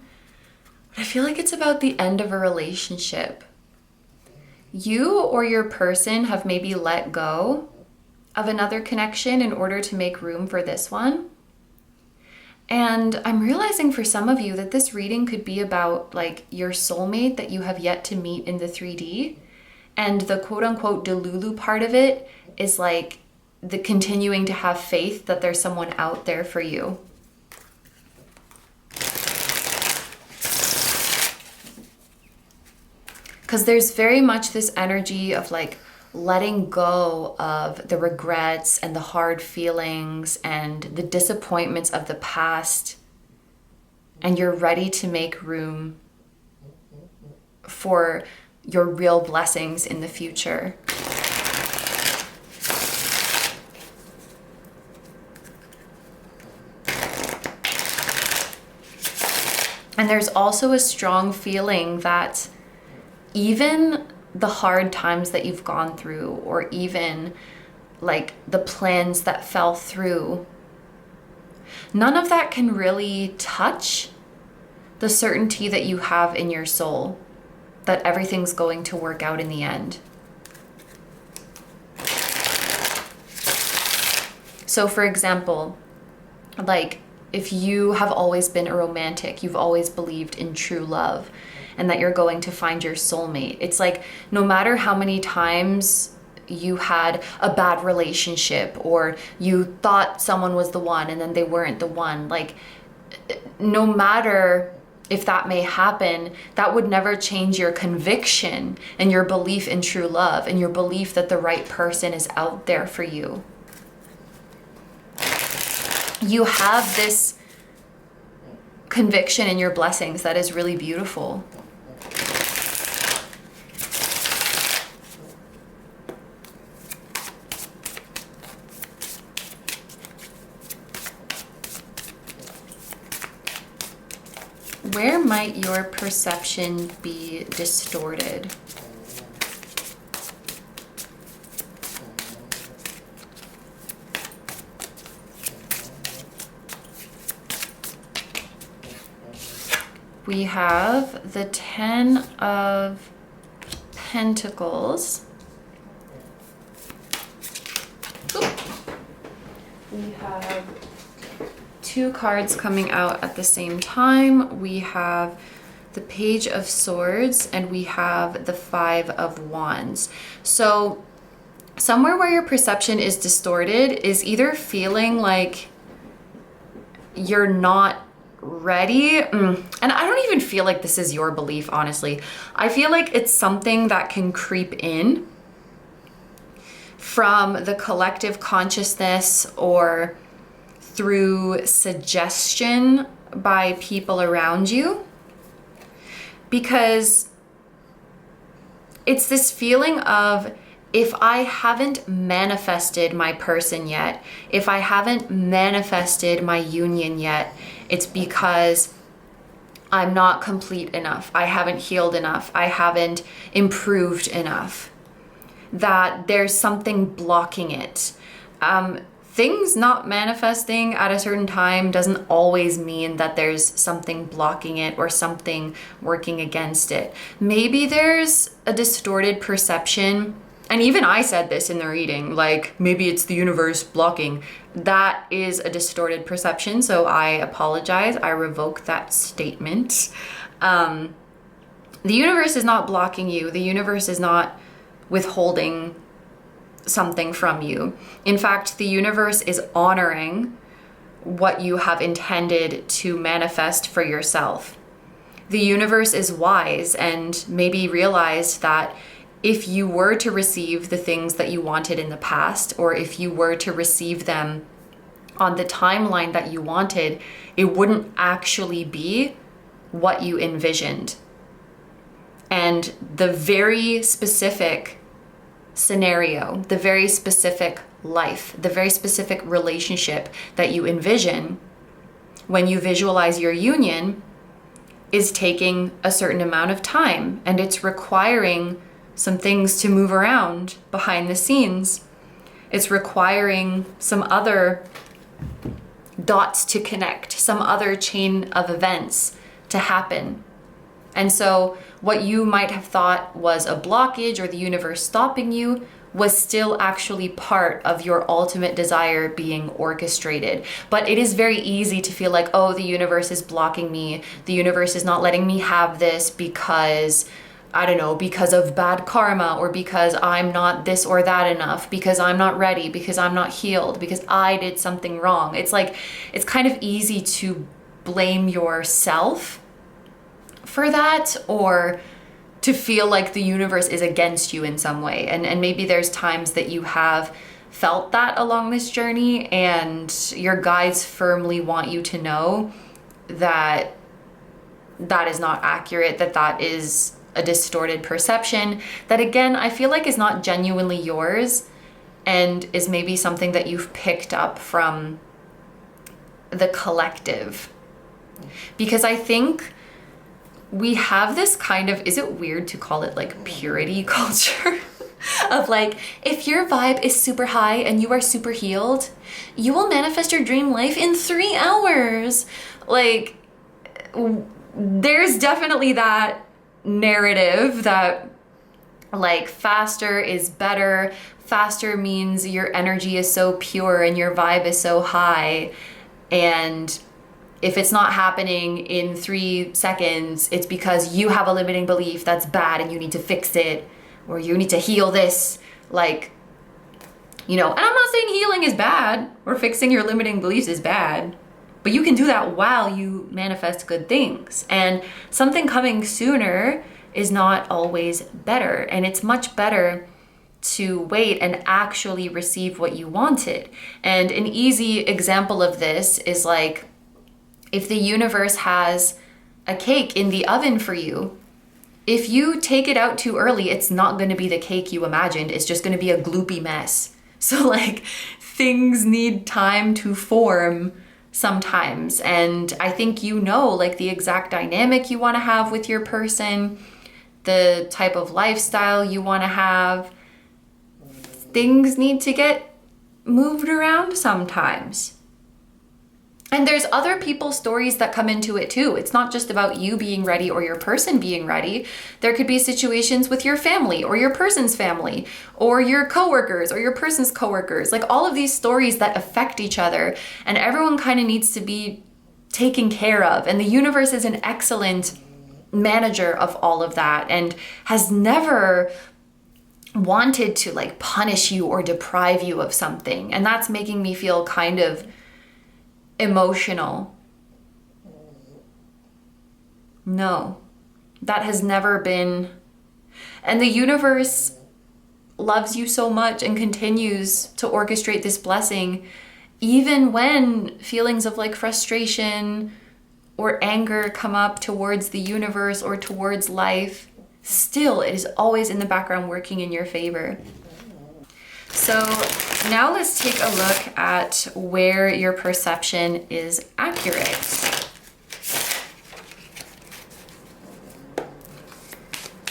but I feel like it's about the end of a relationship. You or your person have maybe let go of another connection in order to make room for this one. And I'm realizing for some of you that this reading could be about like your soulmate that you have yet to meet in the 3D. And the quote unquote Delulu part of it is like the continuing to have faith that there's someone out there for you. Because there's very much this energy of like letting go of the regrets and the hard feelings and the disappointments of the past, and you're ready to make room for your real blessings in the future. And there's also a strong feeling that even the hard times that you've gone through, or even like the plans that fell through, none of that can really touch the certainty that you have in your soul that everything's going to work out in the end. So for example, like if you have always been a romantic, you've always believed in true love, and that you're going to find your soulmate. It's like no matter how many times you had a bad relationship or you thought someone was the one and then they weren't the one, like no matter if that may happen, that would never change your conviction and your belief in true love and your belief that the right person is out there for you. You have this conviction in your blessings that is really beautiful. Where might your perception be distorted? We have the 10 of Pentacles. We have two cards coming out at the same time. We have the Page of Swords and we have the 5 of Wands. So somewhere where your perception is distorted is either feeling like you're not ready, and I don't even feel like this is your belief, honestly. I feel like it's something that can creep in from the collective consciousness or through suggestion by people around you, because it's this feeling of, if I haven't manifested my person yet, if I haven't manifested my union yet, it's because I'm not complete enough. I haven't healed enough. I haven't improved enough. That there's something blocking it. things not manifesting at a certain time doesn't always mean that there's something blocking it or something working against it. Maybe there's a distorted perception. And even I said this in the reading, like maybe it's the universe blocking. That is a distorted perception. So I apologize. I revoke that statement. The universe is not blocking you. The universe is not withholding something from you. In fact, the universe is honoring what you have intended to manifest for yourself. The universe is wise and maybe realized that if you were to receive the things that you wanted in the past, or if you were to receive them on the timeline that you wanted, it wouldn't actually be what you envisioned. And the very specific scenario, the very specific life, the very specific relationship that you envision when you visualize your union is taking a certain amount of time, and it's requiring some things to move around behind the scenes. It's requiring some other dots to connect, some other chain of events to happen. And so what you might have thought was a blockage or the universe stopping you was still actually part of your ultimate desire being orchestrated. But it is very easy to feel like, oh, the universe is blocking me. The universe is not letting me have this because, I don't know, because of bad karma, or because I'm not this or that enough, because I'm not ready, because I'm not healed, because I did something wrong. It's like, it's kind of easy to blame yourself for that, or to feel like the universe is against you in some way. And maybe there's times that you have felt that along this journey, and your guides firmly want you to know that that is not accurate, that that is a distorted perception, that again, I feel like is not genuinely yours, and is maybe something that you've picked up from the collective. Because I think we have this kind of, is it weird to call it like purity culture? Of like, if your vibe is super high and you are super healed, you will manifest your dream life in 3 hours. Like, there's definitely that narrative that like faster is better. Faster means your energy is so pure and your vibe is so high, and if it's not happening in 3 seconds, it's because you have a limiting belief that's bad and you need to fix it, or you need to heal this. Like, you know, and I'm not saying healing is bad or fixing your limiting beliefs is bad, but you can do that while you manifest good things. And something coming sooner is not always better. And it's much better to wait and actually receive what you wanted. And an easy example of this is like, if the universe has a cake in the oven for you, if you take it out too early, it's not going to be the cake you imagined. It's just going to be a gloopy mess. So like, things need time to form sometimes. And I think you know, like the exact dynamic you want to have with your person, the type of lifestyle you want to have. Things need to get moved around sometimes. And there's other people's stories that come into it too. It's not just about you being ready or your person being ready. There could be situations with your family or your person's family or your coworkers or your person's coworkers. Like all of these stories that affect each other, and everyone kind of needs to be taken care of. And the universe is an excellent manager of all of that and has never wanted to like punish you or deprive you of something. And that's making me feel kind of emotional. No, that has never been. And the universe loves you so much and continues to orchestrate this blessing, even when feelings of like frustration or anger come up towards the universe or towards life. Still, it is always in the background working in your favor. So now let's take a look at where your perception is accurate.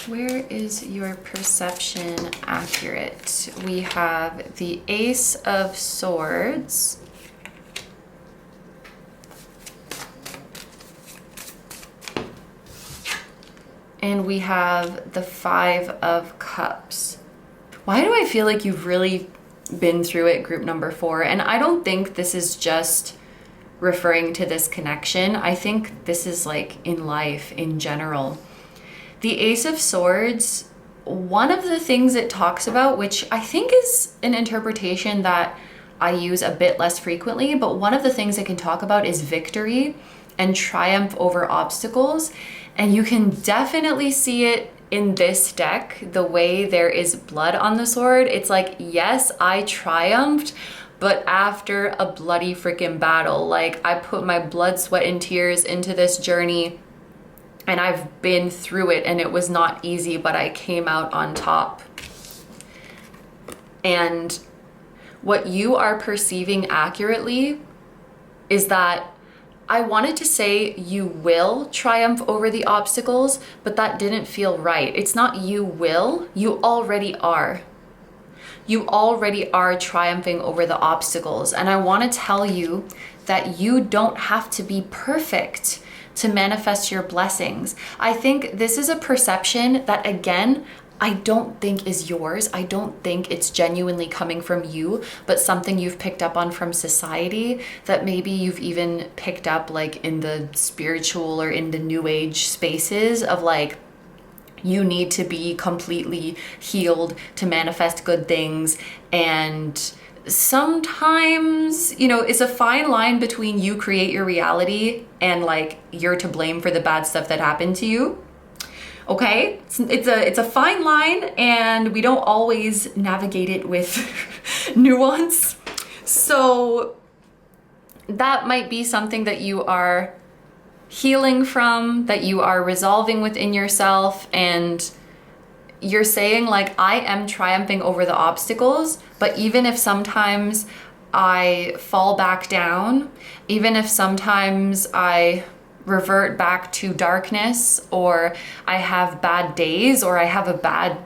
Where is your perception accurate? We have the Ace of Swords. And we have the Five of Cups. Why do I feel like you've really been through it, group number 4? And I don't think this is just referring to this connection. I think this is like in life in general. The Ace of Swords, one of the things it talks about, which I think is an interpretation that I use a bit less frequently, but one of the things it can talk about is victory and triumph over obstacles. And you can definitely see it in this deck, the way there is blood on the sword. It's like, yes, I triumphed, but after a bloody freaking battle. Like, I put my blood, sweat, and tears into this journey, and I've been through it, and it was not easy, but I came out on top. And what you are perceiving accurately is that I wanted to say you will triumph over the obstacles, but that didn't feel right. It's not you will, you already are. You already are triumphing over the obstacles. And I want to tell you that you don't have to be perfect to manifest your blessings. I think this is a perception that, again, I don't think is yours. I don't think it's genuinely coming from you, but something you've picked up on from society, that maybe you've even picked up like in the spiritual or in the new age spaces of like, you need to be completely healed to manifest good things. And sometimes, you know, it's a fine line between you create your reality and like you're to blame for the bad stuff that happened to you. Okay, it's a fine line, and we don't always navigate it with nuance. So that might be something that you are healing from, that you are resolving within yourself, and you're saying like, I am triumphing over the obstacles, but even if sometimes I fall back down, even if sometimes I revert back to darkness, or I have bad days, or I have a bad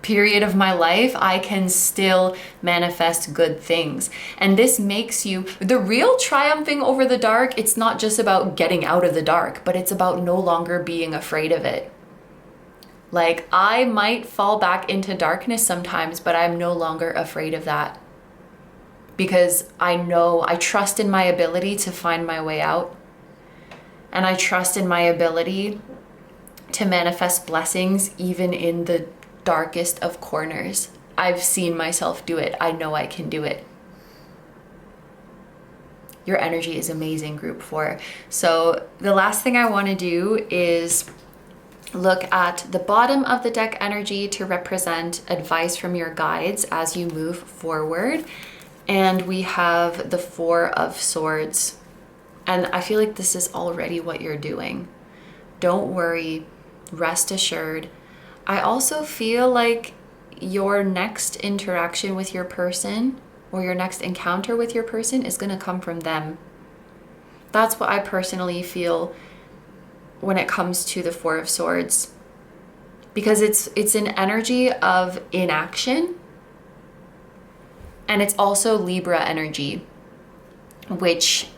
period of my life, I can still manifest good things. And this makes you, the real triumphing over the dark, it's not just about getting out of the dark, but it's about no longer being afraid of it. Like, I might fall back into darkness sometimes, but I'm no longer afraid of that. Because I know, I trust in my ability to find my way out. And I trust in my ability to manifest blessings even in the darkest of corners. I've seen myself do it. I know I can do it. Your energy is amazing, group 4. So the last thing I want to do is look at the bottom of the deck energy to represent advice from your guides as you move forward. And we have the Four of Swords. And I feel like this is already what you're doing. Don't worry, rest assured. I also feel like your next interaction with your person, or your next encounter with your person, is going to come from them. That's what I personally feel when it comes to the Four of Swords. Because it's an energy of inaction. And it's also Libra energy, which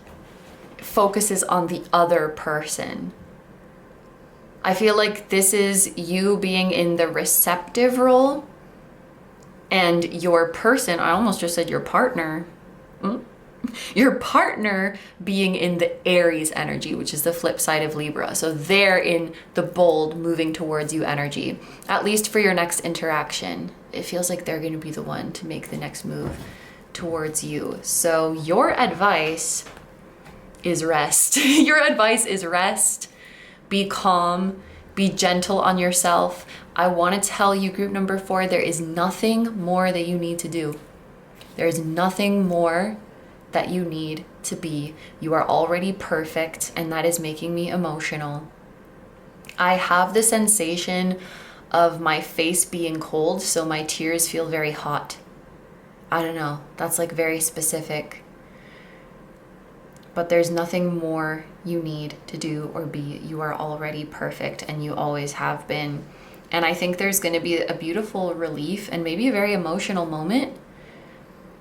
focuses on the other person. I feel like this is you being in the receptive role, and your person, I almost just said your partner, your partner being in the Aries energy, which is the flip side of Libra. So they're in the bold, moving towards you energy, at least for your next interaction. It feels like they're going to be the one to make the next move towards you. So your advice is rest. Your advice is rest. Be calm. Be gentle on yourself. I want to tell you, group number 4, there is nothing more that you need to do. There is nothing more that you need to be. You are already perfect, and that is making me emotional. I have the sensation of my face being cold, so my tears feel very hot. I don't know. That's like very specific. But there's nothing more you need to do or be. You are already perfect, and you always have been. And I think there's going to be a beautiful relief and maybe a very emotional moment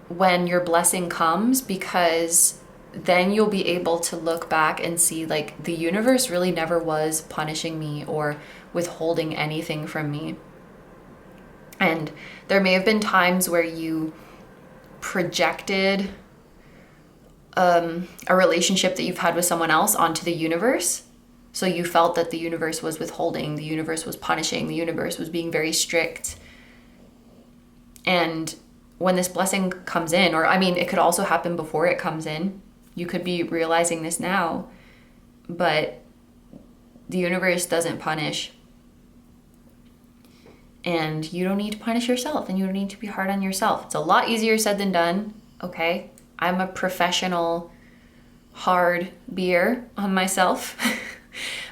when your blessing comes, because then you'll be able to look back and see like the universe really never was punishing me or withholding anything from me. And there may have been times where you projected a relationship that you've had with someone else onto the universe. So you felt that the universe was withholding, the universe was punishing, the universe was being very strict. And when this blessing comes in, or I mean, it could also happen before it comes in. You could be realizing this now, but the universe doesn't punish. And you don't need to punish yourself, and you don't need to be hard on yourself. It's a lot easier said than done, okay? I'm a professional hard beer on myself,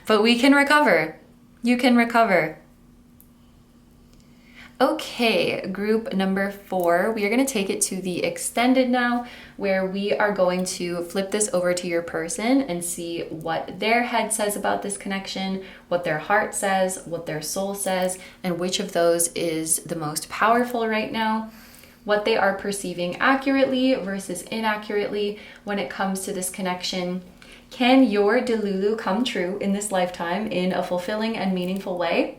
but we can recover. You can recover. Okay, group number 4, we are going to take it to the extended now, where we are going to flip this over to your person and see what their head says about this connection, what their heart says, what their soul says, and which of those is the most powerful right now, what they are perceiving accurately versus inaccurately when it comes to this connection. Can your Delulu come true in this lifetime in a fulfilling and meaningful way?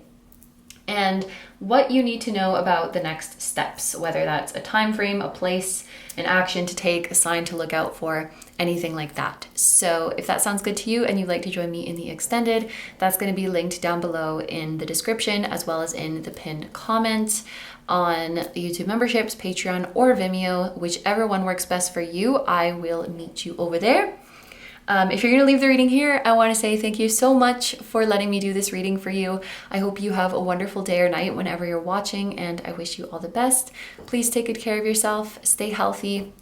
And what you need to know about the next steps, whether that's a time frame, a place, an action to take, a sign to look out for, anything like that. So if that sounds good to you and you'd like to join me in the extended, that's going to be linked down below in the description as well as in the pinned comment on YouTube memberships, Patreon, or Vimeo, whichever one works best for you. I will meet you over there. If you're going to leave the reading here, I want to say thank you so much for letting me do this reading for you. I hope you have a wonderful day or night whenever you're watching, and I wish you all the best. Please take good care of yourself. Stay healthy.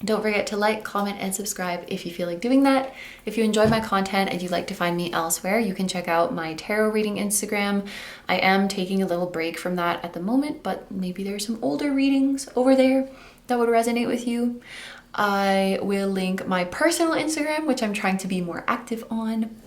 Don't forget to like, comment, and subscribe if you feel like doing that. If you enjoy my content and you'd like to find me elsewhere, you can check out my tarot reading Instagram. I am taking a little break from that at the moment, but maybe there's some older readings over there that would resonate with you. I will link my personal Instagram, which I'm trying to be more active on.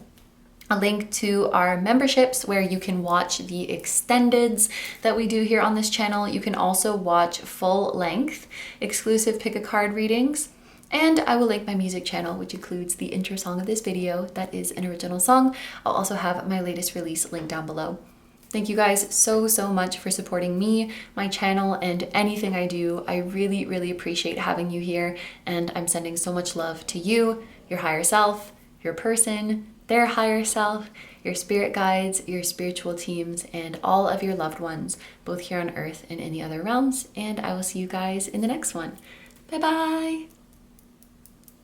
A link to our memberships where you can watch the extendeds that we do here on this channel. You can also watch full length exclusive pick a card readings. And I will link my music channel, which includes the intro song of this video that is an original song. I'll also have my latest release linked down below. Thank you guys so much for supporting me, my channel, and anything I do. I really, really appreciate having you here, and I'm sending so much love to you, your higher self, your person, their higher self, your spirit guides, your spiritual teams, and all of your loved ones, both here on Earth and in the other realms. And I will see you guys in the next one. Bye-bye.